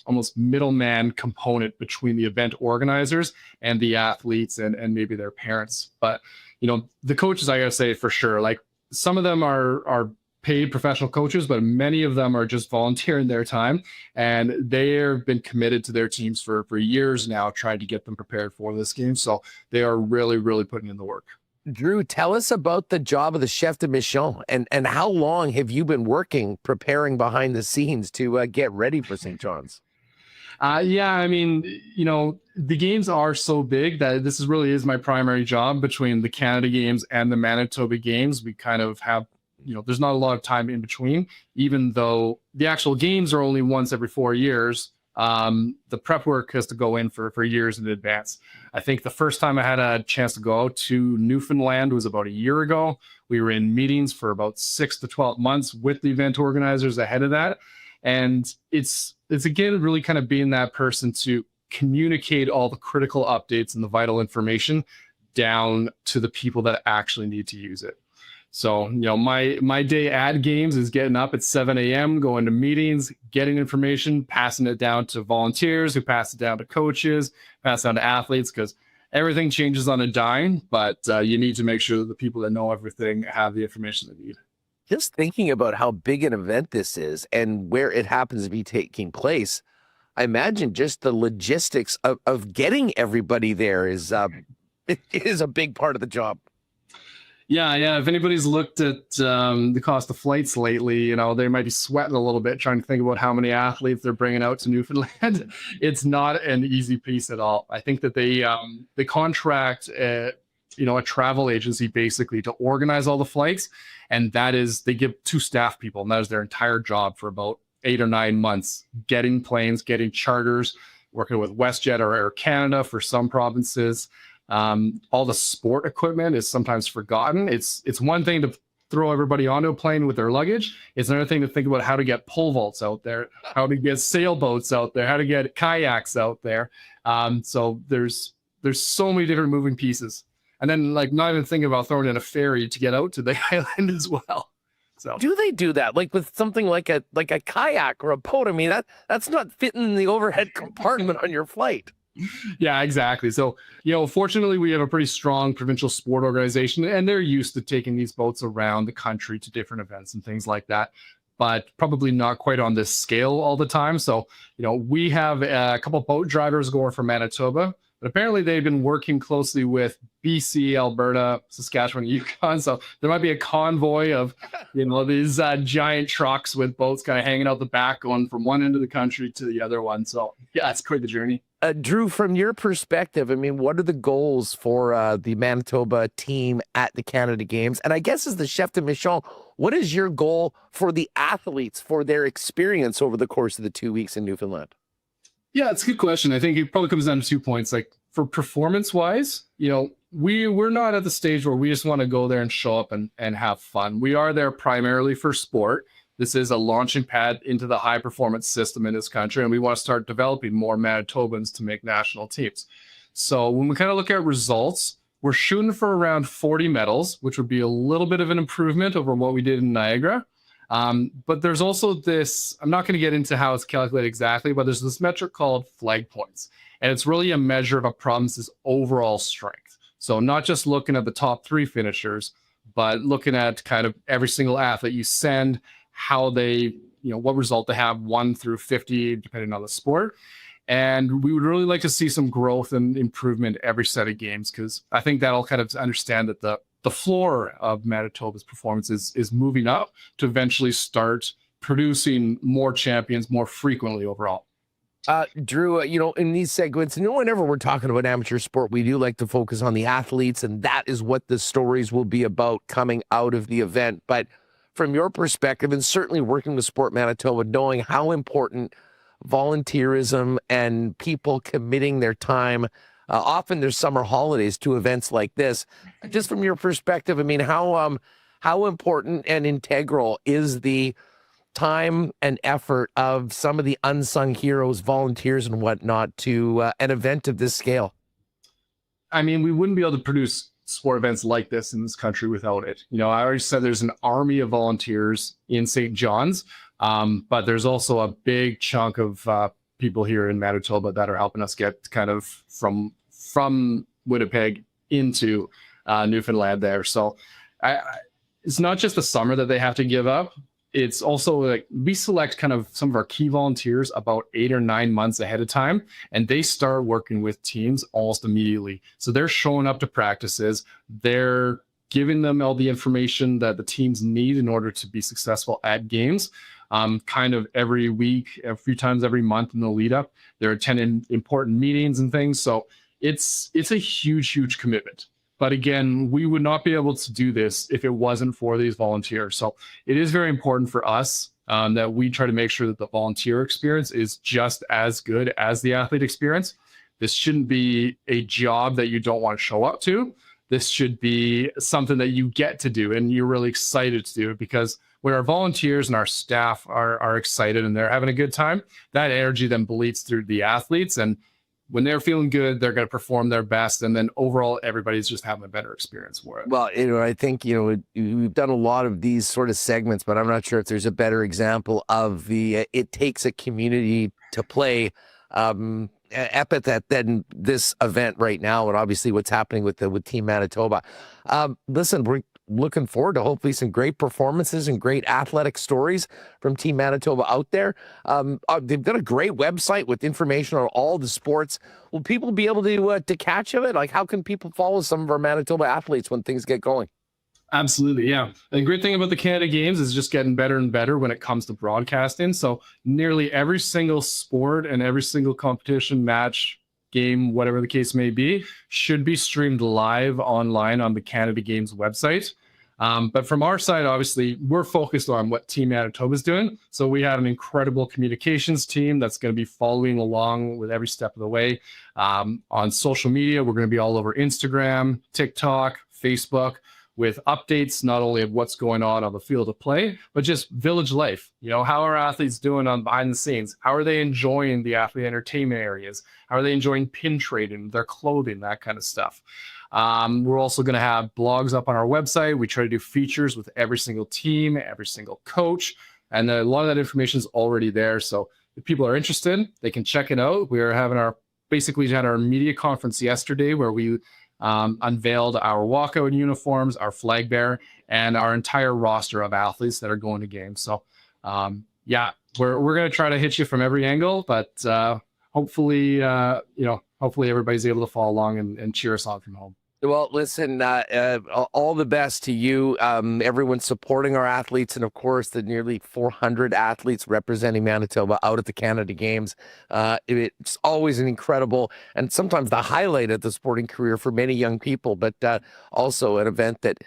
almost middleman component between the event organizers and the athletes and maybe their parents. But, the coaches, I gotta say for sure, like some of them are paid professional coaches, but many of them are just volunteering their time, and they have been committed to their teams for years now, trying to get them prepared for this game. So they are really, really putting in the work. Drew, tell us about the job of the chef de mission, and how long have you been working, preparing behind the scenes to get ready for St. John's? Yeah, I mean, the games are so big that this really is my primary job. Between the Canada Games and the Manitoba Games, we kind of have, there's not a lot of time in between, even though the actual games are only once every 4 years. The prep work has to go in for years in advance. I think the first time I had a chance to go out to Newfoundland was about a year ago. We were in meetings for about 6 to 12 months with the event organizers ahead of that. And it's again, really kind of being that person to communicate all the critical updates and the vital information down to the people that actually need to use it. So, my day at games is getting up at 7 a.m., going to meetings, getting information, passing it down to volunteers, who pass it down to coaches, pass it down to athletes, because everything changes on a dime, but you need to make sure that the people that know everything have the information they need. Just thinking about how big an event this is and where it happens to be taking place, I imagine just the logistics of getting everybody there is it is a big part of the job. Yeah. If anybody's looked at the cost of flights lately, they might be sweating a little bit trying to think about how many athletes they're bringing out to Newfoundland. It's not an easy piece at all. I think that they contract a travel agency basically to organize all the flights, and that is, they give 2 staff people, and that is their entire job for about 8 or 9 months, getting planes, getting charters, working with WestJet or Air Canada for some provinces. All the sport equipment is sometimes forgotten. It's one thing to throw everybody onto a plane with their luggage. It's another thing to think about how to get pole vaults out there, how to get sailboats out there, how to get kayaks out there. So there's so many different moving pieces. And then, not even thinking about throwing in a ferry to get out to the island as well. So do they do that? Like with something like a kayak or a boat? I mean, that's not fitting in the overhead compartment on your flight. Yeah, exactly. So, fortunately, we have a pretty strong provincial sport organization, and they're used to taking these boats around the country to different events and things like that, but probably not quite on this scale all the time. So, we have a couple boat drivers going from Manitoba, but apparently they've been working closely with BC, Alberta, Saskatchewan, Yukon. So there might be a convoy of, these giant trucks with boats kind of hanging out the back, going from one end of the country to the other one. So yeah, it's quite the journey. Drew, from your perspective, I mean, what are the goals for the Manitoba team at the Canada Games? And I guess as the chef de mission, what is your goal for the athletes, for their experience over the course of the 2 weeks in Newfoundland? Yeah, it's a good question. I think it probably comes down to 2 points. Like for performance-wise, we're not at the stage where we just want to go there and show up and have fun. We are there primarily for sport. This is a launching pad into the high performance system in this country, and we want to start developing more Manitobans to make national teams. So when we kind of look at results, we're shooting for around 40 medals, which would be a little bit of an improvement over what we did in Niagara. But there's also this, I'm not going to get into how it's calculated exactly, but there's this metric called flag points. And it's really a measure of a province's overall strength. So not just looking at the top 3 finishers, but looking at kind of every single athlete you send, how they, what result they have 1 through 50, depending on the sport. And we would really like to see some growth and improvement every set of games, because I think that'll kind of understand that the floor of Manitoba's performance is moving up to eventually start producing more champions more frequently overall. Drew, in these segments, and whenever we're talking about amateur sport, we do like to focus on the athletes, and that is what the stories will be about coming out of the event. But from your perspective, and certainly working with Sport Manitoba, knowing how important volunteerism and people committing their time, often there's summer holidays, to events like this. Just from your perspective, I mean, how important and integral is the time and effort of some of the unsung heroes, volunteers and whatnot to an event of this scale? I mean, we wouldn't be able to produce sport events like this in this country without it. I already said there's an army of volunteers in St. John's, but there's also a big chunk of people here in Manitoba that are helping us get kind of from Winnipeg into Newfoundland there. So it's not just the summer that they have to give up. It's also like we select kind of some of our key volunteers about 8 or 9 months ahead of time, and they start working with teams almost immediately. So they're showing up to practices. They're giving them all the information that the teams need in order to be successful at games. Kind of every week, a few times every month in the lead up, they're attending important meetings and things. So it's a huge commitment. But again, we would not be able to do this if it wasn't for these volunteers. So it is very important for us that we try to make sure that the volunteer experience is just as good as the athlete experience. This shouldn't be a job that you don't want to show up to. This should be something that you get to do and you're really excited to do, because when our volunteers and our staff are excited and they're having a good time, that energy then bleeds through the athletes. And when they're feeling good, they're going to perform their best. And then overall, everybody's just having a better experience for it. Well, I think, we've done a lot of these sort of segments, but I'm not sure if there's a better example of the it takes a community to play epithet than this event right now. And obviously what's happening with Team Manitoba. Listen, we're looking forward to hopefully some great performances and great athletic stories from Team Manitoba out there. They've got a great website with information on all the sports. Will people be able to catch of it? Like, how can people follow some of our Manitoba athletes when things get going? Absolutely, yeah. The great thing about the Canada Games is just getting better and better when it comes to broadcasting. So nearly every single sport and every single competition, match, game, whatever the case may be, should be streamed live online on the Canada Games website. But from our side, obviously, we're focused on what Team Manitoba is doing. So we have an incredible communications team that's going to be following along with every step of the way. On social media, we're going to be all over Instagram, TikTok, Facebook, with updates not only of what's going on the field of play, but just village life. How are athletes doing on behind the scenes? How are they enjoying the athlete entertainment areas? How are they enjoying pin trading, their clothing, that kind of stuff? We're also going to have blogs up on our website. We try to do features with every single team, every single coach, and a lot of that information is already there. So if people are interested, they can check it out. We are having basically had our media conference yesterday where we unveiled our walkout uniforms, our flag bearer, and our entire roster of athletes that are going to games. So we're going to try to hit you from every angle, but hopefully everybody's able to follow along and cheer us on from home. Well, listen, all the best to you, everyone supporting our athletes, and of course, the nearly 400 athletes representing Manitoba out at the Canada Games. It's always an incredible and sometimes the highlight of the sporting career for many young people, but also an event that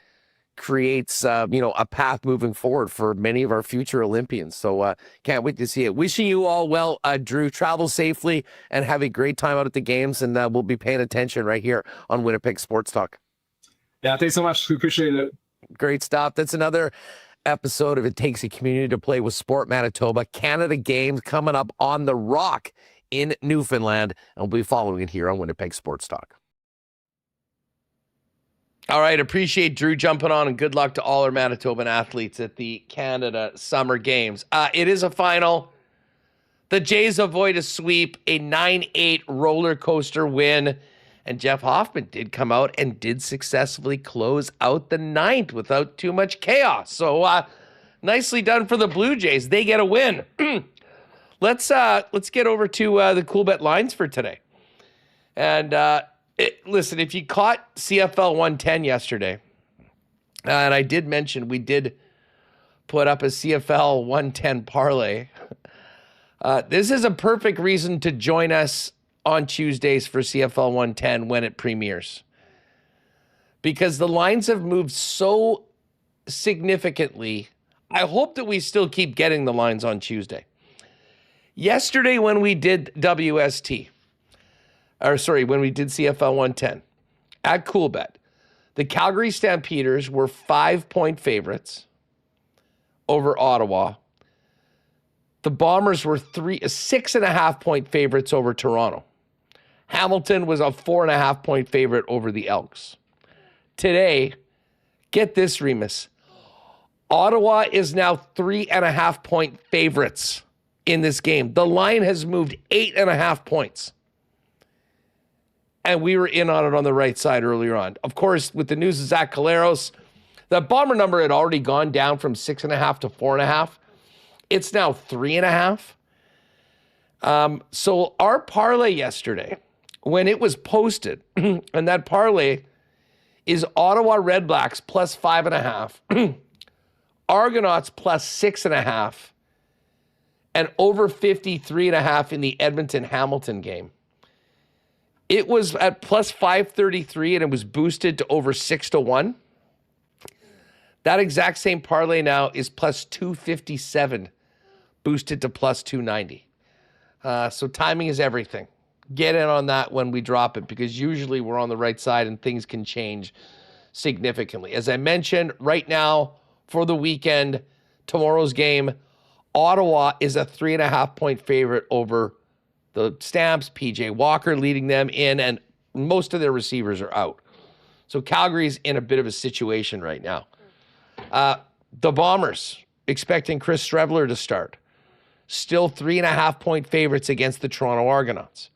creates, a path moving forward for many of our future Olympians. So can't wait to see it. Wishing you all well, Drew. Travel safely and have a great time out at the games. And we'll be paying attention right here on Winnipeg Sports Talk. Yeah, thanks so much. We appreciate it. Great stuff. That's another episode of It Takes a Community to Play with Sport Manitoba. Canada Games coming up on the Rock in Newfoundland. And we'll be following it here on Winnipeg Sports Talk. All right, appreciate Drew jumping on, and good luck to all our Manitoban athletes at the Canada Summer Games. It is a final. The Jays avoid a sweep, a 9-8 roller coaster win, and Jeff Hoffman did come out and did successfully close out the ninth without too much chaos. So nicely done for the Blue Jays. They get a win. Let's get over to the Coolbet lines for today. And listen, if you caught CFL 110 yesterday, and I did mention we did put up a CFL 110 parlay, this is a perfect reason to join us on Tuesdays for CFL 110 when it premieres. Because the lines have moved so significantly, I hope that we still keep getting the lines on Tuesday. Yesterday when we did when we did CFL 110 at Coolbet, the Calgary Stampeders were 5-point favorites over Ottawa. The Bombers were 6.5-point favorites over Toronto. Hamilton was a 4.5-point favorite over the Elks. Today, get this, Remis. Ottawa is now 3.5-point favorites in this game. The line has moved 8.5 points. And we were in on it on the right side earlier on. Of course, with the news of Zach Caleros, the Bomber number had already gone down from 6.5 to 4.5. It's now 3.5. So our parlay yesterday, when it was posted, and that parlay is Ottawa Redblacks plus 5.5, Argonauts plus 6.5, and over 53.5 in the Edmonton-Hamilton game. It was at plus 533, and it was boosted to over 6-1. That exact same parlay now is plus 257, boosted to plus 290. So timing is everything. Get in on that when we drop it, because usually we're on the right side and things can change significantly. As I mentioned, right now for the weekend, tomorrow's game, Ottawa is a 3.5-point favorite over the Stamps. PJ Walker leading them in, and most of their receivers are out. So Calgary's in a bit of a situation right now. The Bombers, expecting Chris Streveler to start, still 3.5-point favorites against the Toronto Argonauts.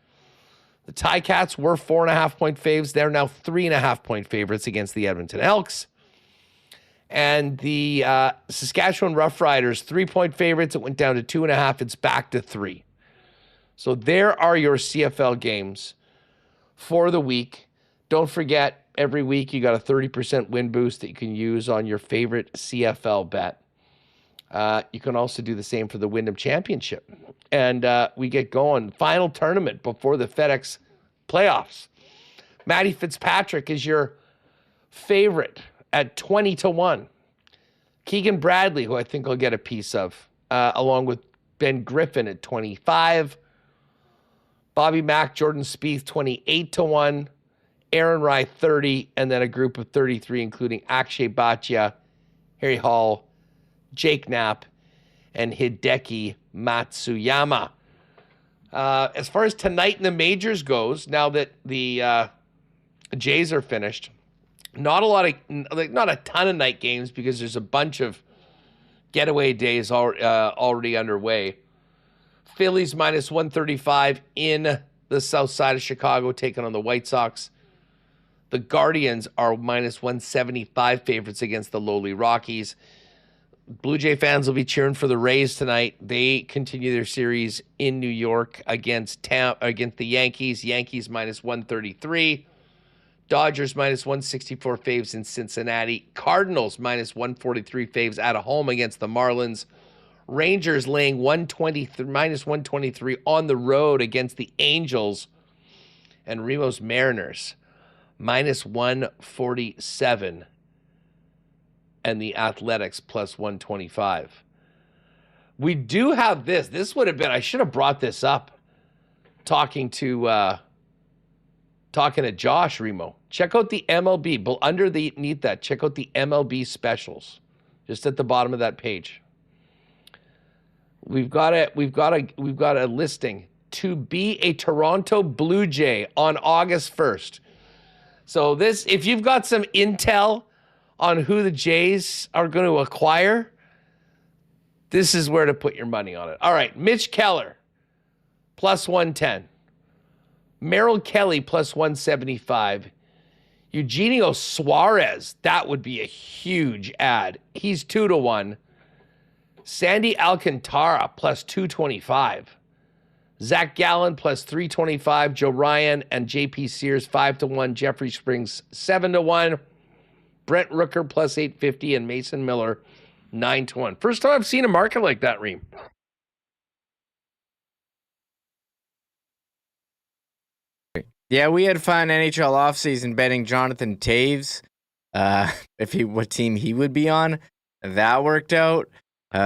The Ticats were 4.5-point faves. They're now 3.5-point favorites against the Edmonton Elks. And the Saskatchewan Roughriders, 3-point favorites. It went down to 2.5. It's back to 3. So there are your CFL games for the week. Don't forget, every week you got a 30% win boost that you can use on your favorite CFL bet. You can also do the same for the Wyndham Championship. And we get going. Final tournament before the FedEx playoffs. Matty Fitzpatrick is your favorite at 20-1. Keegan Bradley, who I think I'll get a piece of, along with Ben Griffin at 25. Bobby Mack, Jordan Spieth, 28-1. Aaron Rye, 30. And then a group of 33, including Akshay Bhatia, Harry Hall, Jake Knapp, and Hideki Matsuyama. As far as tonight in the majors goes, now that the Jays are finished, not a ton of night games because there's a bunch of getaway days already underway. Phillies minus 135 in the south side of Chicago, taking on the White Sox. The Guardians are minus 175 favorites against the lowly Rockies. Blue Jay fans will be cheering for the Rays tonight. They continue their series in New York against the Yankees. Yankees minus 133. Dodgers minus 164 faves in Cincinnati. Cardinals minus 143 faves at home against the Marlins. Rangers laying minus 123 on the road against the Angels. And Remis Mariners minus 147. And the Athletics plus 125. We do have this. This would have been, I should have brought this up talking to Josh Remo. Check out the MLB, but underneath that, check out the MLB specials. Just at the bottom of that page. We've got a listing to be a Toronto Blue Jay on August 1st. So this, if you've got some intel on who the Jays are going to acquire, this is where to put your money on it. All right, Mitch Keller, plus 110. Merrill Kelly, plus 175. Eugenio Suarez, that would be a huge ad. He's 2-1. Sandy Alcantara, plus 225. Zach Gallen, plus 325. Joe Ryan and JP Sears, 5-1. Jeffrey Springs, 7-1. Brent Rooker, plus 850. And Mason Miller, 9-1. First time I've seen a market like that, Reem. Yeah, we had fun NHL offseason betting Jonathan Taves, what team he would be on. That worked out.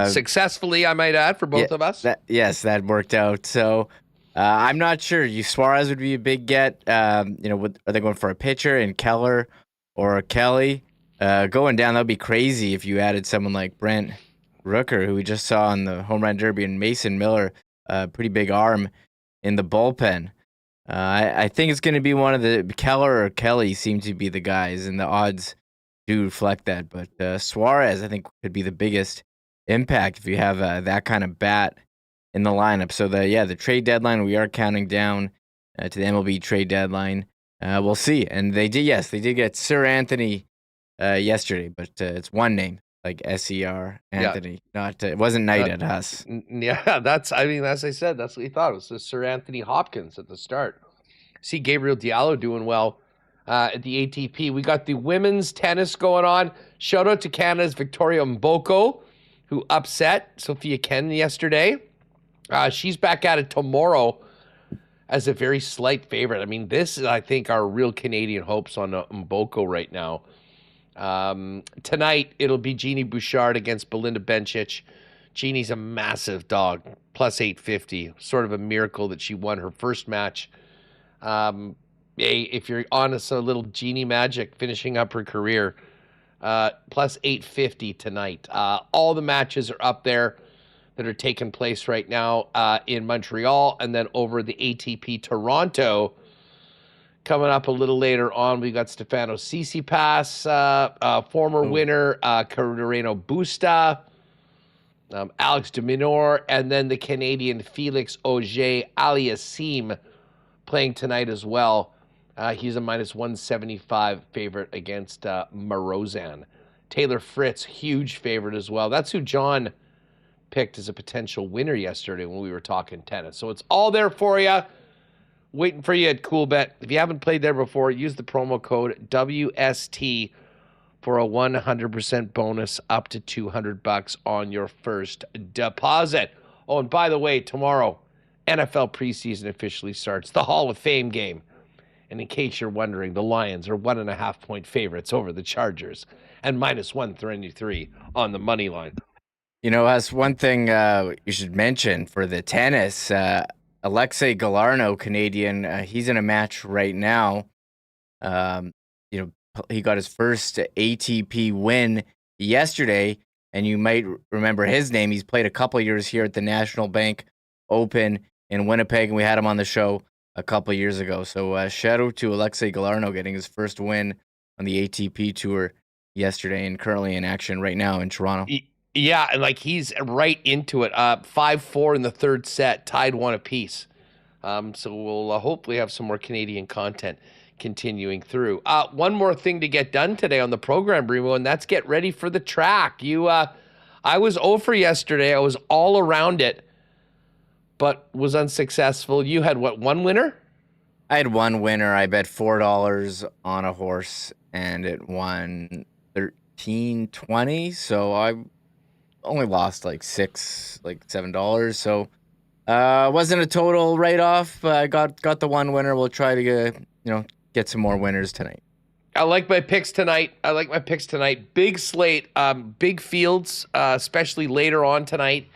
Successfully, I might add, for both of us. That worked out. So I'm not sure. Suarez would be a big get. Are they going for a pitcher in Keller or Kelly? Going down, that would be crazy if you added someone like Brent Rooker, who we just saw in the home run derby, and Mason Miller, pretty big arm in the bullpen. I think it's going to be one of the Keller or Kelly seem to be the guys, and the odds do reflect that. But Suarez, I think, could be the biggest impact if you have that kind of bat in the lineup. So the trade deadline, we are counting down to the MLB trade deadline. We'll see. And they did get Sir Anthony yesterday, but it's one name, like SER Anthony. Not it wasn't Knight at us. Yeah, as I said, that's what he thought. It was Sir Anthony Hopkins at the start. See Gabriel Diallo doing well at the ATP. We got the women's tennis going on. Shout out to Canada's Victoria Mboko, who upset Sophia Ken yesterday. She's back at it tomorrow as a very slight favorite. I mean, this is, I think, our real Canadian hopes on Mboko right now. Tonight, it'll be Jeannie Bouchard against Belinda Bencic. Jeannie's a massive dog, plus 850. Sort of a miracle that she won her first match. If you're on a little Jeannie magic finishing up her career, plus 850 tonight. All the matches are up there that are taking place right now in Montreal, and then over the ATP Toronto. Coming up a little later on, we got Stefano Tsitsipas, former winner, Carreno Busta, Alex de Minaur, and then the Canadian Felix Auger-Aliassime playing tonight as well. He's a minus 175 favorite against Morozan. Taylor Fritz, huge favorite as well. That's who John picked as a potential winner yesterday when we were talking tennis. So it's all there for you. Waiting for you at Coolbet. If you haven't played there before, use the promo code WST for a 100% bonus up to $200 on your first deposit. Oh, and by the way, tomorrow, NFL preseason officially starts. The Hall of Fame game. And in case you're wondering, the Lions are 1.5-point favorites over the Chargers and minus 133 on the money line. That's one thing you should mention for the tennis. Alexei Galarneau, Canadian, he's in a match right now. He got his first ATP win yesterday, and you might remember his name. He's played a couple years here at the National Bank Open in Winnipeg, and we had him on the show a couple years ago. So shout out to Alexei Galarneau getting his first win on the ATP Tour yesterday, and currently in action right now in Toronto. Yeah, and he's right into it. 5-4 in the third set, tied one apiece. So we'll hopefully have some more Canadian content continuing through. One more thing to get done today on the program, Remo, and that's get ready for the track. I was 0 for yesterday. I was all around it, but was unsuccessful. You had one winner? I had one winner. I bet $4 on a horse, and it won $13.20. So I only lost like $7. So wasn't a total write-off. I got the one winner. We'll try to get some more winners tonight. I like my picks tonight. Big slate, big fields, especially later on tonight.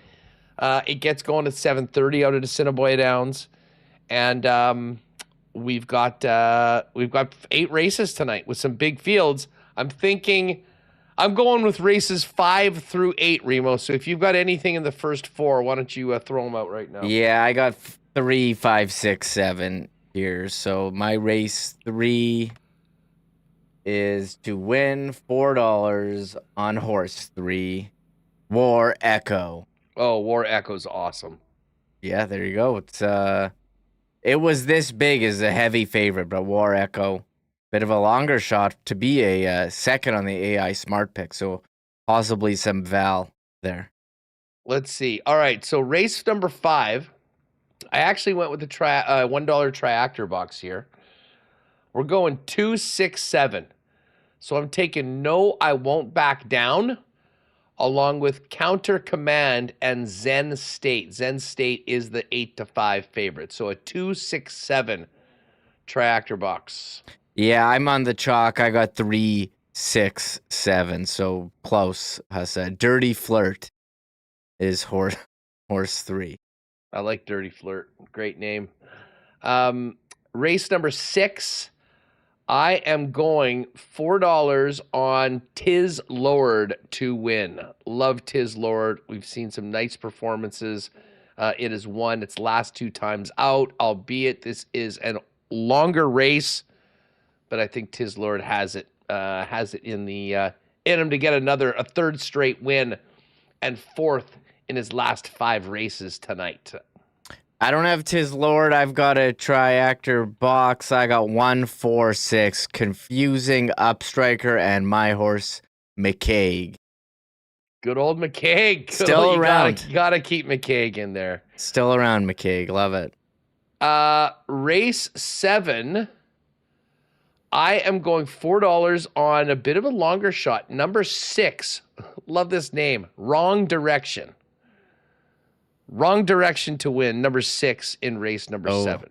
It gets going at 7:30 out at Assiniboia Downs, and we've got 8 races tonight with some big fields. I'm going with races 5 through 8, Remo. So if you've got anything in the first 4, why don't you throw them out right now? Yeah, I got 3, 5, 6, 7 here. So my race 3 is to win $4 on horse 3, War Echo. Oh, War Echo's awesome. Yeah, there you go. It was this big as a heavy favorite, but War Echo, bit of a longer shot to be a second on the AI smart pick. So possibly some Val there. Let's see. All right, so race number 5. I actually went with the $1 triactor box here. We're going 2, 6, 7. So I'm taking No, I Won't Back Down, along with Counter Command and Zen State. Zen State is the 8-5 favorite. So a 2, 6, 7 triactor box. Yeah, I'm on the chalk. I got 3, 6, 7. So close. Dirty Flirt is horse 3. I like Dirty Flirt. Great name. Race number 6. I am going $4 on Tiz Lord to win. Love Tiz Lord. We've seen some nice performances. It has won its last 2 times out, albeit this is a longer race, but I think Tiz Lord has it in him to get a third straight win and 4th in his last 5 races tonight. I don't have Tiz Lord. I've got a triactor box. I got 1, 4, 6. Confusing Upstriker and my horse, McCaig. Good old McCaig. Still around. You gotta keep McCaig in there. Still around, McCaig. Love it. Race 7. I am going $4 on a bit of a longer shot. Number 6. Love this name. Wrong Direction. Wrong Direction to win. Number 6 in race number 7.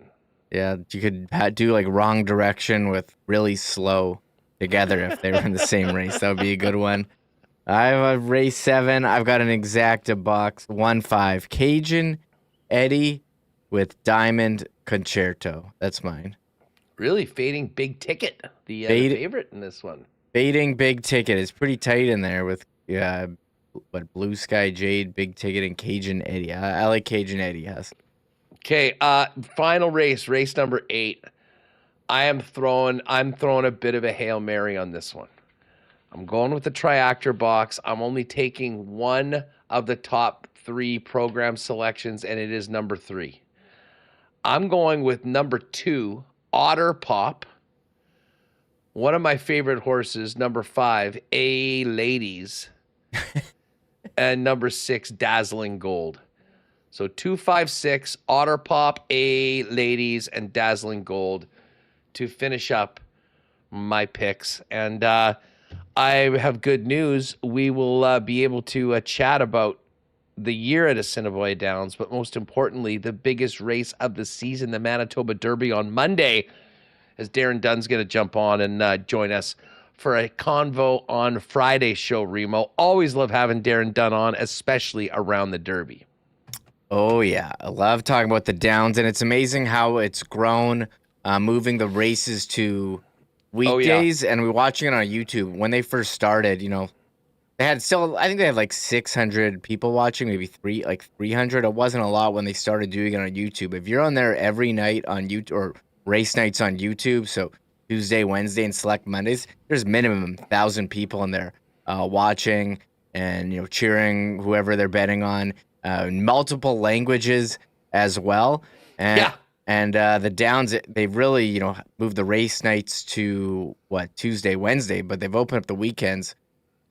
Yeah, you could do like Wrong Direction with Really Slow together if they were in the same race. That would be a good one. I have a race 7. I've got an exacta box. 1, 5. Cajun Eddie with Diamond Concerto. That's mine. Really fading Big Ticket, the favorite in this one. Fading Big Ticket is pretty tight in there with Blue Sky Jade, Big Ticket, and Cajun Eddie. I like Cajun Eddie. Yes. Okay. Final race number 8. I'm throwing a bit of a Hail Mary on this one. I'm going with the triactor box. I'm only taking one of the top 3 program selections, and it is number 3. I'm going with number 2, Otter Pop. One of my favorite horses, number 5, A Ladies. And number 6, Dazzling Gold. So 2, 5, 6, Otter Pop, A Ladies, and Dazzling Gold to finish up my picks. And I have good news. We will be able to chat about the year at Assiniboia Downs, but most importantly, the biggest race of the season, the Manitoba Derby on Monday, as Darren Dunn's going to jump on and join us for a convo on Friday's show, Remo. Always love having Darren Dunn on, especially around the Derby. Oh, yeah. I love talking about the Downs, and it's amazing how it's grown, moving the races to weekdays, and we're watching it on YouTube. When they first started, they had I think they had like 600 people watching, maybe 300. It wasn't a lot when they started doing it on YouTube. If you're on there every night on YouTube, or race nights on YouTube, so Tuesday, Wednesday, and select Mondays, there's minimum 1,000 people in there watching and cheering whoever they're betting on. Multiple languages as well. And the Downs, they've really moved the race nights to Tuesday, Wednesday, but they've opened up the weekends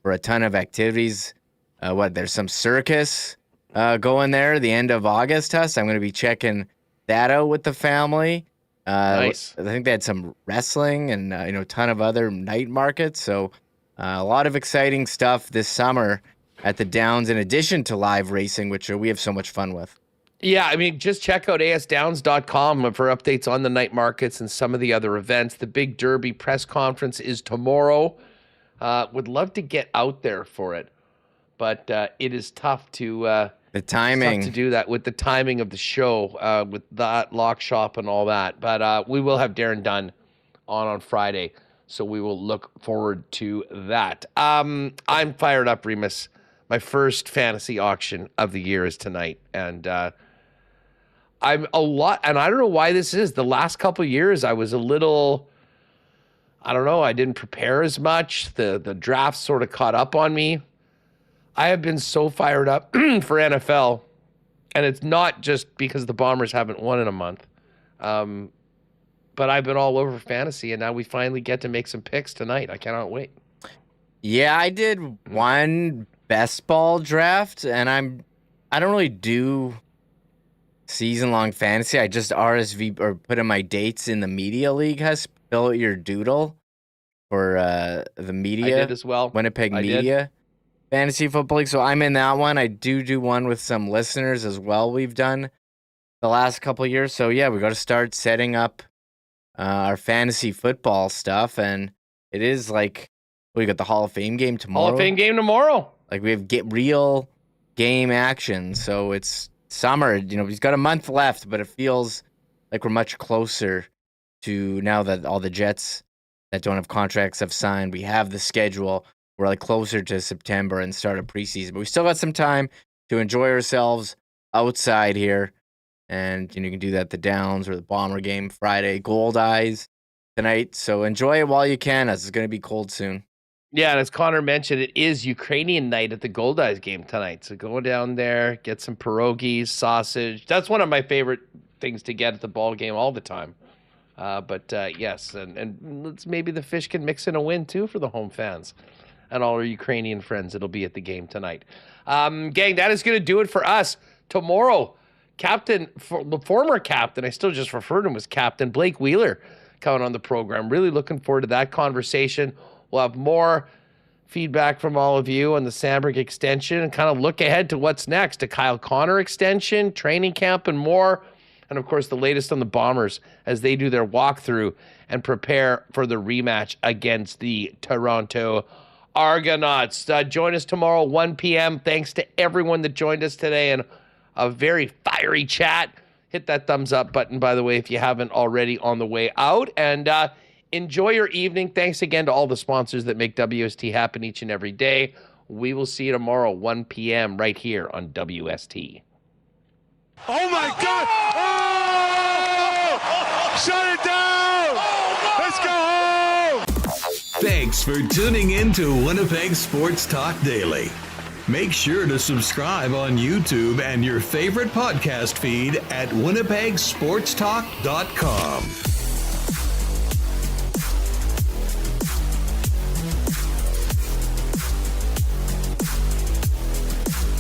for a ton of activities. There's some circus going there the end of August. I'm going to be checking that out with the family. Nice. I think they had some wrestling and a ton of other night markets. So a lot of exciting stuff this summer at the Downs, in addition to live racing, which we have so much fun with. Yeah, I mean, just check out asdowns.com for updates on the night markets and some of the other events. The Big Derby press conference is tomorrow. Would love to get out there for it, but it is tough to the timing to do that with the timing of the show, with that lock shop and all that. But we will have Darren Dunn on Friday, so we will look forward to that. I'm fired up, Remis. My first fantasy auction of the year is tonight, and I'm a lot. And I don't know why this is. The last couple of years, I was a little. I don't know. I didn't prepare as much. The draft sort of caught up on me. I have been so fired up for NFL, and it's not just because the Bombers haven't won in a month, but I've been all over fantasy, and now we finally get to make some picks tonight. I cannot wait. Yeah, I did one best ball draft, and I don't really do season-long fantasy. I just RSV or put in my dates in the media league. Has fill out your doodle for the media. I did as well. Winnipeg Media Fantasy Football League. So I'm in that one. I do one with some listeners as well. We've done the last couple of years. So yeah, we got to start setting up our fantasy football stuff, and it is like we got the Hall of Fame game tomorrow. Hall of Fame game tomorrow. Like we have real game action. So it's summer. He's got a month left, but it feels like we're much closer to now that all the Jets that don't have contracts have signed. We have the schedule. We're like closer to September and start of preseason, but we still got some time to enjoy ourselves outside here. And you can do that at the Downs or the Bomber game Friday, Gold Eyes tonight. So enjoy it while you can, as it's going to be cold soon. Yeah, and as Connor mentioned, it is Ukrainian night at the Gold Eyes game tonight. So go down there, get some pierogies, sausage. That's one of my favorite things to get at the ball game all the time. But yes, and let's maybe the fish can mix in a win too for the home fans and all our Ukrainian friends. It'll be at the game tonight. Gang, that is going to do it for us. Tomorrow, the former captain, I still just refer to him as Captain Blake Wheeler, coming on the program. Really looking forward to that conversation. We'll have more feedback from all of you on the Samberg extension and kind of look ahead to what's next, to Kyle Connor extension, training camp, and more. And, of course, the latest on the Bombers as they do their walkthrough and prepare for the rematch against the Toronto Argonauts. Join us tomorrow, 1 p.m. Thanks to everyone that joined us today and a very fiery chat. Hit that thumbs up button, by the way, if you haven't already on the way out. And enjoy your evening. Thanks again to all the sponsors that make WST happen each and every day. We will see you tomorrow, 1 p.m. right here on WST. Oh, my God! Oh! Shut it down! Let's go home! Thanks for tuning in to Winnipeg Sports Talk Daily. Make sure to subscribe on YouTube and your favorite podcast feed at winnipegsportstalk.com.